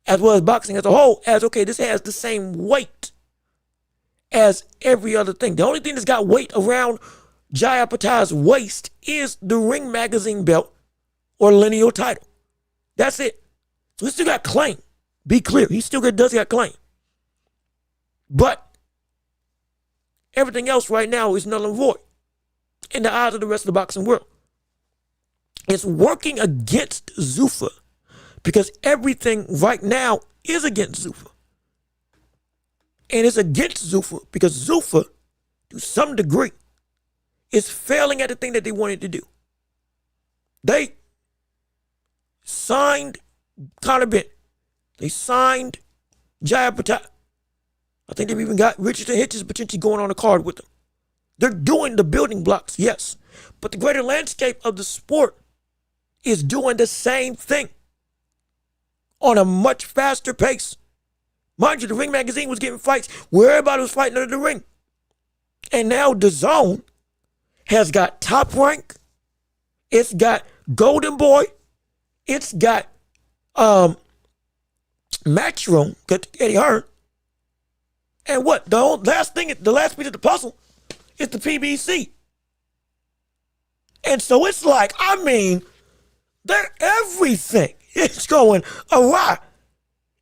as well as boxing as a whole as, okay, this has the same weight as every other thing. The only thing that's got weight around Jaya Bataille's waist is the Ring Magazine belt or lineal title. That's it. So he still got claim. Be clear. He still does got claim. But everything else right now is null and void in the eyes of the rest of the boxing world. It's working against Zuffa because everything right now is against Zuffa. And it's against Zuffa because Zuffa, to some degree, is failing at the thing that they wanted to do. They signed Conor Benn. They signed Jaya Bataille. I think they've even got Richardson Hitchens potentially going on the card with them. They're doing the building blocks, yes. But the greater landscape of the sport is doing the same thing on a much faster pace. Mind you, the Ring Magazine was getting fights where everybody was fighting under the ring. And now DAZN has got Top Rank. It's got Golden Boy. It's got Matchroom, got Eddie Hearn. And what? The last piece of the puzzle is the PBC. And so it's like, I mean, they're everything. It's going awry.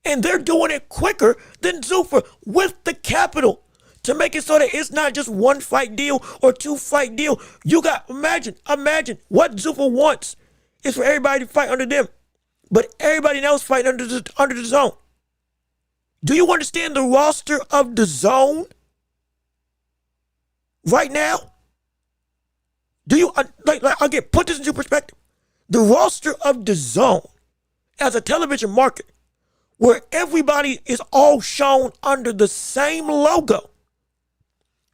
And they're doing it quicker than Zuffa with the capital to make it so that it's not just one fight deal or 2 fight deal. You got, imagine what Zuffa wants is for everybody to fight under them. But everybody else fighting under the zone. Do you understand the roster of the zone right now? Do you, again, put this into perspective. The roster of the zone as a television market where everybody is all shown under the same logo.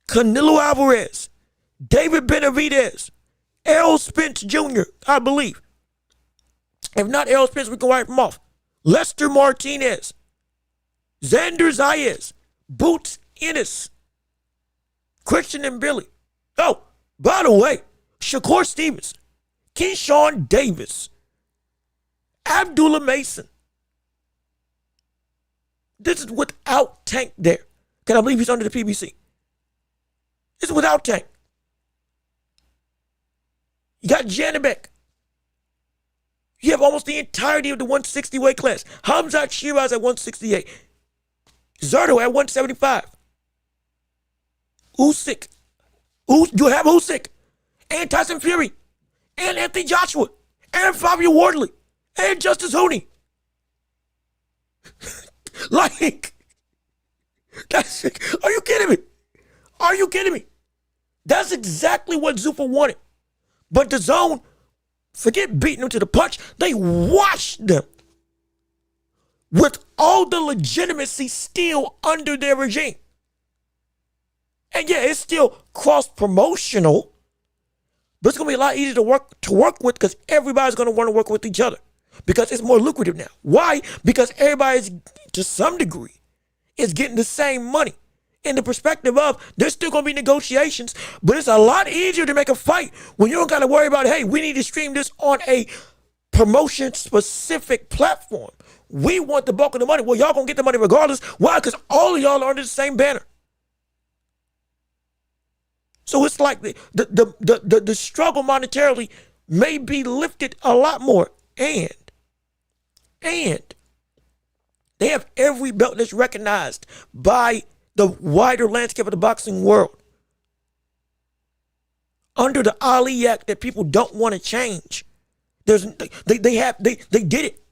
Canelo Alvarez, David Benavidez, Errol Spence Jr., I believe. If not Errol Spence, we can wipe him off. Lester Martinez, Xander Zayas, Boots Ennis, Christian and Billy. Oh, by the way, Shakur Stevens, Keyshawn Davis, Abdullah Mason. This is without Tank there. Can I believe he's under the PBC? This is without Tank. You got Janibek. You have almost the entirety of the 160 weight class. Hamzat Shiraz at 168. Zerto at 175. Usyk. You have Usyk. And Tyson Fury. And Anthony Joshua. And Fabio Wardley. And Justice Hooney. Like, that's, are you kidding me? Are you kidding me? That's exactly what Zuffa wanted. But the zone, forget beating them to the punch, they washed them with all the legitimacy still under their regime. And yeah, it's still cross-promotional, but it's going to be a lot easier to work with because everybody's going to want to work with each other because it's more lucrative now. Why? Because everybody's, to some degree, is getting the same money. In the perspective of, there's still going to be negotiations, but it's a lot easier to make a fight when you don't got to worry about, hey, we need to stream this on a promotion-specific platform. We want the bulk of the money. Well, y'all going to get the money regardless. Why? Because all of y'all are under the same banner. So it's like the struggle monetarily may be lifted a lot more. And they have every belt that's recognized by the wider landscape of the boxing world. Under the Ali Act that people don't want to change. They did it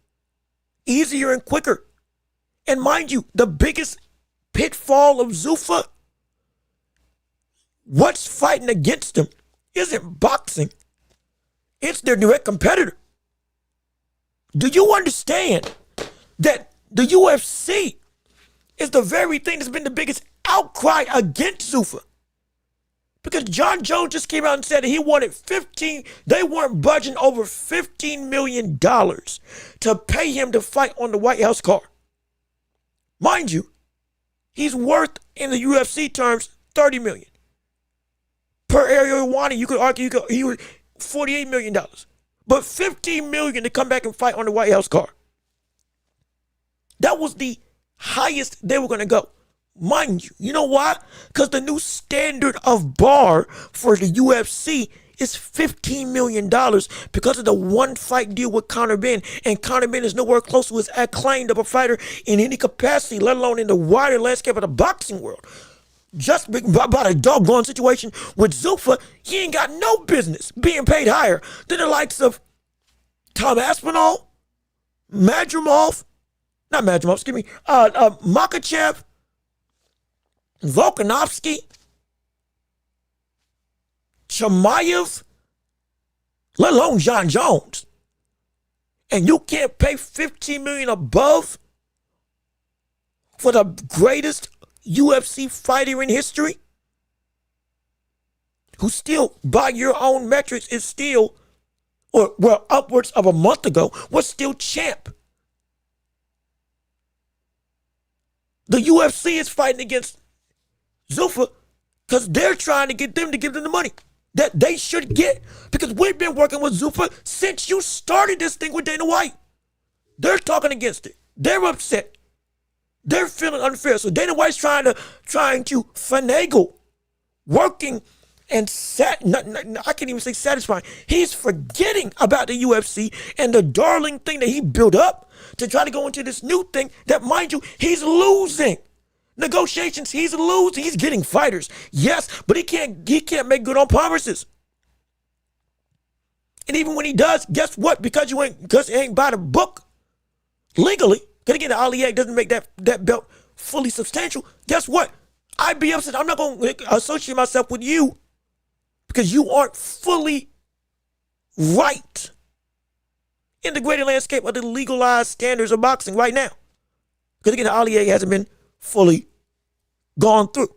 easier and quicker. And mind you, the biggest pitfall of Zuffa, what's fighting against them isn't boxing. It's their direct competitor. Do you understand that the UFC is the very thing that's been the biggest outcry against Zuffa? Because John Jones just came out and said that he wanted they weren't budging over $15 million to pay him to fight on the White House car. Mind you, he's worth, in the UFC terms, $30 million. Per Ariel Wani, you could argue he was $48 million. But $15 million to come back and fight on the White House car. That was the highest they were going to go. Mind you, you know why? Because the new standard of bar for the UFC is $15 million because of the one fight deal with Conor Benn. And Conor Benn is nowhere close to as acclaimed of a fighter in any capacity, let alone in the wider landscape of the boxing world. Just about a doggone situation with Zuffa, he ain't got no business being paid higher than the likes of Tom Aspinall, Makachev, Volkanovski, Chimaev, let alone John Jones. And you can't pay $15 million above for the greatest UFC fighter in history, who still, by your own metrics, is still, or well, upwards of a month ago, was still champ. The UFC is fighting against Zuffa because they're trying to get them to give them the money that they should get, because we've been working with Zuffa since you started this thing with Dana White. They're talking against it. They're upset. They're feeling unfair. So Dana White's trying to finagle, working and I can't even say satisfying. He's forgetting about the UFC and the darling thing that he built up to try to go into this new thing that, mind you, he's losing. Negotiations, he's losing. He's getting fighters, yes, but he can't make good on promises. And even when he does, guess what? Because he ain't by the book legally, because again, the Ali Act doesn't make that belt fully substantial. Guess what? IBF said, I'm not going to associate myself with you because you aren't fully right in the greater landscape of the legalized standards of boxing right now. Because again, the Ali Act hasn't been fully gone through.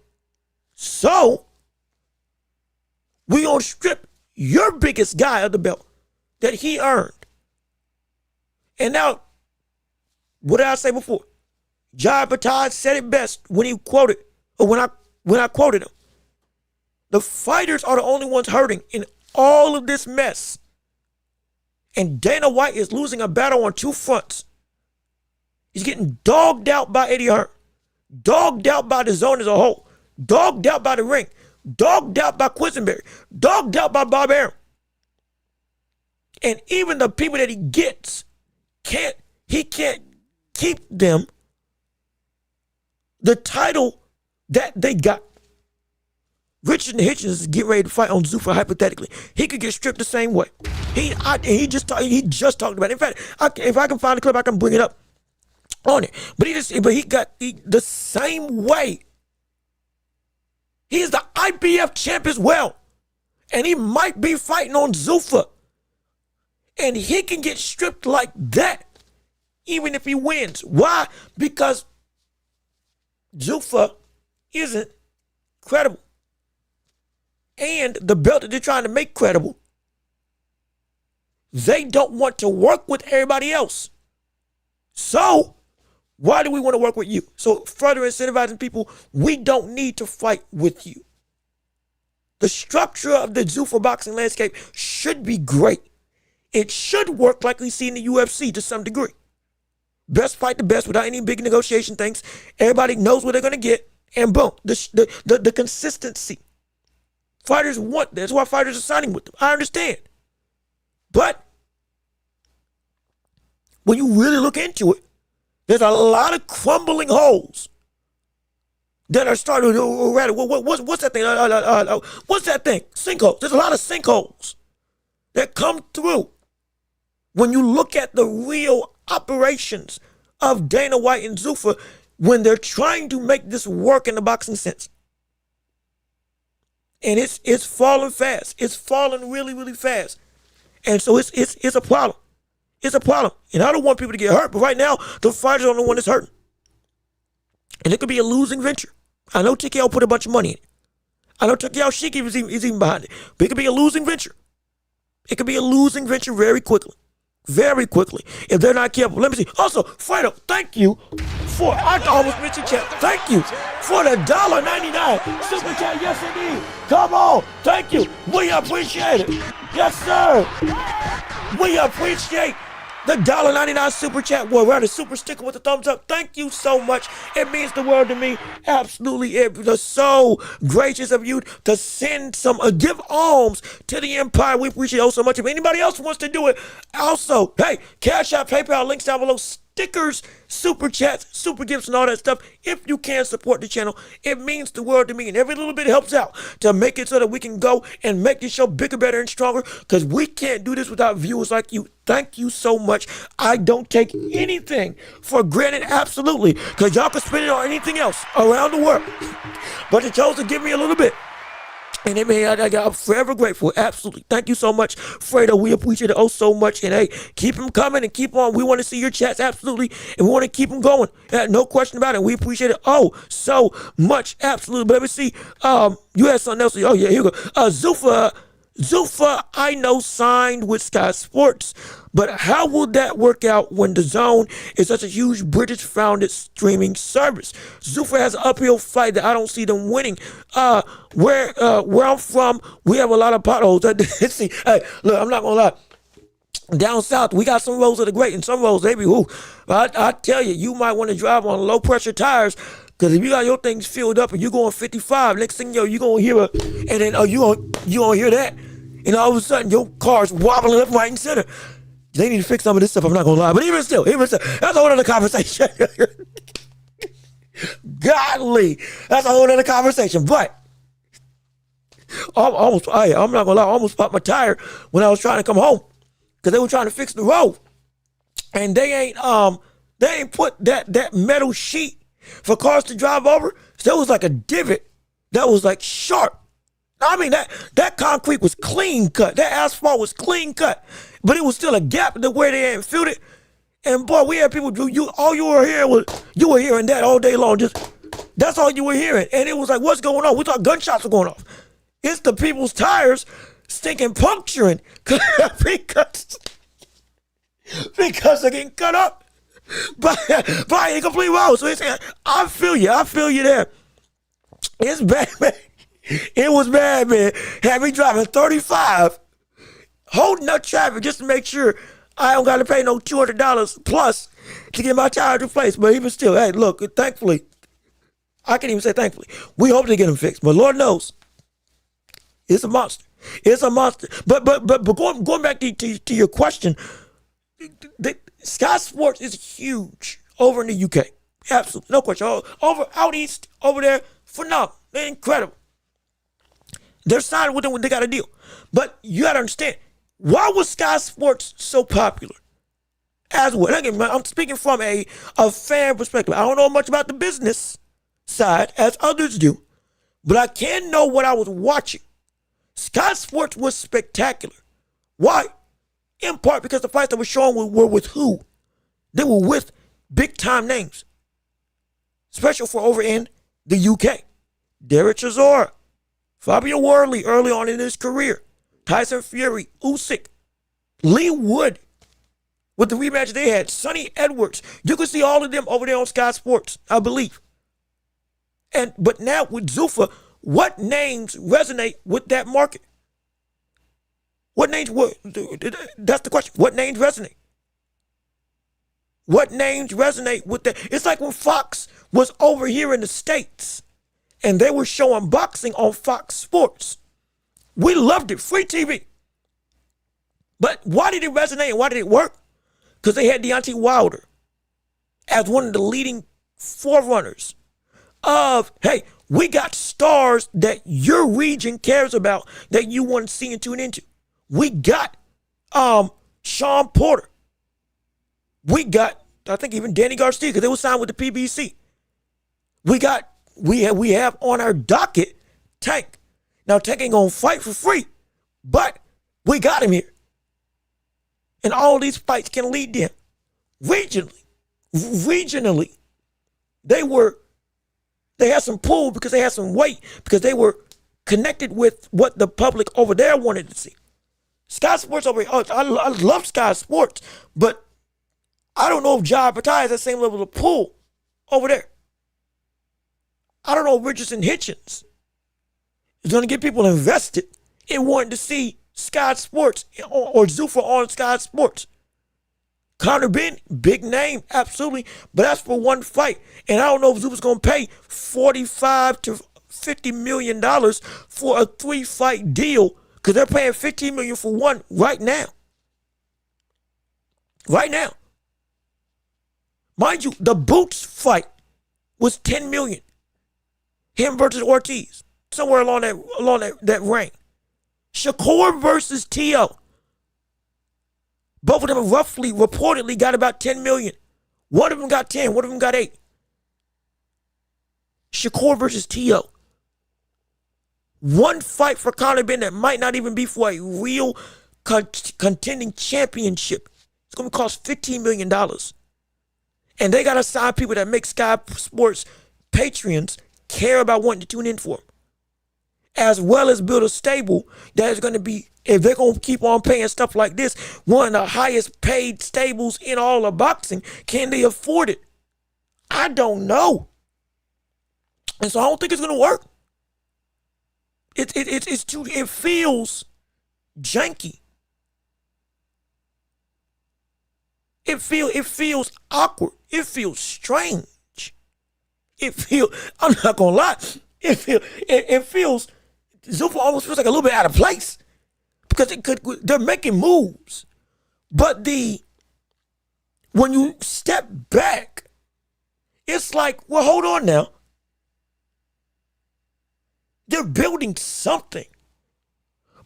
So, we gonna strip your biggest guy of the belt that he earned. And now, what did I say before? Jaron Ennis said it best when he quoted, or when I quoted him. The fighters are the only ones hurting in all of this mess. And Dana White is losing a battle on two fronts. He's getting dogged out by Eddie Hearn, dogged out by the zone as a whole, dogged out by the ring, dogged out by Quisenberry, dogged out by Bob Arum. And even the people that he gets, he can't keep them the title that they got. Richard Hitchens is getting ready to fight on Zuffa hypothetically. He could get stripped the same way. He just talked about it. In fact, if I can find the clip, I can bring it up on it. But he got the same way. He is the IBF champ as well. And he might be fighting on Zuffa. And he can get stripped like that, even if he wins. Why? Because Zuffa isn't credible. And the belt that they're trying to make credible, they don't want to work with everybody else. So, why do we want to work with you? So, further incentivizing people, we don't need to fight with you. The structure of the Zuffa boxing landscape should be great. It should work like we see in the UFC to some degree. Best fight the best without any big negotiation things. Everybody knows what they're going to get. And boom, the consistency. Fighters want that. That's why fighters are signing with them. I understand. But when you really look into it, there's a lot of crumbling holes that are starting to, what's that thing? What's that thing? Sinkholes. There's a lot of sinkholes that come through when you look at the real operations of Dana White and Zuffa when they're trying to make this work in the boxing sense. And it's falling fast. It's falling really, really fast. And so it's a problem. It's a problem. And I don't want people to get hurt, but right now, the fighters are the one that's hurting. And it could be a losing venture. I know TKO put a bunch of money in it. I know TKO Shiki is even behind it. But it could be a losing venture. It could be a losing venture very quickly. Very quickly. If they're not careful. Let me see. Also, Fredo, thank you for, I almost mentioned chat. Thank you for the $1.99 super chat. Yes, indeed. Come on. Thank you. We appreciate it. Yes, sir. We appreciate the $1.99 super chat. Well, rather super sticker with a thumbs up. Thank you so much. It means the world to me. Absolutely. It's so gracious of you to send some, give alms to the empire. We appreciate it so much. If anybody else wants to do it, also, hey, Cash App, PayPal, links down below. Stickers, super chats, super gifts, and all that stuff. If you can support the channel, it means the world to me. And every little bit helps out to make it so that we can go and make this show bigger, better, and stronger. Because we can't do this without viewers like you. Thank you so much. I don't take anything for granted, absolutely. Because y'all can spend it on anything else around the world. But you chose to give me a little bit. And I'm forever grateful. Absolutely. Thank you so much, Fredo. We appreciate it so much. And hey, keep them coming and keep on. We want to see your chats. Absolutely. And we want to keep them going. No question about it. We appreciate it so much. Absolutely. But let me see. You had something else. Oh, yeah, here we go. Zuffa, I know, signed with Sky Sports, but how will that work out when the Zone is such a huge British-founded streaming service? Zuffa has an uphill fight that I don't see them winning. Where I'm from, we have a lot of potholes. See, hey, look, I'm not gonna lie. Down south, we got some roads that are great, and some roads, they be whoo. I tell you, you might want to drive on low-pressure tires. Because if you got your things filled up and you're going 55, next thing you know, you're going to hear and then you gonna hear that. And all of a sudden, your car's wobbling left, right, and center. They need to fix some of this stuff, I'm not going to lie. But even still, that's a whole other conversation. Godly. That's a whole other conversation. But I'm not going to lie, I almost popped my tire when I was trying to come home. Because they were trying to fix the road. And they ain't put that metal sheet for cars to drive over. So there was like a divot that was like sharp. I mean, that concrete was clean cut. That asphalt was clean cut. But it was still a gap to where they hadn't filled it. And boy, we had people do all you were hearing that all day long. That's all you were hearing. And it was like, what's going on? We thought gunshots were going off. It's the people's tires stinking puncturing because they're getting cut up. but he complete wrong. So I feel you there. It's bad, man. It was bad, man. Had me driving 35, holding up traffic just to make sure I don't got to pay no $200 plus to get my tires replaced. But even still, hey, look, thankfully, I can't even say thankfully. We hope to get them fixed, but Lord knows, it's a monster. It's a monster. But going back to your question, Sky Sports is huge over in the UK. Absolutely, no question. Over out east, over there, phenomenal. They're incredible. They're signing with them when they got a deal. But you got to understand, why was Sky Sports so popular? As well, again, I'm speaking from a fan perspective. I don't know much about the business side as others do, but I can know what I was watching. Sky Sports was spectacular. Why? In part because the fights that were shown were with who? They were with big time names. Special for over in the UK. Derek Chisora, Fabio Wardley early on in his career, Tyson Fury, Usyk, Lee Wood with the rematch they had, Sonny Edwards. You can see all of them over there on Sky Sports, I believe. But now with Zuffa, what names resonate with that market? What names that's the question. What names resonate? What names resonate with that? It's like when Fox was over here in the States and they were showing boxing on Fox Sports. We loved it, free TV. But why did it resonate and why did it work? Because they had Deontay Wilder as one of the leading forerunners of, hey, we got stars that your region cares about that you want to see and tune into. We got Sean Porter. We got, I think, even Danny Garcia, because they were signed with the PBC. We have on our docket Tank. Now Tank ain't gonna fight for free, but we got him here. And all these fights can lead them. Regionally, they had some pull because they had some weight, because they were connected with what the public over there wanted to see. Sky Sports over here, I love Sky Sports, but I don't know if Jai Patai has that same level of pull over there. I don't know if Richardson Hitchens is going to get people invested in wanting to see Sky Sports or Zuffa on Sky Sports. Conor Benn, big name, absolutely, but that's for one fight. And I don't know if Zuffa's going to pay $45 to $50 million for a 3-fight deal, because they're paying $15 million for one right now. Right now. Mind you, the Boots fight was $10 million. Him versus Ortiz, somewhere along that range. Shakur versus T.O. Both of them roughly, reportedly, got about $10 million. One of them got 10, one of them got 8. Shakur versus T.O. One fight for Conor Benn that might not even be for a real contending championship. It's going to cost $15 million. And they got to sign people that make Sky Sports Patreons care about wanting to tune in for them, as well as build a stable that is going to be, if they're going to keep on paying stuff like this, one of the highest paid stables in all of boxing. Can they afford it? I don't know. And so I don't think it's going to work. It's too, it feels janky. It feels awkward. It feels strange. I'm not gonna lie, it feels, Zuffa almost feels like a little bit out of place, because they're making moves, but when you step back, it's like, well, hold on now. They're building something,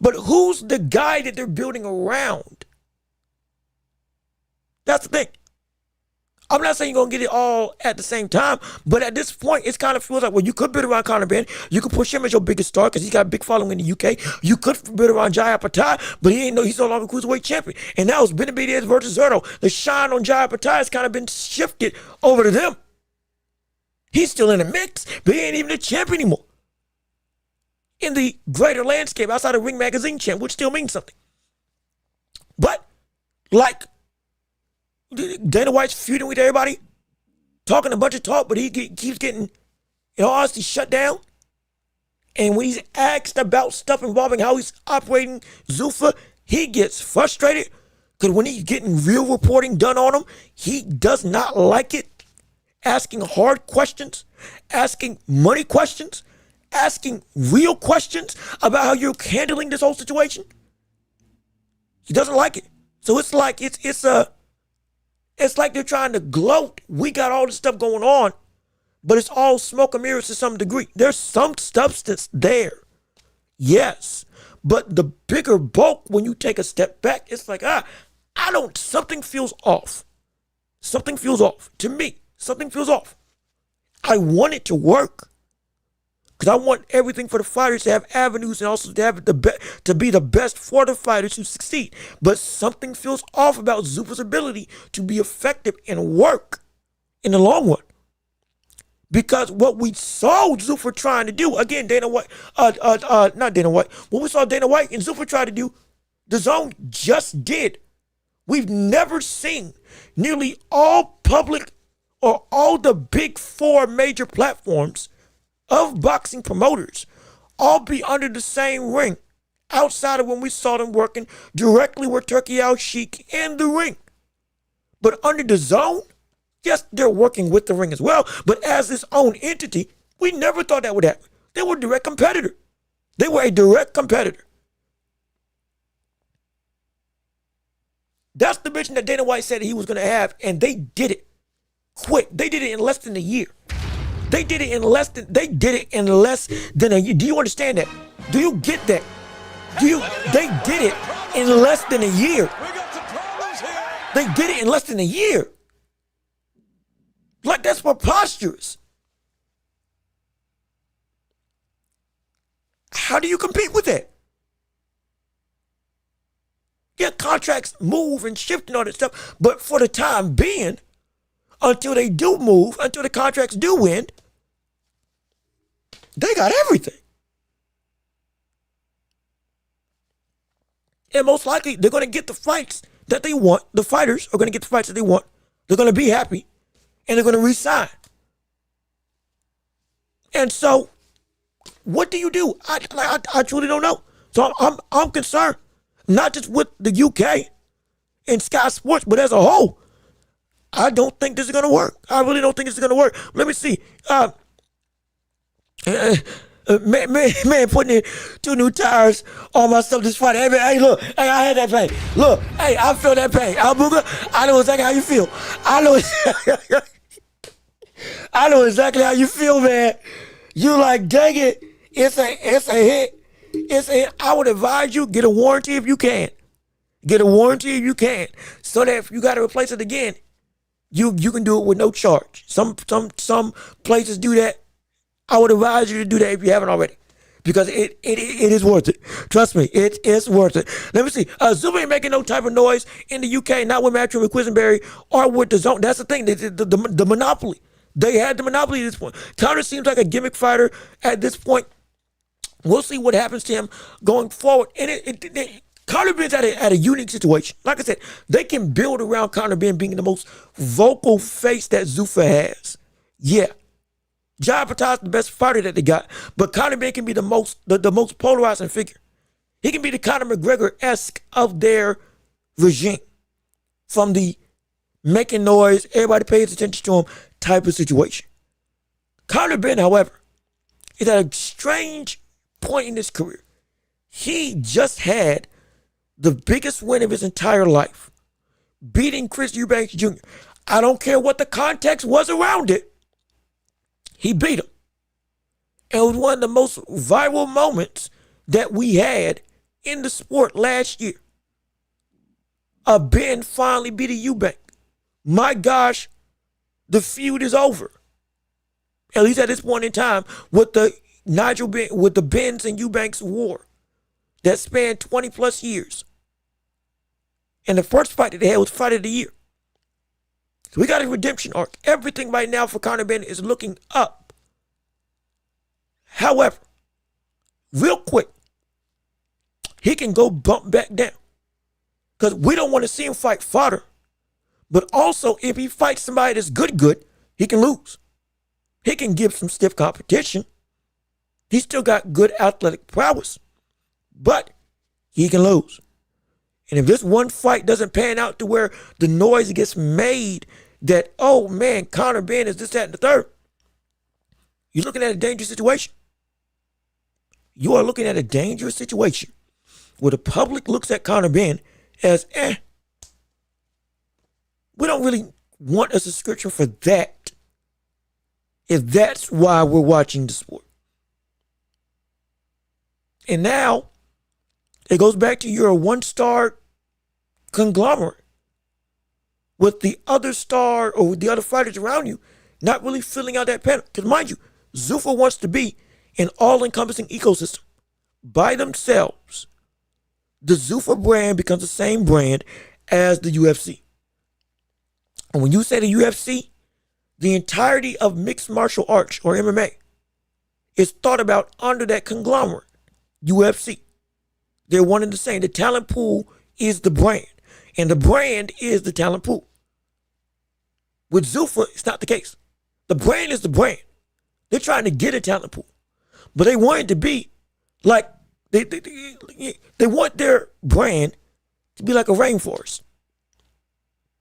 but who's the guy that they're building around? That's the thing. I'm not saying you're going to get it all at the same time, but at this point, it kind of feels like, well, you could build around Conor Benn. You could push him as your biggest star because he's got a big following in the UK. You could build around Jai Patai, but he's no longer cruiserweight champion. And now it's Benavidez versus Zerto. The shine on Jai Patai has kind of been shifted over to them. He's still in the mix, but he ain't even a champ anymore. In the greater landscape outside of Ring Magazine champ, which still means something. But, like, Dana White's feuding with everybody, talking a bunch of talk, but he keeps getting, in all honesty, shut down. And when he's asked about stuff involving how he's operating Zuffa, he gets frustrated because when he's getting real reporting done on him, he does not like it. Asking hard questions, asking money questions, asking real questions about how you're handling this whole situation. He doesn't like it. So it's like it's like they're trying to gloat. We got all this stuff going on, but it's all smoke and mirrors to some degree. There's some substance there, yes, but the bigger bulk, when you take a step back, it's like something feels off. Something feels off to me. Something feels off. I want it to work because I want everything for the fighters to have avenues and also to have to be the best for the fighters to succeed. But something feels off about Zuffa's ability to be effective and work in the long run. Because what we saw Zuffa trying to do, again, not Dana White, what we saw Dana White and Zuffa try to do, the Zone just did. We've never seen nearly all public or all the big four major platforms of boxing promoters all be under the same ring, outside of when we saw them working directly with Turki Al-Sheikh in the ring. But under the Zone, yes, they're working with the ring as well, but as its own entity, we never thought that would happen. They were a direct competitor. They were a direct competitor. That's the vision that Dana White said he was going to have, and they did it quick. They did it in less than a year. They did it in less than a year. Do you understand that? Do you get that? They did it in less than a year. They did it in less than a year. Like, that's preposterous. How do you compete with that? Yeah, contracts move and shift and all that stuff, but for the time being, until they do move, until the contracts do end, they got everything. And most likely, they're going to get the fights that they want. The fighters are going to get the fights that they want. They're going to be happy, and they're going to re-sign. And so, what do you do? I truly don't know. So I'm concerned, not just with the UK and Sky Sports, but as a whole. I don't think this is going to work. I really don't think this is going to work. Let me see. Man putting in 2 new tires on my stuff this Friday. Hey, man, hey, look. Hey, I had that pain. Look, hey, I feel that pain. I know exactly how you feel. I know exactly how you feel, man. You like, dang it. It's a hit. It's a hit. I would advise you, get a warranty if you can. Get a warranty if you can. So that if you got to replace it again, you can do it with no charge. Some places do that. I would advise you to do that if you haven't already, because it is worth it. Trust me, it is worth it. Let me see. Zuffa ain't making no type of noise in the UK, not with Matchroom and Quisenberry or with the Zone. That's the thing. The monopoly. They had the monopoly at this point. Conor seems like a gimmick fighter at this point. We'll see what happens to him going forward. And Conor Ben's at a unique situation. Like I said, they can build around Conor Ben being the most vocal face that Zuffa has. Yeah. Jai Patal's the best fighter that they got, but Conor Ben can be the most polarizing figure. He can be the Conor McGregor-esque of their regime, from the making noise, everybody pays attention to him type of situation. Conor Ben, however, is at a strange point in his career. He just had the biggest win of his entire life, beating Chris Eubanks Jr. I don't care what the context was around it. He beat him. And it was one of the most viral moments that we had in the sport last year. Ben finally beat a Eubank. My gosh, the feud is over. At least at this point in time, with the Benz and Eubanks war that spanned 20 plus years. And the first fight that they had was fight of the year. So we got a redemption arc. Everything right now for Conor Ben is looking up. However, real quick, he can go bump back down. Because we don't want to see him fight fodder. But also, if he fights somebody that's good, he can lose. He can give some stiff competition. He's still got good athletic prowess, but he can lose. And if this one fight doesn't pan out to where the noise gets made that, oh man, Conor Ben is this, that, and the third, you're looking at a dangerous situation. You are looking at a dangerous situation where the public looks at Conor Ben as, we don't really want a subscription for that if that's why we're watching the sport. And now it goes back to you're a one-star conglomerate with the other star or with the other fighters around you not really filling out that panel. Because mind you, Zuffa wants to be an all-encompassing ecosystem. By themselves, the Zuffa brand becomes the same brand as the UFC. And when you say the UFC, the entirety of mixed martial arts or MMA is thought about under that conglomerate, UFC. They're one and the same. The talent pool is the brand, and the brand is the talent pool. With Zuffa, it's not the case. The brand is the brand. They're trying to get a talent pool, but they want it to be like they want their brand to be like a rainforest.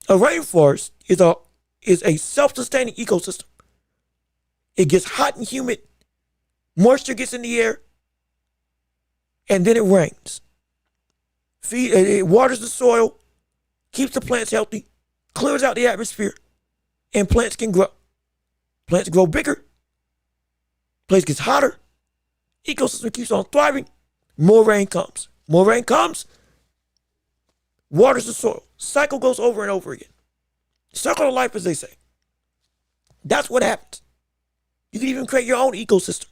A rainforest is a self-sustaining ecosystem. It gets hot and humid, moisture gets in the air, and then it rains. It waters the soil, keeps the plants healthy, clears out the atmosphere, and plants can grow. Plants grow bigger, place gets hotter, ecosystem keeps on thriving, more rain comes. More rain comes, waters the soil. Cycle goes over and over again. Circle of life, as they say. That's what happens. You can even create your own ecosystem.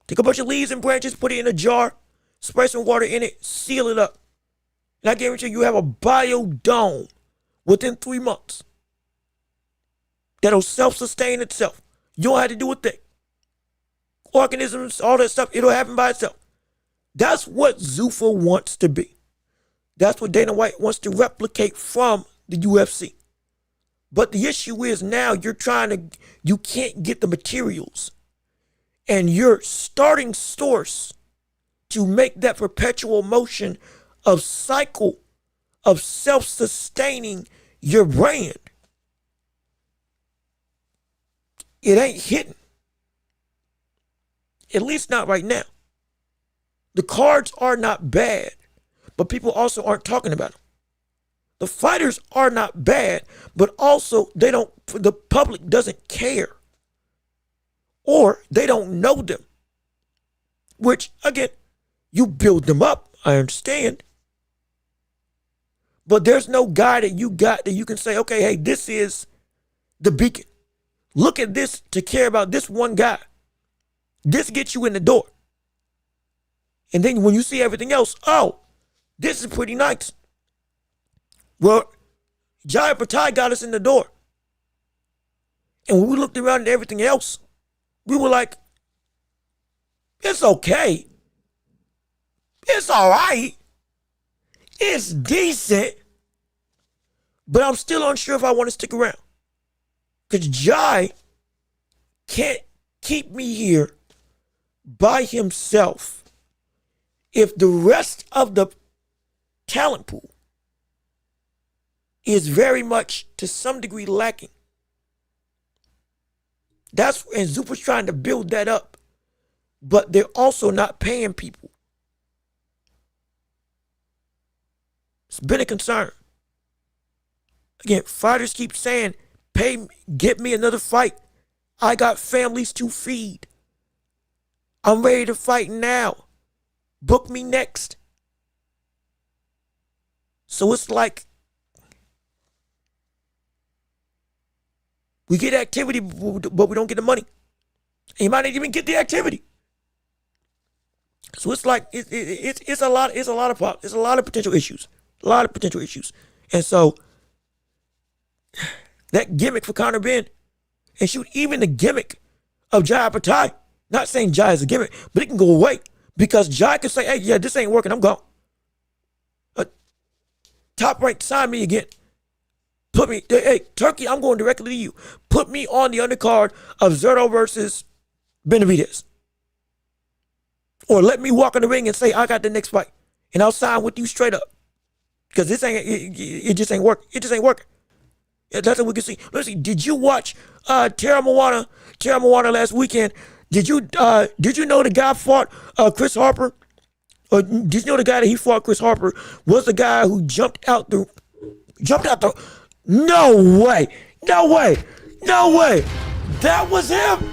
Take a bunch of leaves and branches, put it in a jar, spray some water in it, seal it up. And I guarantee you have a biodome within 3 months that'll self-sustain itself. You don't have to do a thing. Organisms, all that stuff, it'll happen by itself. That's what Zuffa wants to be. That's what Dana White wants to replicate from the UFC. But the issue is now you can't get the materials. And your starting source to make that perpetual motion of cycle of self-sustaining your brand, it ain't hitting. At least not right now. The cards are not bad, but people also aren't talking about them. The fighters are not bad, but also the public doesn't care. Or they don't know them. Which, again, you build them up, I understand. But there's no guy that you got that you can say, okay, hey, this is the beacon. Look at this to care about this one guy. This gets you in the door. And then when you see everything else, oh, this is pretty nice. Well, Jaya Patai got us in the door. And when we looked around at everything else, we were like, it's okay. It's all right. It's decent. But I'm still unsure if I want to stick around. Because Jai can't keep me here by himself if the rest of the talent pool is very much, to some degree, lacking. And Zuffa's trying to build that up. But they're also not paying people. It's been a concern. Again, fighters keep saying, get me another fight. I got families to feed. I'm ready to fight now. Book me next. So it's like, we get activity, but we don't get the money. And you might not even get the activity. So it's like it's a lot of problems. It's a lot of potential issues. And so that gimmick for Conor Ben, and shoot, even the gimmick of Jai Patai, not saying Jai is a gimmick, but it can go away because Jai can say, hey, yeah, this ain't working, I'm gone. Top Rank, sign me again. Put me, hey, Turkey, I'm going directly to you. Put me on the undercard of Zerto versus Benavidez. Or let me walk in the ring and say, I got the next fight. And I'll sign with you straight up. Because it just ain't working. It just ain't working. That's what we can see. Let's see, did you watch Tara Moana last weekend? Did you know the guy fought Chris Harper? Or did you know the guy that he fought, Chris Harper, was the guy who jumped out the no way. That was him.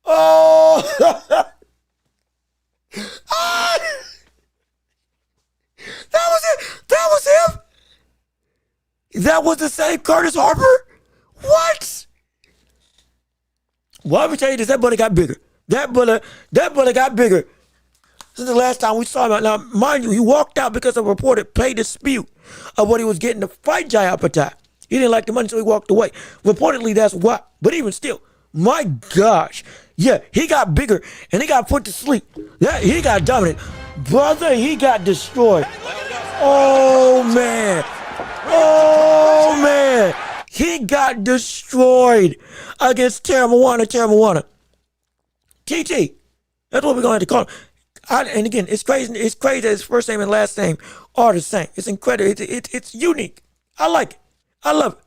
Oh. Ah! That was him. That was the same Curtis Harper? What? Well, let me tell you this, that brother got bigger. That brother got bigger. Since the last time we saw him. Now, mind you, he walked out because a reported pay dispute of what he was getting to fight Jai Apatow. He didn't like the money, so he walked away. Reportedly, that's why. But even still, my gosh. Yeah, he got bigger, and he got put to sleep. Yeah, he got dominated. Brother, he got destroyed. Oh, man. He got destroyed against Tara Moana. TT. That's what we're going to have to call him. And again, it's crazy that his first name and last name are the same. It's incredible. It's unique. I like it. I love it.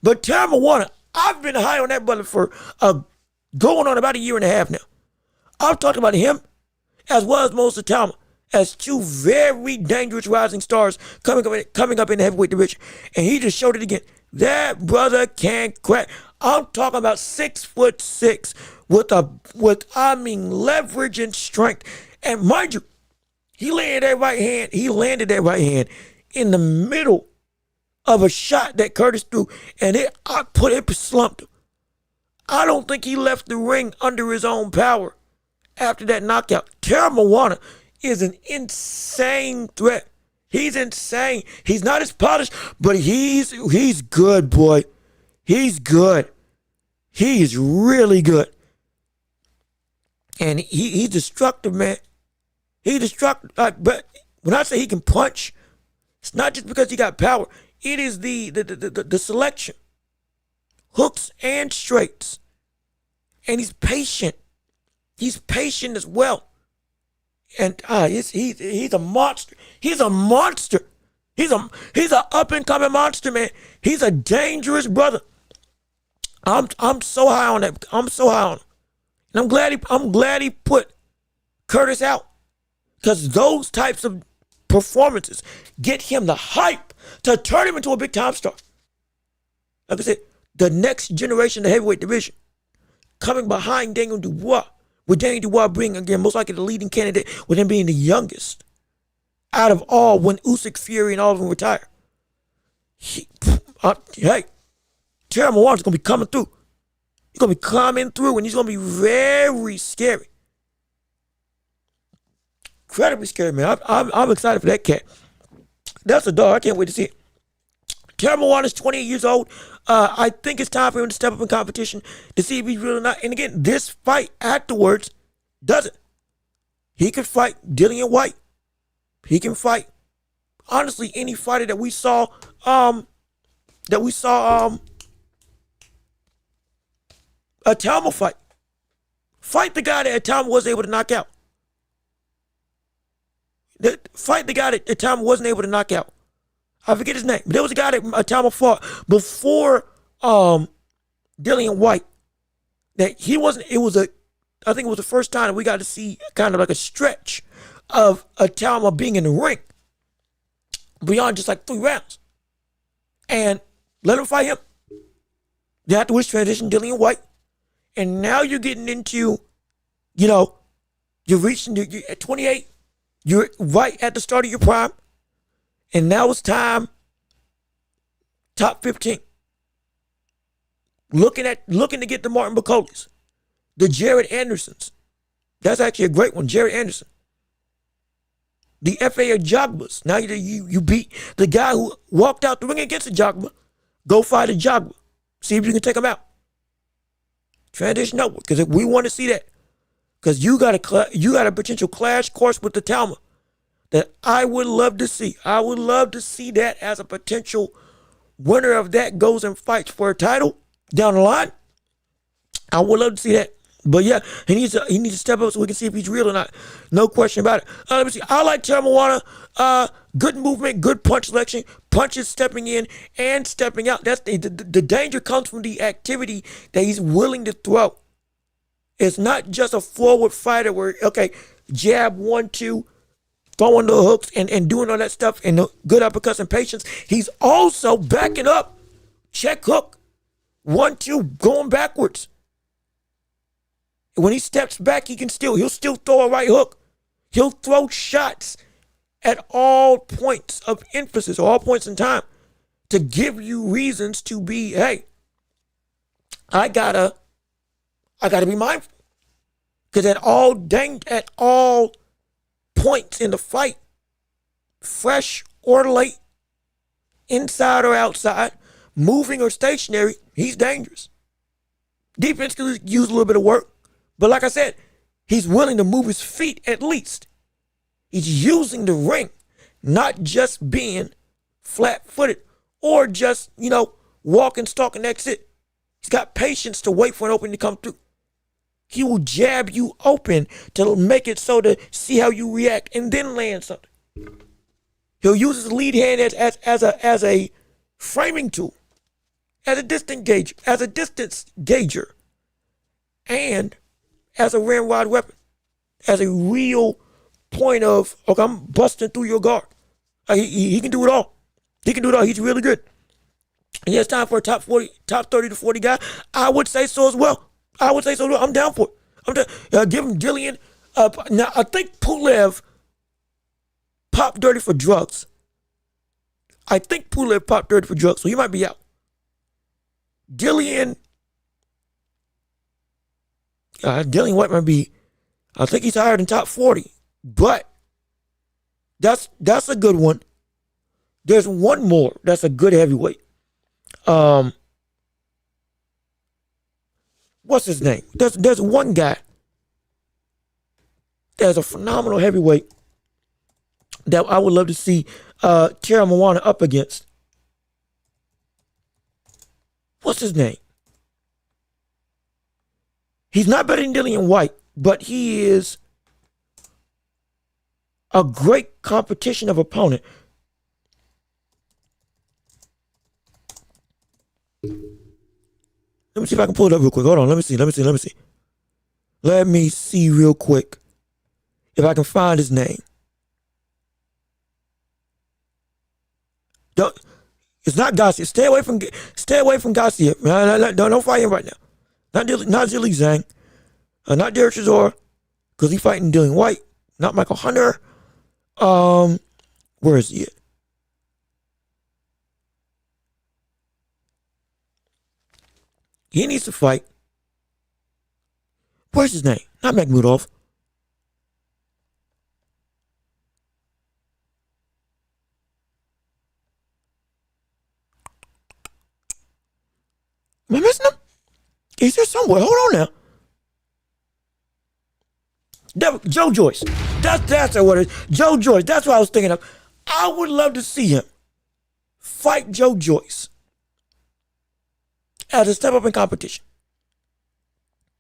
But Tara Moana, I've been high on that brother for going on about a year and a half now. I've talked about him as well as Moses Talma as two very dangerous rising stars coming up in the heavyweight division. And he just showed it again. That brother can't crack. I'm talking about 6'6" with leverage and strength. And mind you, he landed that right hand in the middle of a shot that Curtis threw, and it slumped him. I don't think he left the ring under his own power after that knockout. Tara Moana is an insane threat. He's insane. He's not as polished, but he's good, boy. He's good. He's really good. And he's destructive, man. He's destructive. But when I say he can punch, it's not just because he got power. It is the selection. Hooks and straights. And he's patient. He's patient as well. And he's a monster. He's a monster. He's an up and coming monster, man. He's a dangerous brother. I'm so high on that. I'm so high on him. And I'm glad he put Curtis out. Because those types of performances get him the hype to turn him into a big time star. Like I said, the next generation of the heavyweight division coming behind Daniel Dubois, with Daniel Dubois being, again, most likely the leading candidate, with him being the youngest out of all when Usyk, Fury, and all of them retire. Tara Moana's going to be coming through. He's going to be coming through, and he's going to be very scary. Incredibly scary, man. I'm excited for that cat. That's a dog. I can't wait to see it. Tara Moana is 28 years old. I think it's time for him to step up in competition to see if he's real or not. And again, this fight afterwards does it. He could fight Dillian White. He can fight, honestly, any fighter that we saw Atalma fight. Fight the guy that Atalma was able to knock out. Fight the guy that Atalma wasn't able to knock out. I forget his name, but there was a guy that Atalma fought before Dillian White. That he wasn't. I think it was the first time that we got to see kind of like a stretch of Atalma being in the ring beyond just like 3 rounds, and let him fight him. They have to transition Dillian White, and now you're getting into, you're reaching you're at 28. You're right at the start of your prime. And now it's time, top 15. Looking to get the Martin Bacolis, the Jaron Andersons. That's actually a great one, Jaron Anderson. The FA Jogbas. Now you beat the guy who walked out the ring against the Jogba. Go fight a Jogba. See if you can take him out. Transition upward, because we want to see that. Because you got a potential clash course with the Talma that I would love to see. I would love to see that as a potential winner of that goes and fights for a title down the line. I would love to see that. But yeah, he needs to step up so we can see if he's real or not. No question about it. Let me see. I like Jaron Ennis. Good movement, good punch selection, punches stepping in and stepping out. That's the danger comes from the activity that he's willing to throw. It's not just a forward fighter where, okay, jab, 1, 2, throwing the hooks and doing all that stuff and the good uppercuts and patience. He's also backing up. Check hook. 1, 2, going backwards. When he steps back, he'll still throw a right hook. He'll throw shots at all points of emphasis, or all points in time, to give you reasons to be, hey, I gotta be mindful. Because at all points in the fight, fresh or late, inside or outside, moving or stationary, he's dangerous. Defense could use a little bit of work. But like I said, he's willing to move his feet at least. He's using the ring, not just being flat-footed or just, walking, stalking, that's it. He's got patience to wait for an opening to come through. He will jab you open to make it so to see how you react and then land something. He'll use his lead hand as a framing tool, as a distance gauger, and as a ramrod weapon, as a real point of, okay, I'm busting through your guard. He can do it all. He can do it all. He's really good. And yeah, it's time for a top 30 to 40 guy. I would say so as well. I'm down for it. Give him Dillian. Now, I think Pulev popped dirty for drugs. So he might be out. Dillian White might be, I think he's higher than top 40. But that's a good one. There's one more that's a good heavyweight. What's his name? There's one guy that's a phenomenal heavyweight that I would love to see Tara Moana up against. What's his name? He's not better than Dillian White, but he is a great competition of opponent. Let me see if I can pull it up real quick. Hold on. Let me see. Let me see real quick if I can find his name. It's not Garcia. Stay away from Garcia. Don't fight him right now. Not Zilli Zhang. Not Derek Chisora, because he's fighting Dillian White. Not Michael Hunter. Where is he at? He needs to fight. Where's his name? Not Makhmudov. Am I missing him? He's here somewhere. Hold on now. Joe Joyce. That's what it is. Joe Joyce. That's what I was thinking of. I would love to see him fight Joe Joyce as a step up in competition.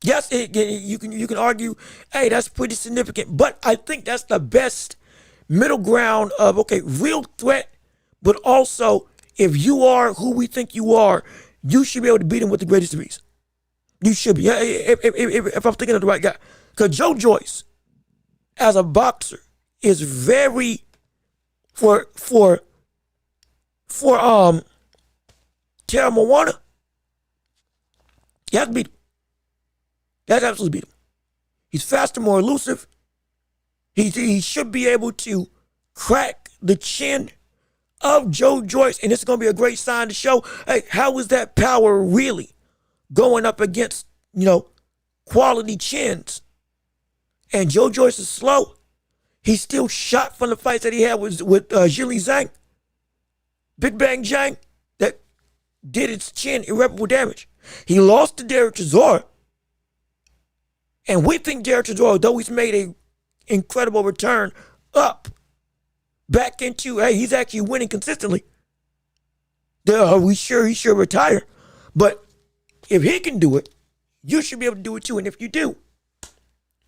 Yes, you can argue, hey, that's pretty significant, but I think that's the best middle ground of, okay, real threat, but also if you are who we think you are, you should be able to beat him with the greatest ease. You should be. If I'm thinking of the right guy, because Joe Joyce, as a boxer, is very for Tara Moana. You have to beat him. You have to absolutely beat him. He's faster, more elusive. He should be able to crack the chin of Joe Joyce, and it's going to be a great sign to show, hey, how is that power really going up against, quality chins? And Joe Joyce is slow. He's still shot from the fights that he had with Zhilei Zhang, Big Bang Zhang, that did its chin irreparable damage. He lost to Derek Chisora, and we think Derek Chisora, though he's made an incredible return up, back into, hey, he's actually winning consistently, are we sure he should retire? But if he can do it, you should be able to do it too. And if you do,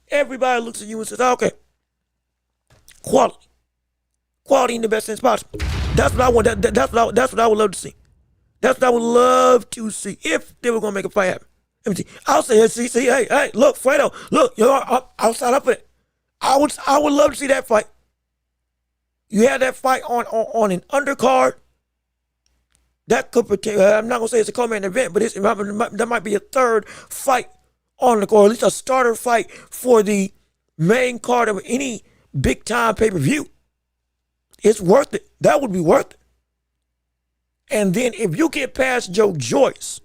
everybody looks at you and says, okay, quality in the best sense possible. That's what I want. That's what I would love to see. That's what I would love to see if they were going to make a fight happen. Let me see. I'll say, see, hey, look, Fredo, look, I'll sign up for it. I would love to see that fight. You had that fight on an undercard. That could potentially, I'm not going to say it's a co-main event, but that might be a third fight on the card, or at least a starter fight for the main card of any big-time pay-per-view. It's worth it. That would be worth it. And then if you get past Joe Joyce,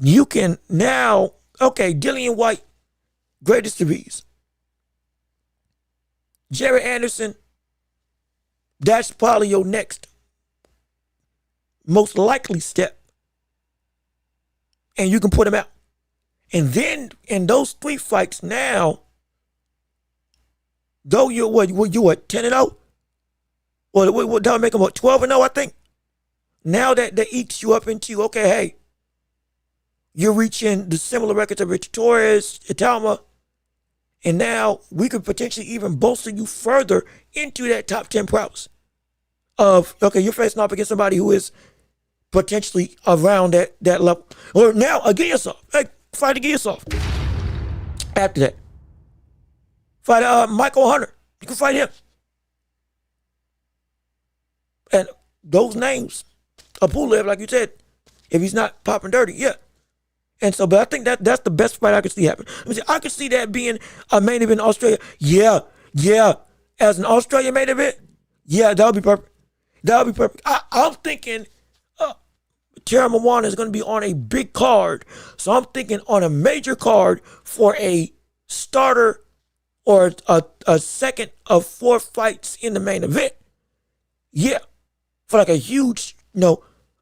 you can now, okay, Dillian White, greatest of ease. Jaron Anderson, that's probably your next most likely step. And you can put him out. And then in those 3 fights now, though you're what 10-0? Or that would make him 12-0, I think. Now that eats you up into, okay, hey, you're reaching the similar records of Richard Torres, Italma, and now we could potentially even bolster you further into that top 10 prowess of, okay, you're facing off against somebody who is potentially around that level. Or now, a Giasov. Hey, fight a Giasov. After that, fight Michael Hunter. You can fight him. And those names, Pulev, like you said, if he's not popping dirty, yeah. And so, but I think that's the best fight I could see happen. I could see that being a main event in Australia. Yeah. As an Australia main event, yeah, that would be perfect. That would be perfect. I'm thinking Terra Moana is going to be on a big card. So I'm thinking on a major card for a starter or a second of 4 fights in the main event. Yeah. For like a huge, a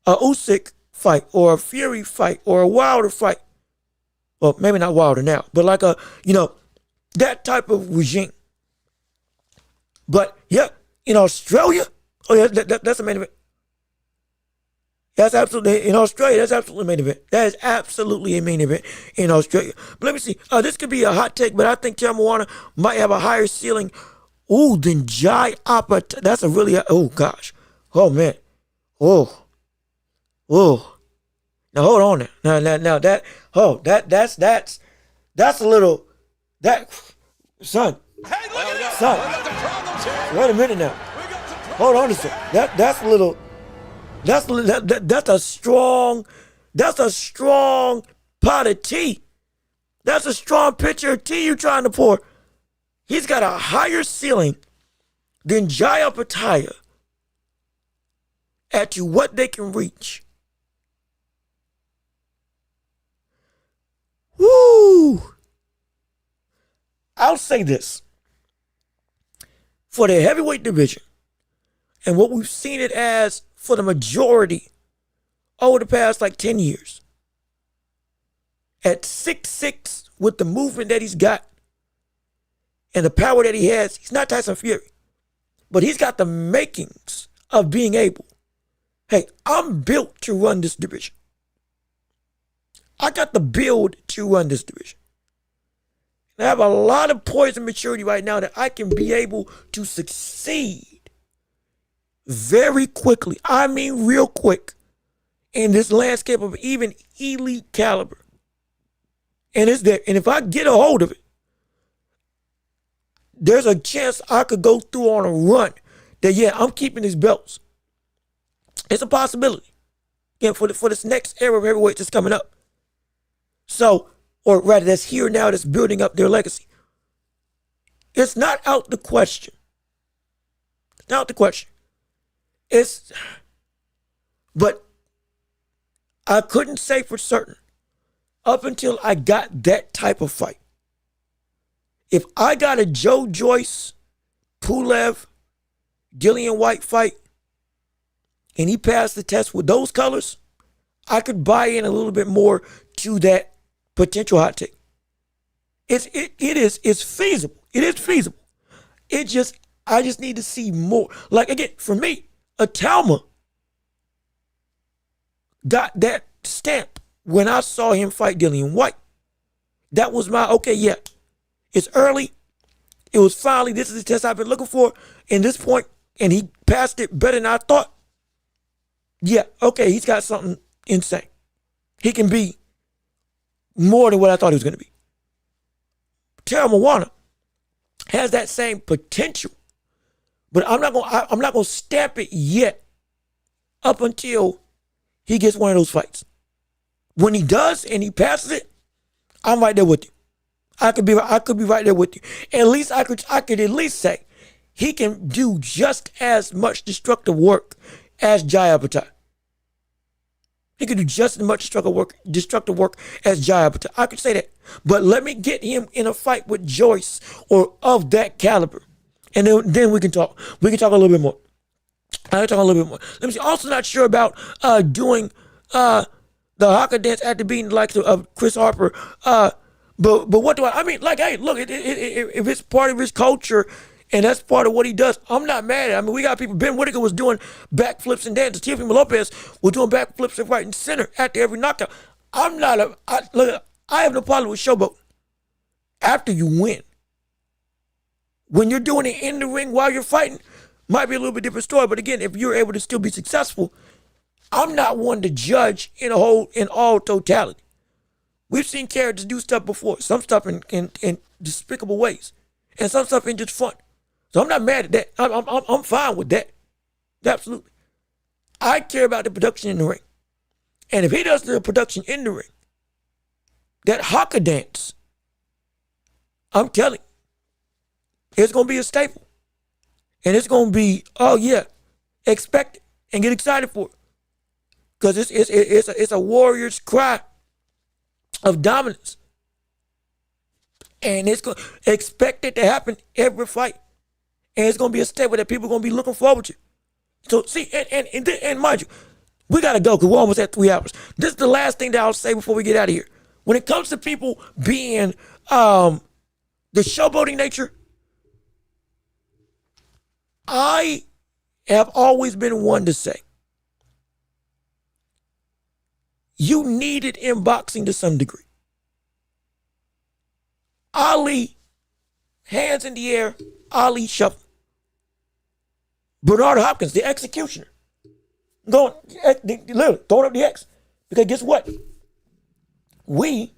Usyk fight or a Fury fight or a Wilder fight. Well, maybe not Wilder now, but like that type of regime. But yeah, in Australia, that's a main event. That's absolutely, in Australia, that's absolutely a main event. That is absolutely a main event in Australia. But let me see. This could be a hot take, but I think Terra Moana might have a higher ceiling than Jai Apa. That's a really, oh gosh. Oh man. Oh. Now hold on now that's a little, son. Wait a minute now. Hold on a second. That's a little, that's a strong pot of tea. That's a strong pitcher of tea you're trying to pour. He's got a higher ceiling than Jaya Pataya at to what they can reach. Woo! I'll say this. For the heavyweight division, and what we've seen it as for the majority over the past 10 years, at 6'6", with the movement that he's got and the power that he has, he's not Tyson Fury, but he's got the makings of being able, hey, I'm built to run this division. I got the build to run this division. And I have a lot of poise and maturity right now that I can be able to succeed very quickly. I mean real quick in this landscape of even elite caliber. And it's there. And if I get a hold of it, there's a chance I could go through on a run that, yeah, I'm keeping these belts. It's a possibility. Again, for this next era of heavyweights that's coming up. So, or rather that's here now, that's building up their legacy. It's not out the question. It's not out the question. But I couldn't say for certain up until I got that type of fight. If I got a Joe Joyce, Pulev, Dillian White fight, and he passed the test with those colors, I could buy in a little bit more to that potential hot take. It's feasible. It is feasible. I just need to see more. Like, again, for me, a Talma got that stamp when I saw him fight Dillian White. That was my, okay, yeah, it's early. It was finally, this is the test I've been looking for in this point, and he passed it better than I thought. Yeah, okay, he's got something insane. He can be more than what I thought he was going to be. Terra Moana has that same potential, but I'm not gonna stamp it yet up until he gets one of those fights. When he does and he passes it, I'm right there with you. I could be right there with you. At least I could at least say he can do just as much destructive work as Jai Apatow. He could do just as much destructive work as Jai Apatow. I could say that. But let me get him in a fight with Joyce or of that caliber. And then we can talk. We can talk a little bit more. I can talk a little bit more. Let me see. Also not sure about doing the haka dance after beating the likes of Chris Harper. But what do I mean, like, hey, look, if it's part of his culture and that's part of what he does, I'm not mad at it. I mean, we got people, Ben Whitaker was doing backflips and dances. Teofimo Lopez was doing backflips and right and center after every knockout. Look, I have no problem with showboat after you win. When you're doing it in the ring while you're fighting, might be a little bit different story. But again, if you're able to still be successful, I'm not one to judge in all totality. We've seen characters do stuff before, some stuff in despicable ways, and some stuff in just fun. So I'm not mad at that. I'm fine with that. Absolutely. I care about the production in the ring. And if he does the production in the ring, that haka dance, I'm telling you, it's going to be a staple. And it's going to be, oh yeah, expect it and get excited for it. Because it's a warrior's cry of dominance. And it's going to expect it to happen every fight. And it's going to be a staple that people are going to be looking forward to. So see, and mind you, we got to go because we're almost at 3 hours. This is the last thing that I'll say before we get out of here. When it comes to people being the showboating nature, I have always been one to say, you need it in boxing to some degree. Ali, hands in the air, Ali shuffle. Bernard Hopkins, the executioner, going, literally, throwing up the X. Because guess what? We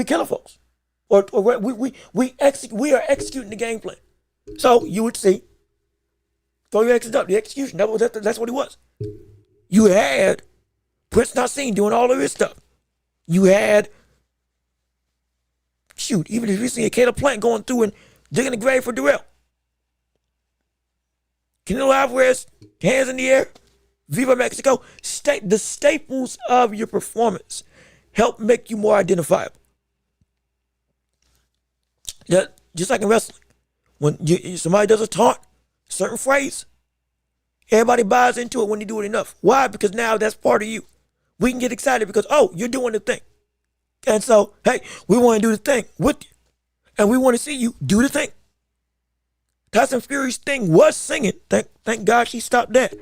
killing folks. Or we are executing the game plan. So you would see, throw your X's up, the execution. That's what it was. You had Prince Nassim doing all of his stuff. You had, even if you see a Caleb Plant going through and digging the grave for Durrell. Canelo Alvarez, hands in the air, Viva Mexico. The staples of your performance help make you more identifiable. Just like in wrestling. When somebody does a taunt, certain phrase, everybody buys into it when you do it enough. Why? Because now that's part of you. We can get excited because, oh, you're doing the thing. And so, hey, we want to do the thing with you. And we want to see you do the thing. Tyson Fury's thing was singing. Thank God she stopped that.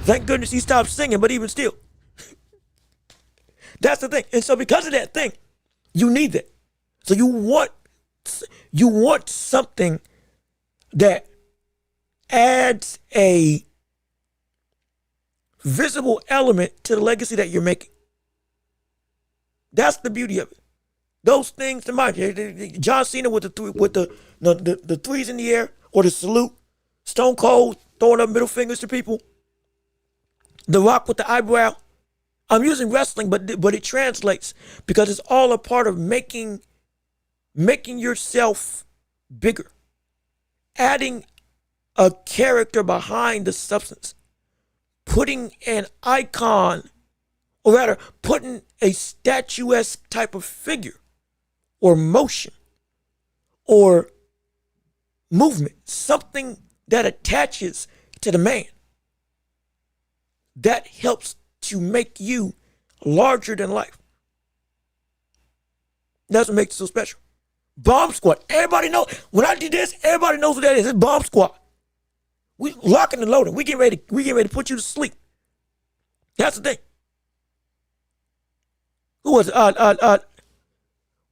Thank goodness he stopped singing, but even still. That's the thing. And so because of that thing, you need that. So you want something that adds a visible element to the legacy that you're making. That's the beauty of it. Those things, to mind you, John Cena with the threes in the air or the salute, Stone Cold throwing up middle fingers to people, The Rock with the eyebrow. I'm using wrestling, but it translates because it's all a part of making yourself bigger, adding a character behind the substance, putting an icon, or rather putting a statuesque type of figure or motion or movement, something that attaches to the man. That helps to make you larger than life. That's what makes it so special. Bomb squad. Everybody know. When I did this, everybody knows what that is. It's bomb squad. We locking and loading. We getting ready to put you to sleep. That's the thing. Who was it?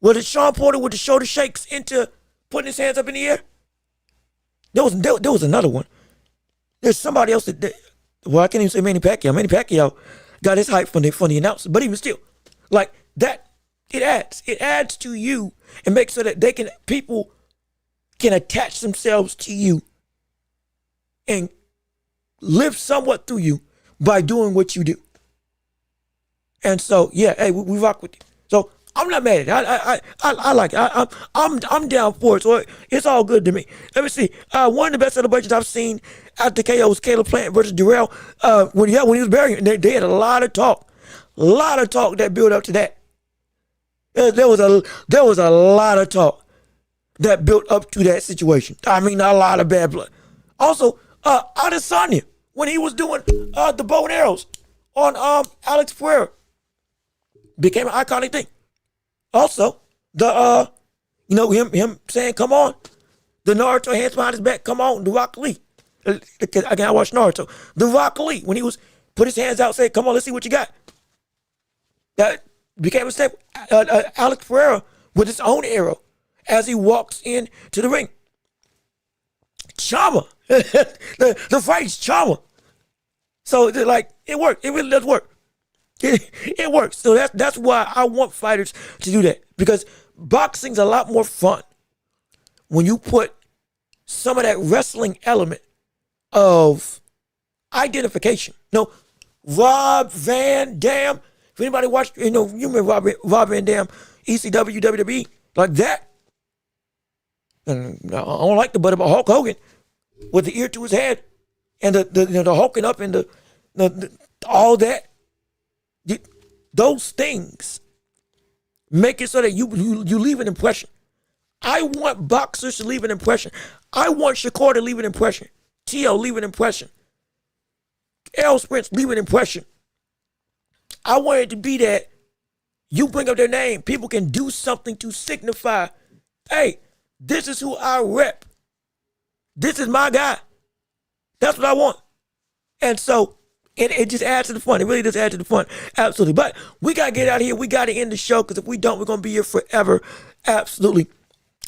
Was it Sean Porter with the shoulder shakes into putting his hands up in the air? There was another one. There's somebody else that well, I can't even say Manny Pacquiao. Manny Pacquiao got his hype from the announcer, but even still, like that, it adds to you and makes so that people can attach themselves to you and live somewhat through you by doing what you do. And so, yeah, hey, we rock with you. So I'm not mad at it. I like it. I'm down for it. So it's all good to me. Let me see. One of the best celebrations I've seen after KO was Caleb Plant versus Durrell. When he was burying, they had a lot of talk that built up to that. There was a lot of talk that built up to that situation. I mean, a lot of bad blood. Also, Adesanya, when he was doing the bow and arrows on Alex Pereira, became an iconic thing. Also, him saying, "Come on," the Naruto hands behind his back, "Come on," the Rock Lee. Again, I watched Naruto. The Rock Lee, when he was put his hands out, said, "Come on, let's see what you got." That became a step. Alex Pereira with his own arrow as he walks into the ring. Trauma. the fight's trauma. So it worked. It really does work. It works. So that's why I want fighters to do that, because boxing's a lot more fun when you put some of that wrestling element of identification. Rob Van Dam. If anybody watched, you remember Rob Van Dam, ECW, WWE, like that. And I don't like the butt about Hulk Hogan with the ear to his head and the hulking up and the all that. Those things make it so that you leave an impression. I want boxers to leave an impression. I want Shakur to leave an impression. T.O. leave an impression. Errol Spence leave an impression. I want it to be that you bring up their name, people can do something to signify, hey, this is who I rep. This is my guy. That's what I want. And so it just adds to the fun. It really does add to the fun. Absolutely. But we got to get out of here. We got to end the show, because if we don't, we're going to be here forever. Absolutely.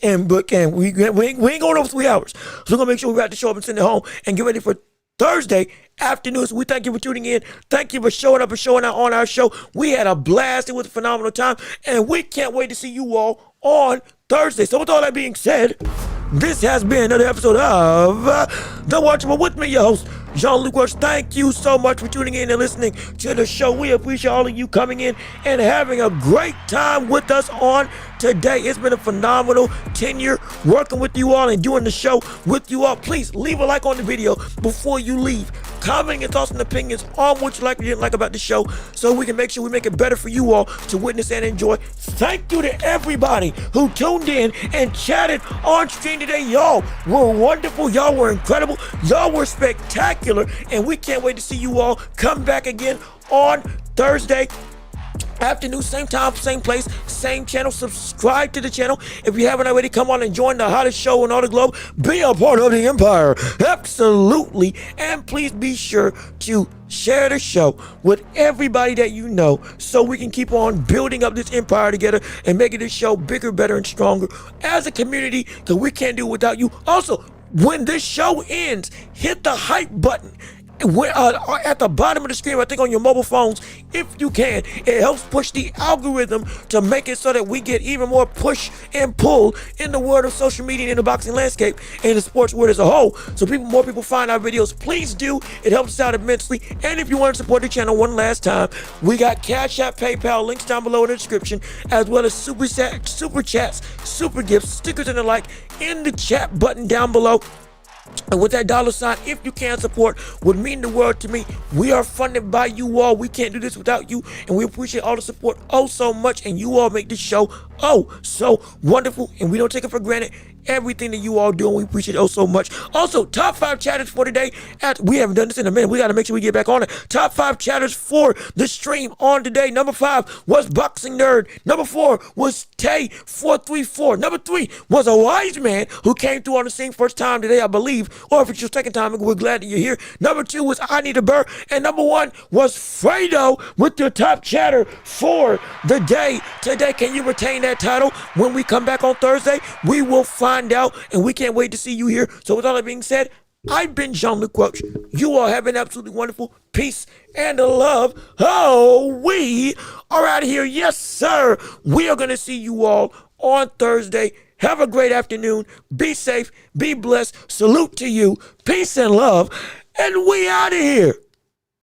And we ain't going over 3 hours. So we're going to make sure we wrap the show up and send it home and get ready for Thursday afternoon. So we thank you for tuning in. Thank you for showing up and showing out on our show. We had a blast. It was a phenomenal time. And we can't wait to see you all on Thursday. So with all that being said, this has been another episode of The Watchable with me, your host, Jean-Luc Welch. Thank you so much for tuning in and listening to the show. We appreciate all of you coming in and having a great time with us on today. It's been a phenomenal tenure working with you all and doing the show with you all. Please leave a like on the video before you leave. Comment your thoughts and opinions on what you like or didn't like about the show, so we can make sure we make it better for you all to witness and enjoy. Thank you to everybody who tuned in and chatted on stream today. Y'all were wonderful. Y'all were incredible. Y'all were spectacular. And we can't wait to see you all come back again on Thursday afternoon, same time, same place, same channel. Subscribe to the channel if you haven't already. Come on and join the hottest show in all the globe. Be a part of the empire. Absolutely. And please be sure to share the show with everybody that you know, so we can keep on building up this empire together and making this show bigger, better, and stronger as a community, because we can't do it without you. Also, when this show ends, hit the hype button at the bottom of the screen, I think on your mobile phones, if you can. It helps push the algorithm to make it so that we get even more push and pull in the world of social media, in the boxing landscape, and the sports world as a whole, so more people find our videos. Please do. It helps us out immensely. And if you want to support the channel one last time, we got Cash App, PayPal, links down below in the description, as well as super chats, super gifts, stickers, and the like in the chat button down below. And with that $sign, if you can support, would mean the world to me. We are funded by you all. We can't do this without you, and we appreciate all the support so much. And you all make this show so wonderful, and we don't take it for granted. everything that you all do, and we appreciate it oh so much. Also, top 5 chatters for today. We haven't done this in a minute. We got to make sure we get back on it. Top 5 chatters for the stream on today. Number 5 was Boxing Nerd. Number 4 was Tay434. Number 3 was a wise man who came through on the scene first time today, I believe. Or if it's your second time, we're glad that you're here. Number 2 was I Need a Burr. And number 1 was Fredo with the top chatter for the day today. Can you retain that title when we come back on Thursday? We will find out, and we can't wait to see you here. So with all that being said, I've been Jean-Luc Welch. You all have an absolutely wonderful peace and love. Oh, we are out of here. Yes, sir. We are going to see you all on Thursday. Have a great afternoon. Be safe. Be blessed. Salute to you. Peace and love. And we out of here.